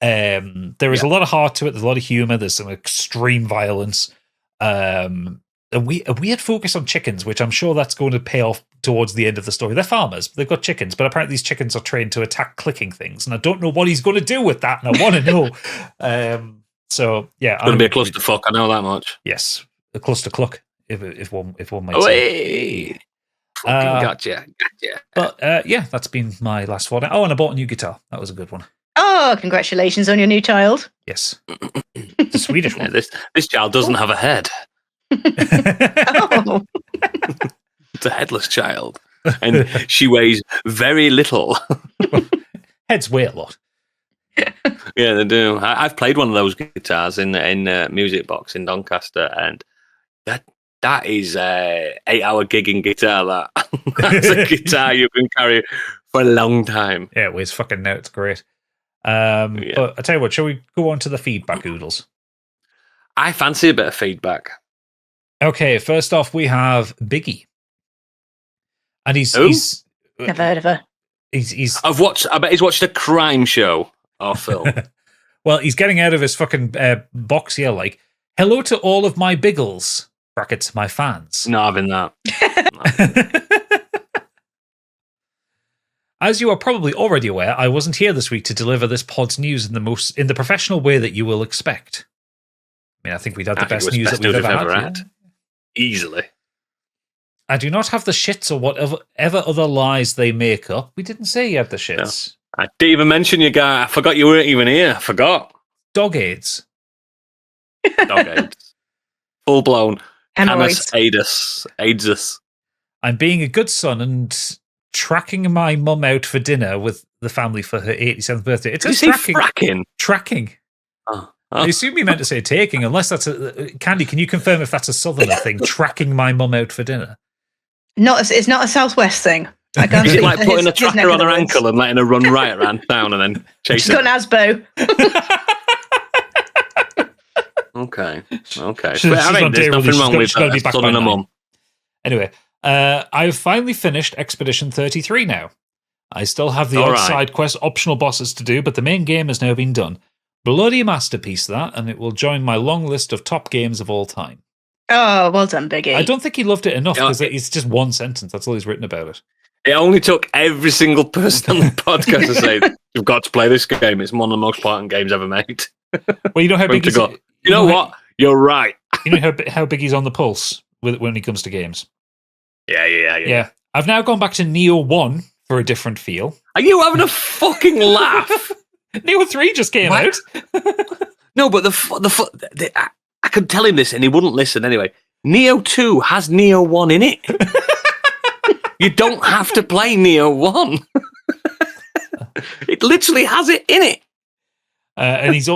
[SPEAKER 3] There is a lot of heart to it. There's a lot of humor. There's some extreme violence. A weird focus on chickens, which I'm sure that's going to pay off towards the end of the story. They're farmers. They've got chickens, but apparently these chickens are trained to attack clicking things, and I don't know what he's going to do with that, and I want to know. So yeah,
[SPEAKER 1] it's going to be a clusterfuck. I know that much.
[SPEAKER 3] Yes, a cluster cluck, if one might
[SPEAKER 1] say. Gotcha.
[SPEAKER 3] But yeah, that's been my last one. Oh, and I bought a new guitar. That was a good one.
[SPEAKER 2] Oh, congratulations on your new child.
[SPEAKER 3] Yes, it's a Swedish one.
[SPEAKER 1] Yeah, this child doesn't have a head.
[SPEAKER 2] Oh.
[SPEAKER 1] It's a headless child, and she weighs very little.
[SPEAKER 3] Heads weigh a lot.
[SPEAKER 1] Yeah, they do. I've played one of those guitars in Music Box in Doncaster, and that is a 8-hour gigging guitar. That's a guitar you can carry for a long time.
[SPEAKER 3] Yeah, it weighs fucking now. It's great. But I tell you what, shall we go on to the feedback, Oodles?
[SPEAKER 1] I fancy a bit of feedback.
[SPEAKER 3] Okay, first off, we have Biggie, and he's
[SPEAKER 2] never heard of her.
[SPEAKER 3] I
[SPEAKER 1] bet he's watched a crime show or film.
[SPEAKER 3] Well, he's getting out of his fucking box here, like, hello to all of my biggles, brackets, my fans.
[SPEAKER 1] No, I've been that.
[SPEAKER 3] As you are probably already aware, I wasn't here this week to deliver this pod's news in the professional way that you will expect. I mean, I think we'd had the best news that we've ever had.
[SPEAKER 1] Easily.
[SPEAKER 3] I do not have the shits or whatever other lies they make up. We didn't say you had the shits.
[SPEAKER 1] No. I didn't even mention you, guy. I forgot you weren't even here. I forgot.
[SPEAKER 3] Dog AIDS.
[SPEAKER 1] Dog AIDS. Full blown.
[SPEAKER 2] Hemorrhoids.
[SPEAKER 1] AIDS.
[SPEAKER 3] I'm being a good son and tracking my mum out for dinner with the family for her 87th birthday. It's
[SPEAKER 1] Did you say fracking?
[SPEAKER 3] Tracking.
[SPEAKER 1] Oh.
[SPEAKER 3] I assume you meant to say taking, unless that's Candy, can you confirm if that's a southerner thing, tracking my mum out for dinner?
[SPEAKER 2] It's not a southwest thing. I can't
[SPEAKER 1] Is it
[SPEAKER 2] speak
[SPEAKER 1] like
[SPEAKER 2] for
[SPEAKER 1] putting
[SPEAKER 2] his
[SPEAKER 1] a tracker
[SPEAKER 2] neck of
[SPEAKER 1] on
[SPEAKER 2] the
[SPEAKER 1] her
[SPEAKER 2] woods.
[SPEAKER 1] ankle and letting her run right around town and then chase
[SPEAKER 2] She's got
[SPEAKER 1] her?
[SPEAKER 2] an asbo.
[SPEAKER 1] Okay.
[SPEAKER 3] She's
[SPEAKER 1] I mean,
[SPEAKER 3] on
[SPEAKER 1] there's
[SPEAKER 3] day
[SPEAKER 1] nothing
[SPEAKER 3] release.
[SPEAKER 1] wrong with
[SPEAKER 3] She's gotta be back
[SPEAKER 1] son
[SPEAKER 3] by
[SPEAKER 1] and a
[SPEAKER 3] 9.
[SPEAKER 1] mum.
[SPEAKER 3] Anyway, I've finally finished Expedition 33 now. I still have the odd side quest optional bosses to do, but the main game has now been done. Bloody masterpiece, that, and it will join my long list of top games of all time.
[SPEAKER 2] Oh, well done, Biggie.
[SPEAKER 3] I don't think he loved it enough because it's just one sentence. That's all he's written about it.
[SPEAKER 1] It only took every single person on the podcast to say, you've got to play this game. It's one of the most important games ever made.
[SPEAKER 3] Well, you know how big he's...
[SPEAKER 1] You know what? You're right.
[SPEAKER 3] You know how big he's on the pulse when it comes to games?
[SPEAKER 1] Yeah.
[SPEAKER 3] I've now gone back to Neo 1 for a different feel.
[SPEAKER 1] Are you having a fucking laugh?
[SPEAKER 3] Neo 3 just came out.
[SPEAKER 1] No, but I could tell him this and he wouldn't listen anyway. Neo 2 has Neo 1 in it. You don't have to play Neo 1. It literally has it in it.
[SPEAKER 3] And he's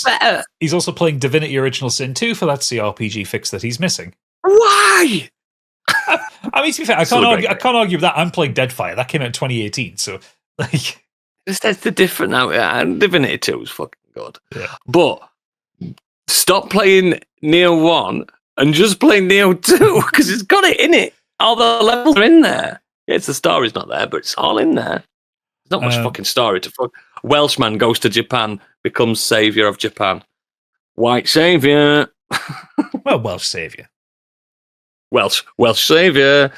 [SPEAKER 1] better.
[SPEAKER 3] He's also playing Divinity Original Sin 2 for that CRPG fix that he's missing.
[SPEAKER 1] Why?
[SPEAKER 3] I mean, to be fair, I can't argue with that. I'm playing Deadfire. That came out in 2018, so like
[SPEAKER 1] that's the different now. And Divinity 2 is fucking good.
[SPEAKER 3] Yeah.
[SPEAKER 1] But stop playing Neo 1 and just play Neo 2 because it's got it in it. All the levels are in there. Yeah, the story's not there, but it's all in there. There's not much fucking story to fuck. Welshman goes to Japan, becomes saviour of Japan. White saviour.
[SPEAKER 3] Well, Welsh saviour.
[SPEAKER 1] Welsh saviour.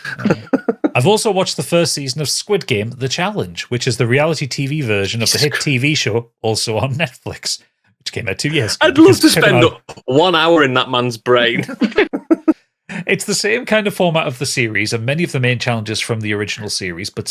[SPEAKER 3] I've also watched the first season of Squid Game: The Challenge, which is the reality TV version of the hit TV show, also on Netflix, which came out 2 years ago.
[SPEAKER 1] I'd love to spend 1 hour in that man's brain.
[SPEAKER 3] It's the same kind of format of the series and many of the main challenges from the original series, but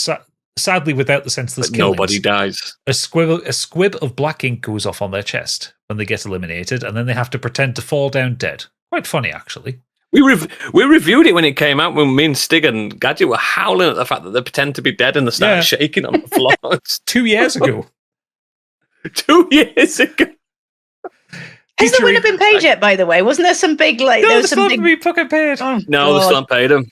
[SPEAKER 3] sadly without the senseless killings.
[SPEAKER 1] Nobody dies.
[SPEAKER 3] A squib of black ink goes off on their chest when they get eliminated, and then they have to pretend to fall down dead. Quite funny, actually.
[SPEAKER 1] We reviewed it when it came out when me and Stig and Gadget were howling at the fact that they pretend to be dead and they start shaking on the floor.
[SPEAKER 3] It's 2 years ago.
[SPEAKER 1] 2 years ago.
[SPEAKER 2] Has the winner been paid yet, by the way? Wasn't there some big,
[SPEAKER 3] No,
[SPEAKER 2] there was some big...
[SPEAKER 3] be fucking paid.
[SPEAKER 2] Oh,
[SPEAKER 1] no, they still haven't paid him.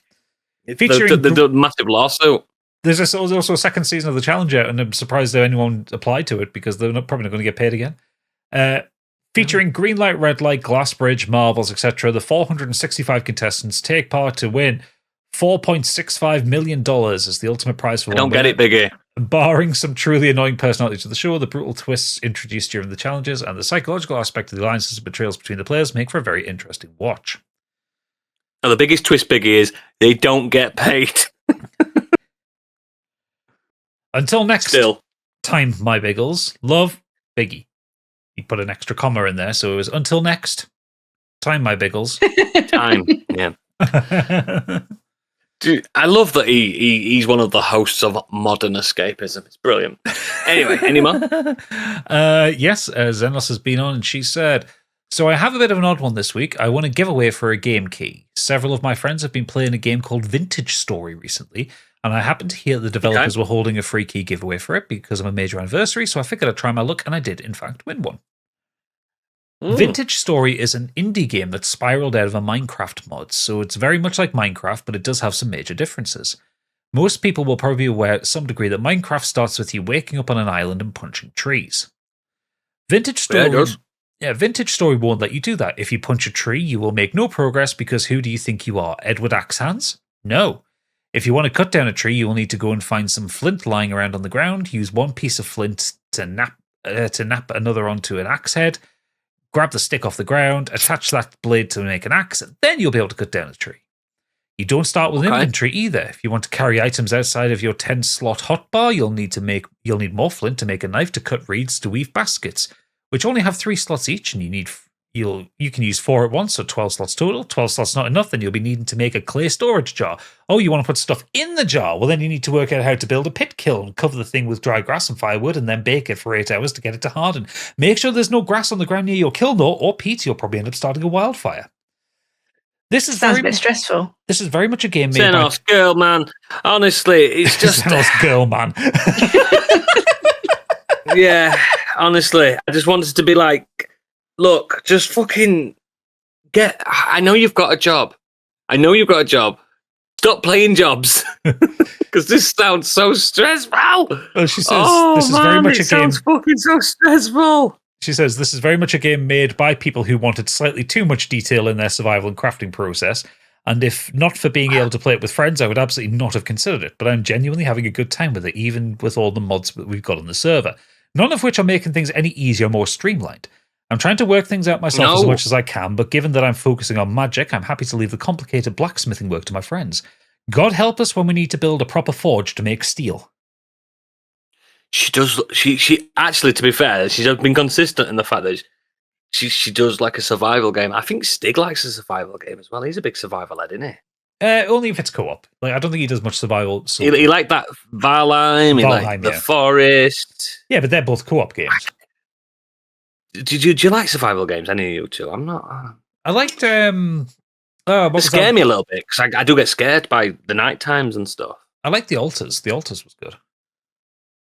[SPEAKER 3] Featuring...
[SPEAKER 1] They did a massive lawsuit.
[SPEAKER 3] There's also a second season of the challenge out, and I'm surprised that anyone applied to it because they're probably not going to get paid again. Featuring green light, red light, glass bridge, marbles, etc., the 465 contestants take part to win $4.65 million as the ultimate prize for one.
[SPEAKER 1] Don't get it, Biggie.
[SPEAKER 3] Barring some truly annoying personalities of the show, the brutal twists introduced during the challenges and the psychological aspect of the alliances and betrayals between the players make for a very interesting watch.
[SPEAKER 1] Now, the biggest twist, Biggie, is they don't get paid.
[SPEAKER 3] Until next time, my Biggles. Love, Biggie. He put an extra comma in there, so it was until next time, my Biggles.
[SPEAKER 1] Time, yeah. Dude, I love that he's one of the hosts of Modern Escapism. It's brilliant. Anyway, any more?
[SPEAKER 3] Yes, Zenlos has been on, and she said, so I have a bit of an odd one this week. I want to give away for a game key. Several of my friends have been playing a game called Vintage Story recently, and I happened to hear the developers were holding a free key giveaway for it because of a major anniversary, so I figured I'd try my luck, and I did, in fact, win one. Vintage Story is an indie game that spiraled out of a Minecraft mod, so it's very much like Minecraft, but it does have some major differences. Most people will probably be aware to some degree that Minecraft starts with you waking up on an island and punching trees. Vintage Story won't let you do that. If you punch a tree, you will make no progress because who do you think you are, Edward Axehands? No. If you want to cut down a tree, you will need to go and find some flint lying around on the ground, use one piece of flint to nap another onto an axe head, grab the stick off the ground, attach that blade to make an axe, and then you'll be able to cut down a tree. You don't start with an inventory either. If you want to carry items outside of your 10-slot hotbar, you'll need more flint to make a knife to cut reeds to weave baskets, which only have 3 slots each, and you you can use 4 at once, so 12 slots total. 12 slots not enough, then you'll be needing to make a clay storage jar. Oh, you want to put stuff in the jar? Well, then you need to work out how to build a pit kiln, cover the thing with dry grass and firewood, and then bake it for 8 hours to get it to harden. Make sure there's no grass on the ground near your kiln, though, or Pete, you'll probably end up starting a wildfire. This is
[SPEAKER 2] Sounds a bit stressful.
[SPEAKER 3] This is very much a game made
[SPEAKER 1] Xenos, girl, man. Honestly, it's just...
[SPEAKER 3] Xenos, girl, man.
[SPEAKER 1] Yeah, honestly, I just wanted to be like, look, just fucking I know you've got a job. Stop playing jobs. Because this sounds so stressful.
[SPEAKER 3] Well, she says this is very much a game.
[SPEAKER 1] Sounds fucking so stressful.
[SPEAKER 3] She says this is very much a game made by people who wanted slightly too much detail in their survival and crafting process. And if not for being able to play it with friends, I would absolutely not have considered it. But I'm genuinely having a good time with it, even with all the mods that we've got on the server. None of which are making things any easier or more streamlined. I'm trying to work things out myself as much as I can, but given that I'm focusing on magic, I'm happy to leave the complicated blacksmithing work to my friends. God help us when we need to build a proper forge to make steel.
[SPEAKER 1] She does. She actually, to be fair, she's been consistent in the fact that she does like a survival game. I think Stig likes a survival game as well. He's a big survival lad, isn't he?
[SPEAKER 3] Only if it's co-op. Like, I don't think he does much survival. So.
[SPEAKER 1] He liked that Valheim. He liked the Forest.
[SPEAKER 3] Yeah, but they're both co-op games.
[SPEAKER 1] Do you like survival games? Any of you two? I'm not.
[SPEAKER 3] I liked.
[SPEAKER 1] They scare me a little bit because I do get scared by the night times and stuff.
[SPEAKER 3] I like the Altars. The Altars was good.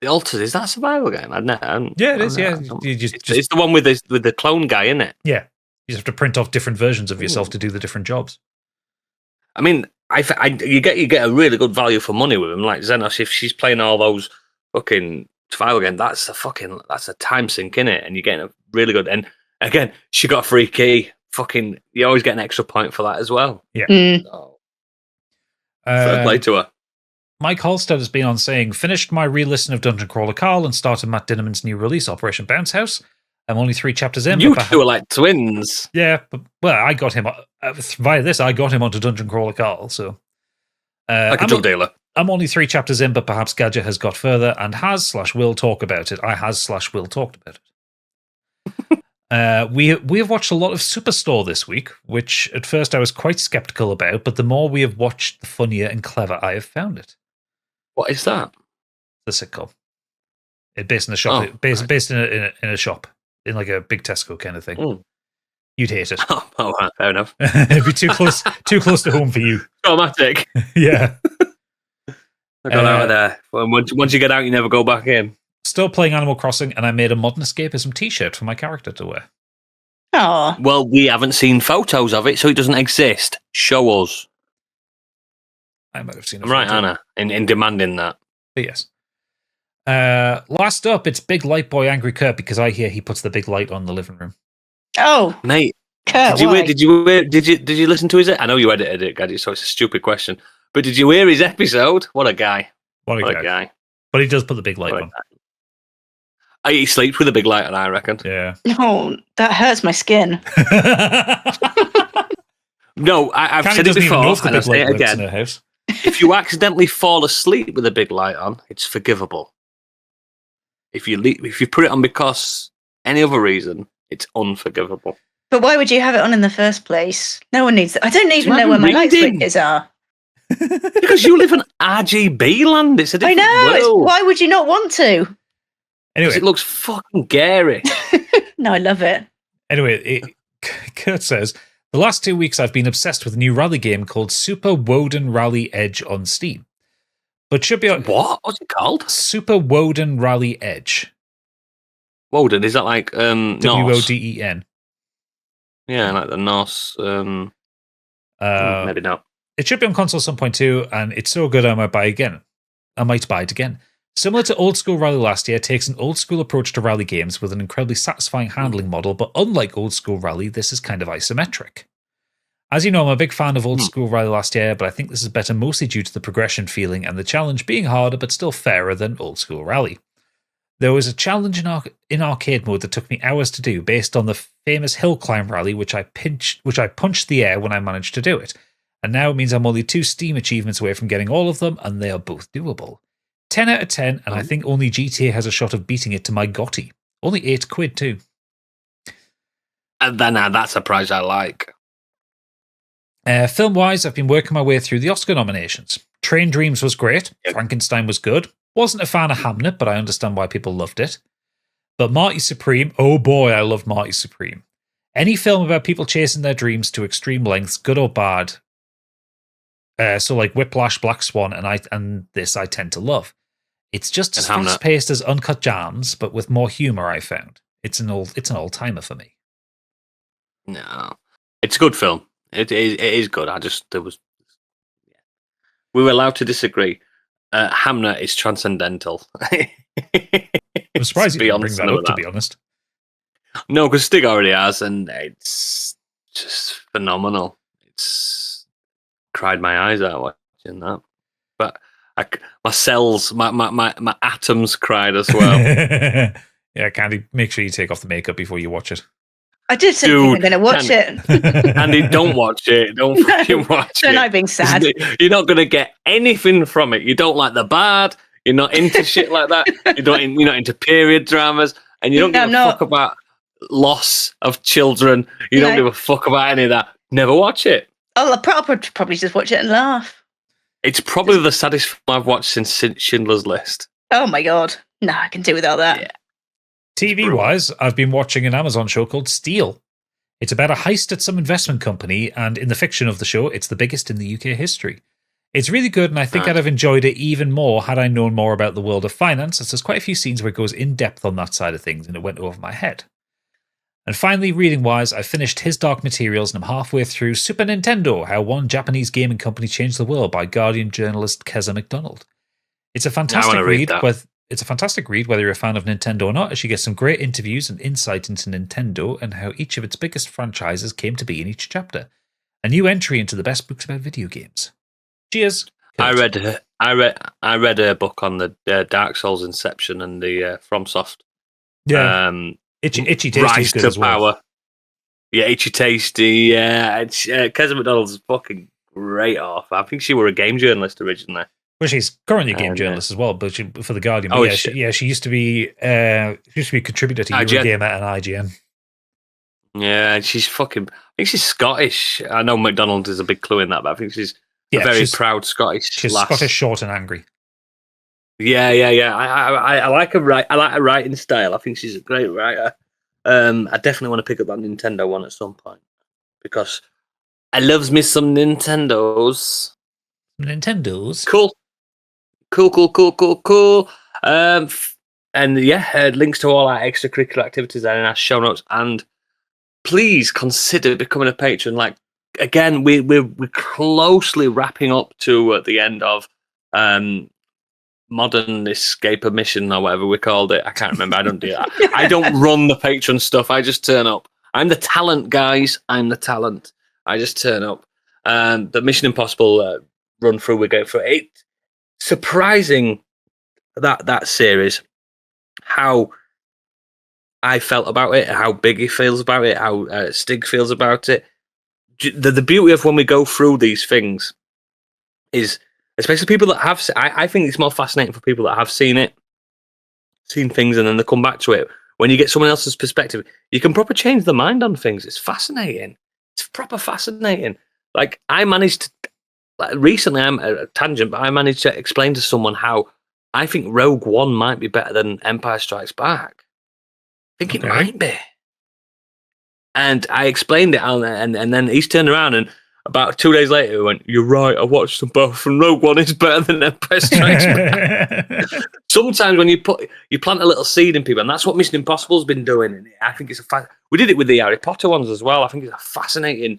[SPEAKER 1] The Altars, is that a survival game?
[SPEAKER 3] Yeah, it is. Yeah,
[SPEAKER 1] it's the one with the clone guy in it.
[SPEAKER 3] Yeah, you just have to print off different versions of yourself to do the different jobs.
[SPEAKER 1] I mean, you get a really good value for money with him. Like Xenos, if she's playing all those fucking survival games, that's a time sink in it, and you're getting a really good. And again, she got a free key. Fucking, you always get an extra point for that as well.
[SPEAKER 3] Yeah.
[SPEAKER 1] So, fair play to her.
[SPEAKER 3] Mike Halstead has been on saying, finished my re-listen of Dungeon Crawler Carl and started Matt Dinniman's new release, Operation Bounce House. I'm only 3 chapters in.
[SPEAKER 1] You two are like twins.
[SPEAKER 3] Yeah, but I got him via this. I got him onto Dungeon Crawler Carl. So,
[SPEAKER 1] like a drug dealer.
[SPEAKER 3] I'm only 3 chapters in, but perhaps Gadget has got further and has/will talk about it. I has/will talked about it. We have watched a lot of Superstore this week, which at first I was quite skeptical about, but the more we have watched, the funnier and clever I have found it.
[SPEAKER 1] What is that?
[SPEAKER 3] The sitcom. It's based in a shop. Based in a shop, in like a big Tesco kind of thing.
[SPEAKER 1] Mm.
[SPEAKER 3] You'd hate it.
[SPEAKER 1] Oh, fair enough.
[SPEAKER 3] It'd be too close to home for you.
[SPEAKER 1] Traumatic.
[SPEAKER 3] Yeah.
[SPEAKER 1] I got out of there. Once you get out, you never go back in.
[SPEAKER 3] Still playing Animal Crossing, and I made a Modern Escapism t-shirt for my character to wear.
[SPEAKER 2] Oh.
[SPEAKER 1] Well, we haven't seen photos of it, so it doesn't exist. Show us.
[SPEAKER 3] I might have seen it.
[SPEAKER 1] I'm right, Anna, in demanding that.
[SPEAKER 3] But yes. Last up, it's Big Light Boy Angry Kurt, because I hear he puts the big light on the living room.
[SPEAKER 2] Oh,
[SPEAKER 1] mate.
[SPEAKER 2] Kurt,
[SPEAKER 1] did you listen to his? I know you edited it, Gadget, so it's a stupid question. But did you hear his episode? What a guy! What a guy!
[SPEAKER 3] But he does put the big light on.
[SPEAKER 1] He sleeps with a big light on, I reckon.
[SPEAKER 3] Yeah.
[SPEAKER 2] No, that hurts my skin.
[SPEAKER 1] No, I've said it before, and I'll say it again.
[SPEAKER 3] In her house.
[SPEAKER 1] If you accidentally fall asleep with a big light on, it's forgivable. If you put it on because any other reason, it's unforgivable.
[SPEAKER 2] But why would you have it on in the first place? No one needs it. I don't even know where my light switches are.
[SPEAKER 1] Because you live in RGB land. It's a different world.
[SPEAKER 2] Why would you not want to?
[SPEAKER 3] Anyway,
[SPEAKER 1] it looks fucking scary.
[SPEAKER 2] No, I love it.
[SPEAKER 3] Anyway, Kurt says, the last 2 weeks I've been obsessed with a new rally game called Super Woden Rally Edge on Steam. But should be on...
[SPEAKER 1] What? What's it called?
[SPEAKER 3] Super Woden Rally Edge.
[SPEAKER 1] Woden, is that like Norse?
[SPEAKER 3] Woden.
[SPEAKER 1] Yeah, like the Norse. Maybe not.
[SPEAKER 3] It should be on console at some point too, and it's so good I might buy it again. Similar to Old School Rally last year, it takes an old school approach to rally games with an incredibly satisfying handling model, but unlike Old School Rally, this is kind of isometric. As you know, I'm a big fan of Old School Rally last year, but I think this is better mostly due to the progression feeling and the challenge being harder but still fairer than Old School Rally. There was a challenge in arcade mode that took me hours to do based on the famous hill climb rally, which I punched the air when I managed to do it. And now it means I'm only 2 Steam achievements away from getting all of them, and they are both doable. 10 out of 10, and I think only GTA has a shot of beating it to my GOTY. Only £8 too.
[SPEAKER 1] And then that's a prize I like.
[SPEAKER 3] Film-wise, I've been working my way through the Oscar nominations. Train Dreams was great.
[SPEAKER 1] Yep.
[SPEAKER 3] Frankenstein was good. Wasn't a fan of Hamnet, but I understand why people loved it. But Marty Supreme, oh boy, I love Marty Supreme. Any film about people chasing their dreams to extreme lengths, good or bad. So like Whiplash, Black Swan, and this I tend to love. It's just as fast-paced as Uncut Gems, but with more humor. I found it's an old-timer for me.
[SPEAKER 1] No, it's a good film. It is good. We were allowed to disagree. Hamnet is transcendental.
[SPEAKER 3] I'm surprised you didn't bring that up, to be honest.
[SPEAKER 1] No, because Stig already has, and it's just phenomenal. It's cried my eyes out watching that. But my cells, my atoms cried as well.
[SPEAKER 3] Yeah, Candy, make sure you take off the makeup before you watch it.
[SPEAKER 2] I did say I'm going to watch it.
[SPEAKER 1] Andy, don't watch it. Don't fucking watch it.
[SPEAKER 2] Don't I being sad.
[SPEAKER 1] You're not going to get anything from it. You don't like the bad. You're not into shit like that. You're not into period dramas. And you don't give a fuck about loss of children. You don't give a fuck about any of that. Never watch it.
[SPEAKER 2] Oh, I'll probably just watch it and laugh.
[SPEAKER 1] It's probably the saddest film I've watched since Schindler's List.
[SPEAKER 2] Oh my God. No, I can do without that.
[SPEAKER 1] Yeah.
[SPEAKER 3] TV-wise, I've been watching an Amazon show called Steel. It's about a heist at some investment company, and in the fiction of the show, it's the biggest in the UK history. It's really good, and I think I'd have enjoyed it even more had I known more about the world of finance, as there's quite a few scenes where it goes in-depth on that side of things, and it went over my head. And finally, reading-wise, I finished His Dark Materials, and I'm halfway through Super Nintendo, How One Japanese Gaming Company Changed the World by Guardian journalist Keza McDonald. It's a fantastic read. It's a fantastic read, whether you're a fan of Nintendo or not, as you get some great interviews and insight into Nintendo and how each of its biggest franchises came to be in each chapter. A new entry into the best books about video games. Cheers. Kurt.
[SPEAKER 1] I read a book on the Dark Souls Inception and the FromSoft.
[SPEAKER 3] Yeah. Itchy Tasty
[SPEAKER 1] Rise
[SPEAKER 3] is good
[SPEAKER 1] to
[SPEAKER 3] as well.
[SPEAKER 1] Power. Yeah, Itchy Tasty. Yeah, Keza McDonald's fucking great off. I think she were a game journalist originally.
[SPEAKER 3] Well, she's currently a game journalist as well, but for the Guardian. But she used to be a contributor to Eurogamer and IGN.
[SPEAKER 1] Yeah, she's fucking. I think she's Scottish. I know McDonald is a big clue in that, but I think she's a very proud Scottish.
[SPEAKER 3] She's
[SPEAKER 1] lass.
[SPEAKER 3] Scottish, short, and angry.
[SPEAKER 1] Yeah. I like her. I like her writing style. I think she's a great writer. I definitely want to pick up that Nintendo one at some point because I loves me some Nintendos.
[SPEAKER 3] Cool.
[SPEAKER 1] And links to all our extracurricular activities are in our show notes. And please consider becoming a patron. Like again, we're closely wrapping up to at the end of Modern Escapism or whatever we called it. I can't remember. I don't do that. I don't run the patron stuff. I just turn up. I'm the talent, guys. I'm the talent. I just turn up. The Mission Impossible run through we go for it. Surprising that series, how I felt about it, how Biggie feels about it, how Stig feels about it. The beauty of when we go through these things is, especially people that have, I think it's more fascinating for people that have seen things, and then they come back to it. When you get someone else's perspective, you can proper change their mind on things. It's fascinating. It's proper fascinating. Like I managed to. Recently, I'm a tangent, but I managed to explain to someone how I think Rogue One might be better than Empire Strikes Back. I think it might be. And I explained it, and then he's turned around, and about 2 days later, he went, "You're right, I watched them both, and Rogue One is better than Empire Strikes Back." Sometimes when you plant a little seed in people, and that's what Mission Impossible's been doing. And I think we did it with the Harry Potter ones as well. I think it's a fascinating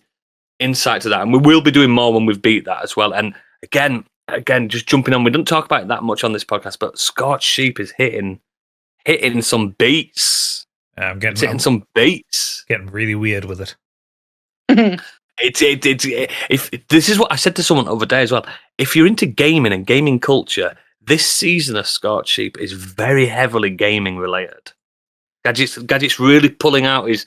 [SPEAKER 1] insight to that, and we will be doing more when we've beat that as well. And again, just jumping on, we don't talk about it that much on this podcast, but Scorched Sheep is hitting some beats.
[SPEAKER 3] I'm getting
[SPEAKER 1] hitting some beats.
[SPEAKER 3] Getting really weird with it.
[SPEAKER 1] If this is what I said to someone the other day as well. If you're into gaming and gaming culture, this season of Scorched Sheep is very heavily gaming related. Gadget's really pulling out his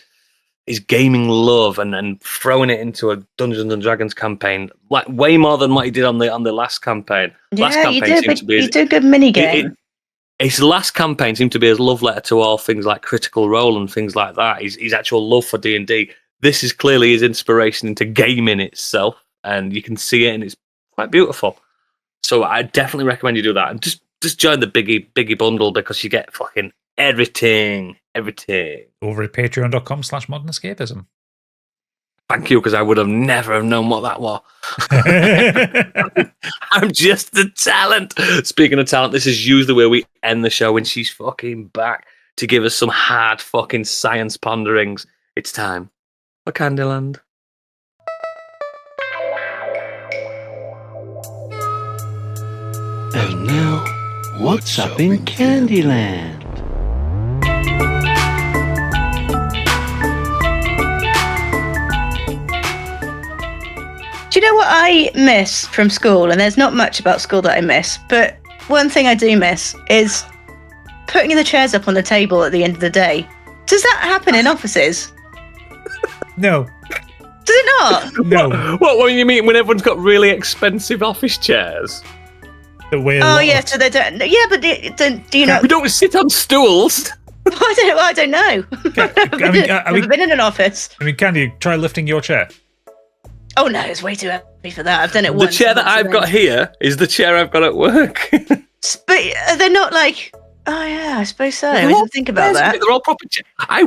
[SPEAKER 1] gaming love and throwing it into a Dungeons and Dragons campaign, like way more than what he did on the last campaign.
[SPEAKER 2] Yeah, you did a good mini game.
[SPEAKER 1] his last campaign seemed to be his love letter to all things like Critical Role and things like that. His actual love for D&D. This is clearly his inspiration into gaming itself, and you can see it, and it's quite beautiful. So I definitely recommend you do that, and just join the Biggie bundle because you get fucking everything.
[SPEAKER 3] Over at patreon.com/modernescapism.
[SPEAKER 1] Thank you, because I would have never have known what that was. I'm just the talent. Speaking of talent, this is usually where we end the show when she's fucking back to give us some hard fucking science ponderings. It's time for Candyland.
[SPEAKER 4] And now, what's up in Candyland?
[SPEAKER 2] Do you know what I miss from school? And there's not much about school that I miss, but one thing I do miss is putting the chairs up on the table at the end of the day. Does that happen in offices?
[SPEAKER 3] No.
[SPEAKER 2] Does it not?
[SPEAKER 3] No.
[SPEAKER 1] What you mean when everyone's got really expensive office chairs?
[SPEAKER 2] Oh, yeah, so they don't. Yeah, but do you know?
[SPEAKER 1] We don't sit on stools.
[SPEAKER 2] I don't know. I've never been in an office.
[SPEAKER 3] I mean, Candy, try lifting your chair.
[SPEAKER 2] Oh no, it's way too heavy for that. I've done it once.
[SPEAKER 1] The chair that I've got here is the chair I've got at work.
[SPEAKER 2] But they're not like. Oh yeah, I suppose so. I didn't think about that.
[SPEAKER 1] They're all proper chairs. I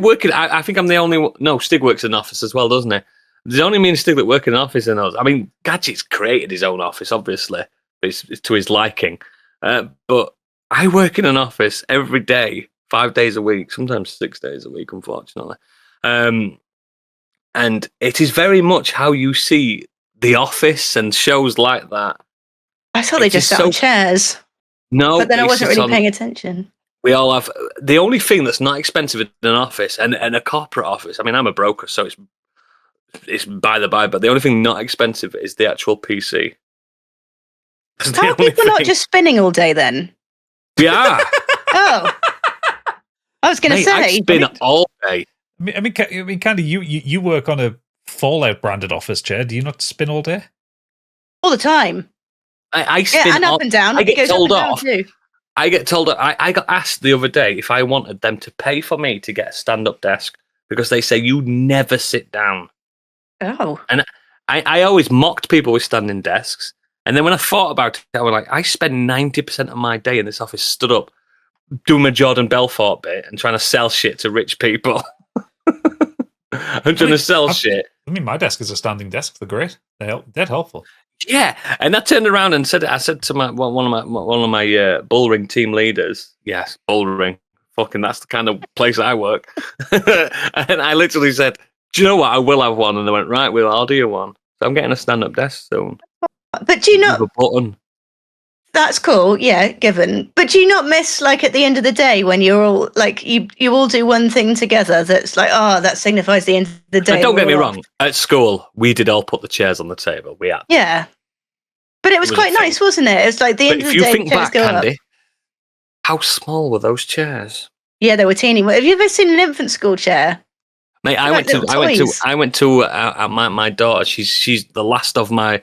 [SPEAKER 1] think I'm the only one. No, Stig works in an office as well, doesn't he? There's only me and Stig that work in an office in those. I mean, Gadget's created his own office, obviously. It's to his liking. But I work in an office every day, 5 days a week, sometimes 6 days a week, unfortunately. And it is very much how you see The Office and shows like that.
[SPEAKER 2] I thought they just sat on chairs.
[SPEAKER 1] No,
[SPEAKER 2] but then I wasn't really paying attention.
[SPEAKER 1] We all have the only thing that's not expensive in an office and a corporate office. I mean, I'm a broker, so it's by the by. But the only thing not expensive is the actual PC.
[SPEAKER 2] Are people not just spinning all day then?
[SPEAKER 1] Yeah.
[SPEAKER 2] Oh, I was going to say.
[SPEAKER 1] I spin all day.
[SPEAKER 3] I mean, Candy, you work on a Fallout branded office chair. Do you not spin all day?
[SPEAKER 2] All the time.
[SPEAKER 1] I spin.
[SPEAKER 2] Yeah, and up and down.
[SPEAKER 1] I get told off.
[SPEAKER 2] Too.
[SPEAKER 1] I get told off. I got asked the other day if I wanted them to pay for me to get a stand-up desk because they say you never sit down.
[SPEAKER 2] Oh.
[SPEAKER 1] And I always mocked people with standing desks. And then when I thought about it, I was like, I spend 90% of my day in this office stood up doing my Jordan Belfort bit and trying to sell shit to rich people. I'm trying to sell shit.
[SPEAKER 3] I mean, my desk is a standing desk. They're great. They're helpful.
[SPEAKER 1] Yeah, and I turned around and I said to one of my bullring team leaders, yes, bullring, fucking that's the kind of place I work. And I literally said, do you know what? I will have one. And they went, right, we'll order you one. So I'm getting a stand-up desk soon.
[SPEAKER 2] But do you not?
[SPEAKER 1] With a button.
[SPEAKER 2] That's cool, yeah, given. But do you not miss, like, at the end of the day when you're all, like, you all do one thing together that's like, that signifies the end of the day?
[SPEAKER 1] Don't get me wrong. At school, we did all put the chairs on the table. We had.
[SPEAKER 2] Yeah. But it was quite nice, wasn't it? It's like the end of the day,
[SPEAKER 1] if you think back,
[SPEAKER 2] Candy,
[SPEAKER 1] how small were those chairs?
[SPEAKER 2] Yeah, they were teeny. Have you ever seen an infant school chair?
[SPEAKER 1] Mate, I went to my daughter. She's the last of my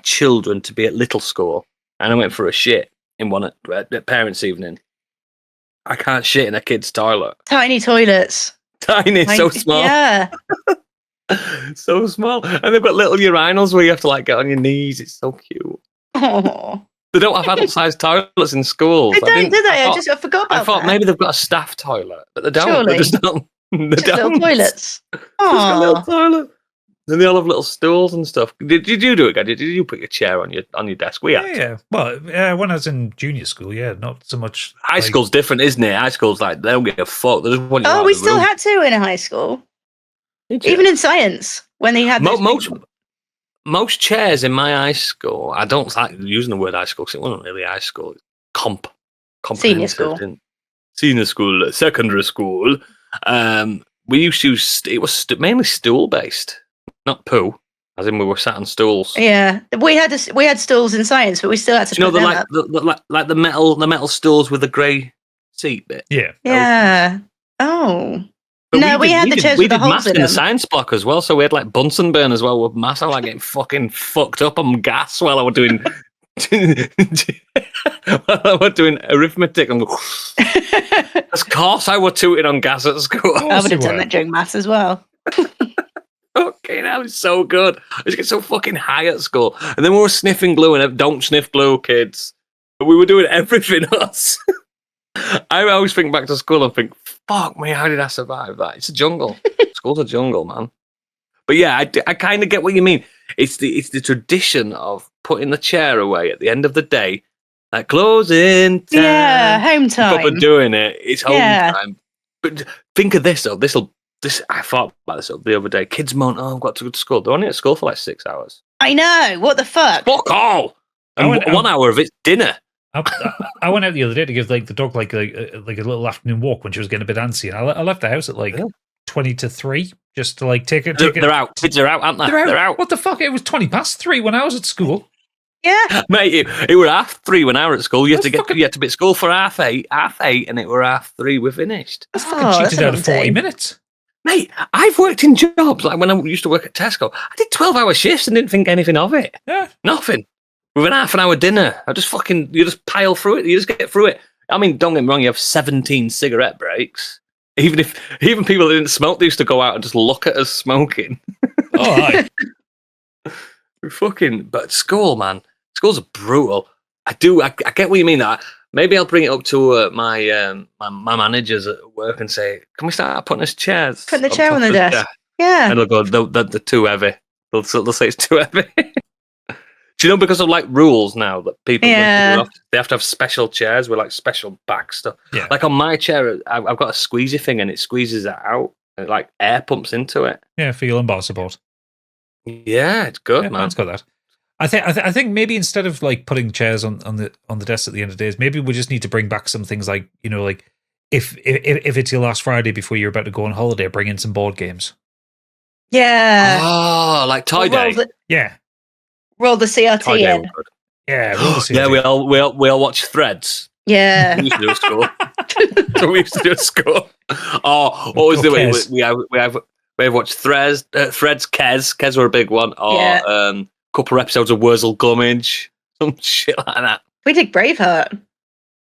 [SPEAKER 1] children to be at little school, and I went for a shit in one at parents' evening. I can't shit in a kid's toilet.
[SPEAKER 2] Tiny toilets.
[SPEAKER 1] Tiny, so small.
[SPEAKER 2] Yeah.
[SPEAKER 1] So small. And they've got little urinals where you have to like get on your knees. It's so cute.
[SPEAKER 2] Oh.
[SPEAKER 1] They don't have adult-sized toilets in schools.
[SPEAKER 2] They don't, do they? I forgot about that.
[SPEAKER 1] I thought maybe they've got a staff toilet, but they don't.
[SPEAKER 2] Surely.
[SPEAKER 1] They just don't.
[SPEAKER 2] Little toilets.
[SPEAKER 1] Just a little toilet. And they all have little stools and stuff. Did you do it, guy? Did you put your chair on your desk? We had.
[SPEAKER 3] Yeah. Well, when I was in junior school, yeah, not so much.
[SPEAKER 1] High school's different, isn't it? High school's like they don't give a fuck. They just want you out
[SPEAKER 2] we
[SPEAKER 1] of the
[SPEAKER 2] still
[SPEAKER 1] room.
[SPEAKER 2] had to in high school. Even in science, when they had
[SPEAKER 1] most chairs in my high school. I don't like using the word high school because it wasn't really high school.
[SPEAKER 2] Senior school,
[SPEAKER 1] secondary school. We used to use it was mainly stool based, not poo. As in, we were sat on stools.
[SPEAKER 2] Yeah, we had stools in science, but we still had to.
[SPEAKER 1] You know, the metal stools with the grey seat bit.
[SPEAKER 3] Yeah.
[SPEAKER 2] Yeah. Oh. But no, we had the chairs with the holes in them. We did maths
[SPEAKER 1] in the science block as well, so we had like Bunsen burn as well with maths. I was like getting fucking fucked up on gas while I was doing I was doing arithmetic. I'm going, of course I was tooting on gas at school.
[SPEAKER 2] I would have done that during maths as well.
[SPEAKER 1] Okay, that was so good. I just get so fucking high at school. And then we were sniffing glue and don't sniff glue, kids. But we were doing everything else. I always think back to school and think, fuck me, how did I survive that? It's a jungle. School's a jungle, man. But yeah, I kind of get what you mean. It's the tradition of putting the chair away at the end of the day, like closing time.
[SPEAKER 2] Yeah, home time.
[SPEAKER 1] Up and doing it. It's home time. But think of this though. I thought about this the other day. Kids moan, "Oh, I've got to go to school." They're only at school for like 6 hours.
[SPEAKER 2] I know. What the fuck?
[SPEAKER 1] Fuck all. And 1 hour of it's dinner.
[SPEAKER 3] I went out the other day to give like the dog like a little afternoon walk when she was getting a bit antsy, and I left the house at like 20 to 3 just to like take it.
[SPEAKER 1] They're out. Kids are out, aren't they? They're out.
[SPEAKER 3] What the fuck? It was 20 past 3 when I was at school.
[SPEAKER 2] Yeah,
[SPEAKER 1] mate. It were 3:30 when I was at school. You had to be at school for 8:30, and it were 3:30. We're finished.
[SPEAKER 3] That's fucking cheated out of 40 minutes.
[SPEAKER 1] Mate, I've worked in jobs, like when I used to work at Tesco, I did 12-hour shifts and didn't think anything of it.
[SPEAKER 3] Yeah.
[SPEAKER 1] Nothing. With an half an hour dinner, you just pile through it, you just get through it. I mean, don't get me wrong, you have 17 cigarette breaks. Even people that didn't smoke, they used to go out and just look at us smoking.
[SPEAKER 3] Oh, aye.
[SPEAKER 1] But school, man, schools are brutal. I get what you mean. Maybe I'll bring it up to my managers at work and say, "Can we start putting us chairs?
[SPEAKER 2] Put the chair on the desk." Yeah,
[SPEAKER 1] and they'll go, "They're too heavy." They'll say it's too heavy. Do you know, because of like rules now that people, they have to have special chairs with like special back stuff.
[SPEAKER 3] Yeah.
[SPEAKER 1] Like on my chair, I've got a squeezy thing and it squeezes it out. And like air pumps into it.
[SPEAKER 3] Yeah, for your lumbar support.
[SPEAKER 1] Yeah, it's good, man.
[SPEAKER 3] It's got that. I think maybe instead of like putting chairs on the desk at the end of the days, maybe we just need to bring back some things like, you know, like if it's your last Friday before you're about to go on holiday, bring in some board games.
[SPEAKER 2] Yeah.
[SPEAKER 1] Oh, like Toy Day.
[SPEAKER 2] Roll the CRT in.
[SPEAKER 3] Yeah, roll the CRT.
[SPEAKER 1] Yeah, we all watch Threads.
[SPEAKER 2] Yeah.
[SPEAKER 1] We used to do at school. So we used to do at school. Oh, what was the way we have watched Threads, Kes were a big one. Or couple of episodes of Wurzel Gummidge, some shit like that.
[SPEAKER 2] We did Braveheart.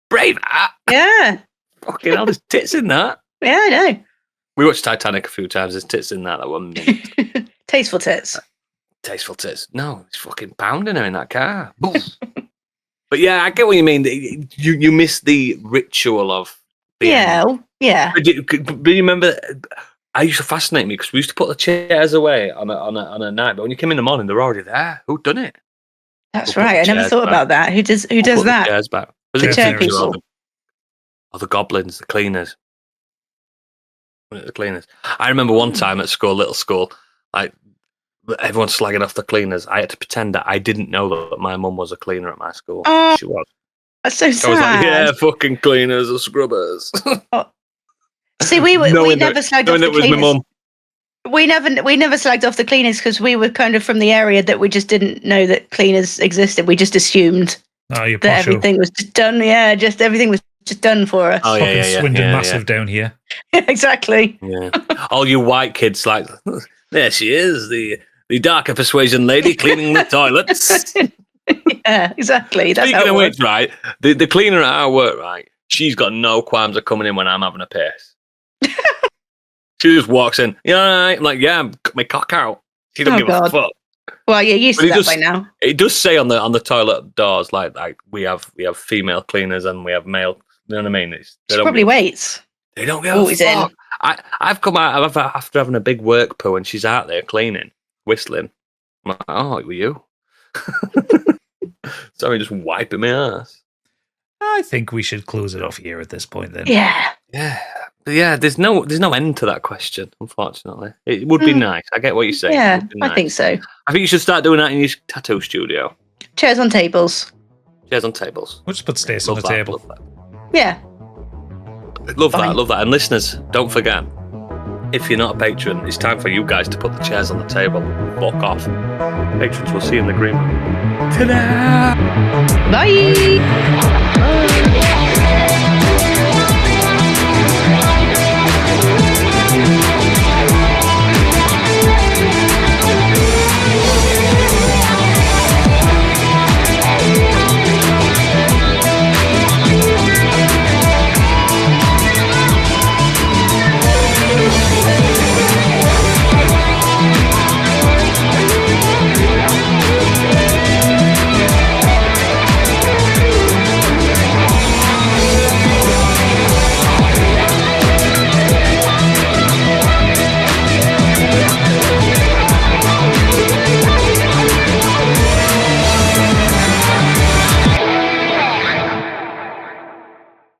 [SPEAKER 1] Braveheart?
[SPEAKER 2] Yeah.
[SPEAKER 1] Fucking hell, there's tits in that.
[SPEAKER 2] Yeah, I know.
[SPEAKER 1] We watched Titanic a few times. There's tits in that one minute.
[SPEAKER 2] Tasteful tits.
[SPEAKER 1] Tasteful tits. No, he's fucking pounding her in that car. But yeah, I get what you mean. You miss the ritual of the end.
[SPEAKER 2] Yeah.
[SPEAKER 1] But you remember, I used to fascinate me because we used to put the chairs away on a night, but when you came in the morning, they're already there. Who done it?
[SPEAKER 2] That's right. I never thought about that. Who does that?
[SPEAKER 1] The chairs back.
[SPEAKER 2] The chair people.
[SPEAKER 1] Or the goblins, the cleaners. The cleaners. I remember one time at school, little school, like everyone's slagging off the cleaners. I had to pretend that I didn't know that my mum was a cleaner at my school.
[SPEAKER 2] Oh,
[SPEAKER 1] she was.
[SPEAKER 2] That's so sad.
[SPEAKER 1] I was like, yeah, fucking cleaners or scrubbers.
[SPEAKER 2] See, we never slagged off the cleaners. We never slagged off the cleaners because we were kind of from the area that we just didn't know that cleaners existed. We just assumed that everything was just done. Yeah, just everything was just done for us.
[SPEAKER 3] Oh, yeah. Swindon massive down here.
[SPEAKER 2] Exactly.
[SPEAKER 1] Yeah. All you white kids like, there she is, the darker persuasion lady cleaning the toilets.
[SPEAKER 2] Yeah, exactly. That's
[SPEAKER 1] Speaking of which, right, the cleaner at our work, right, she's got no qualms of coming in when I'm having a piss. She just walks in. You all right? I'm like, yeah, I'm got my cock out. She don't give a fuck.
[SPEAKER 2] Well, you're used to that by now.
[SPEAKER 1] It does say on the toilet doors, like we have female cleaners and we have male. You know what I mean?
[SPEAKER 2] She probably waits.
[SPEAKER 1] They don't give a fuck. I've come out after having a big work poo and she's out there cleaning, whistling. I'm like, oh, it were you? Sorry, just wiping my ass.
[SPEAKER 3] I think we should close it off here at this point then.
[SPEAKER 2] Yeah.
[SPEAKER 1] Yeah, there's no end to that question, unfortunately. It would be nice. I get what you're saying.
[SPEAKER 2] Yeah,
[SPEAKER 1] nice.
[SPEAKER 2] I think so.
[SPEAKER 1] I think you should start doing that in your tattoo studio.
[SPEAKER 2] Chairs on tables.
[SPEAKER 1] Chairs on tables.
[SPEAKER 3] We'll just put Stace on the table.
[SPEAKER 2] Yeah.
[SPEAKER 1] Love that. And listeners, don't forget, if you're not a patron, it's time for you guys to put the chairs on the table. Fuck off. Patrons, we'll see you in the green room. Ta-da!
[SPEAKER 2] Bye!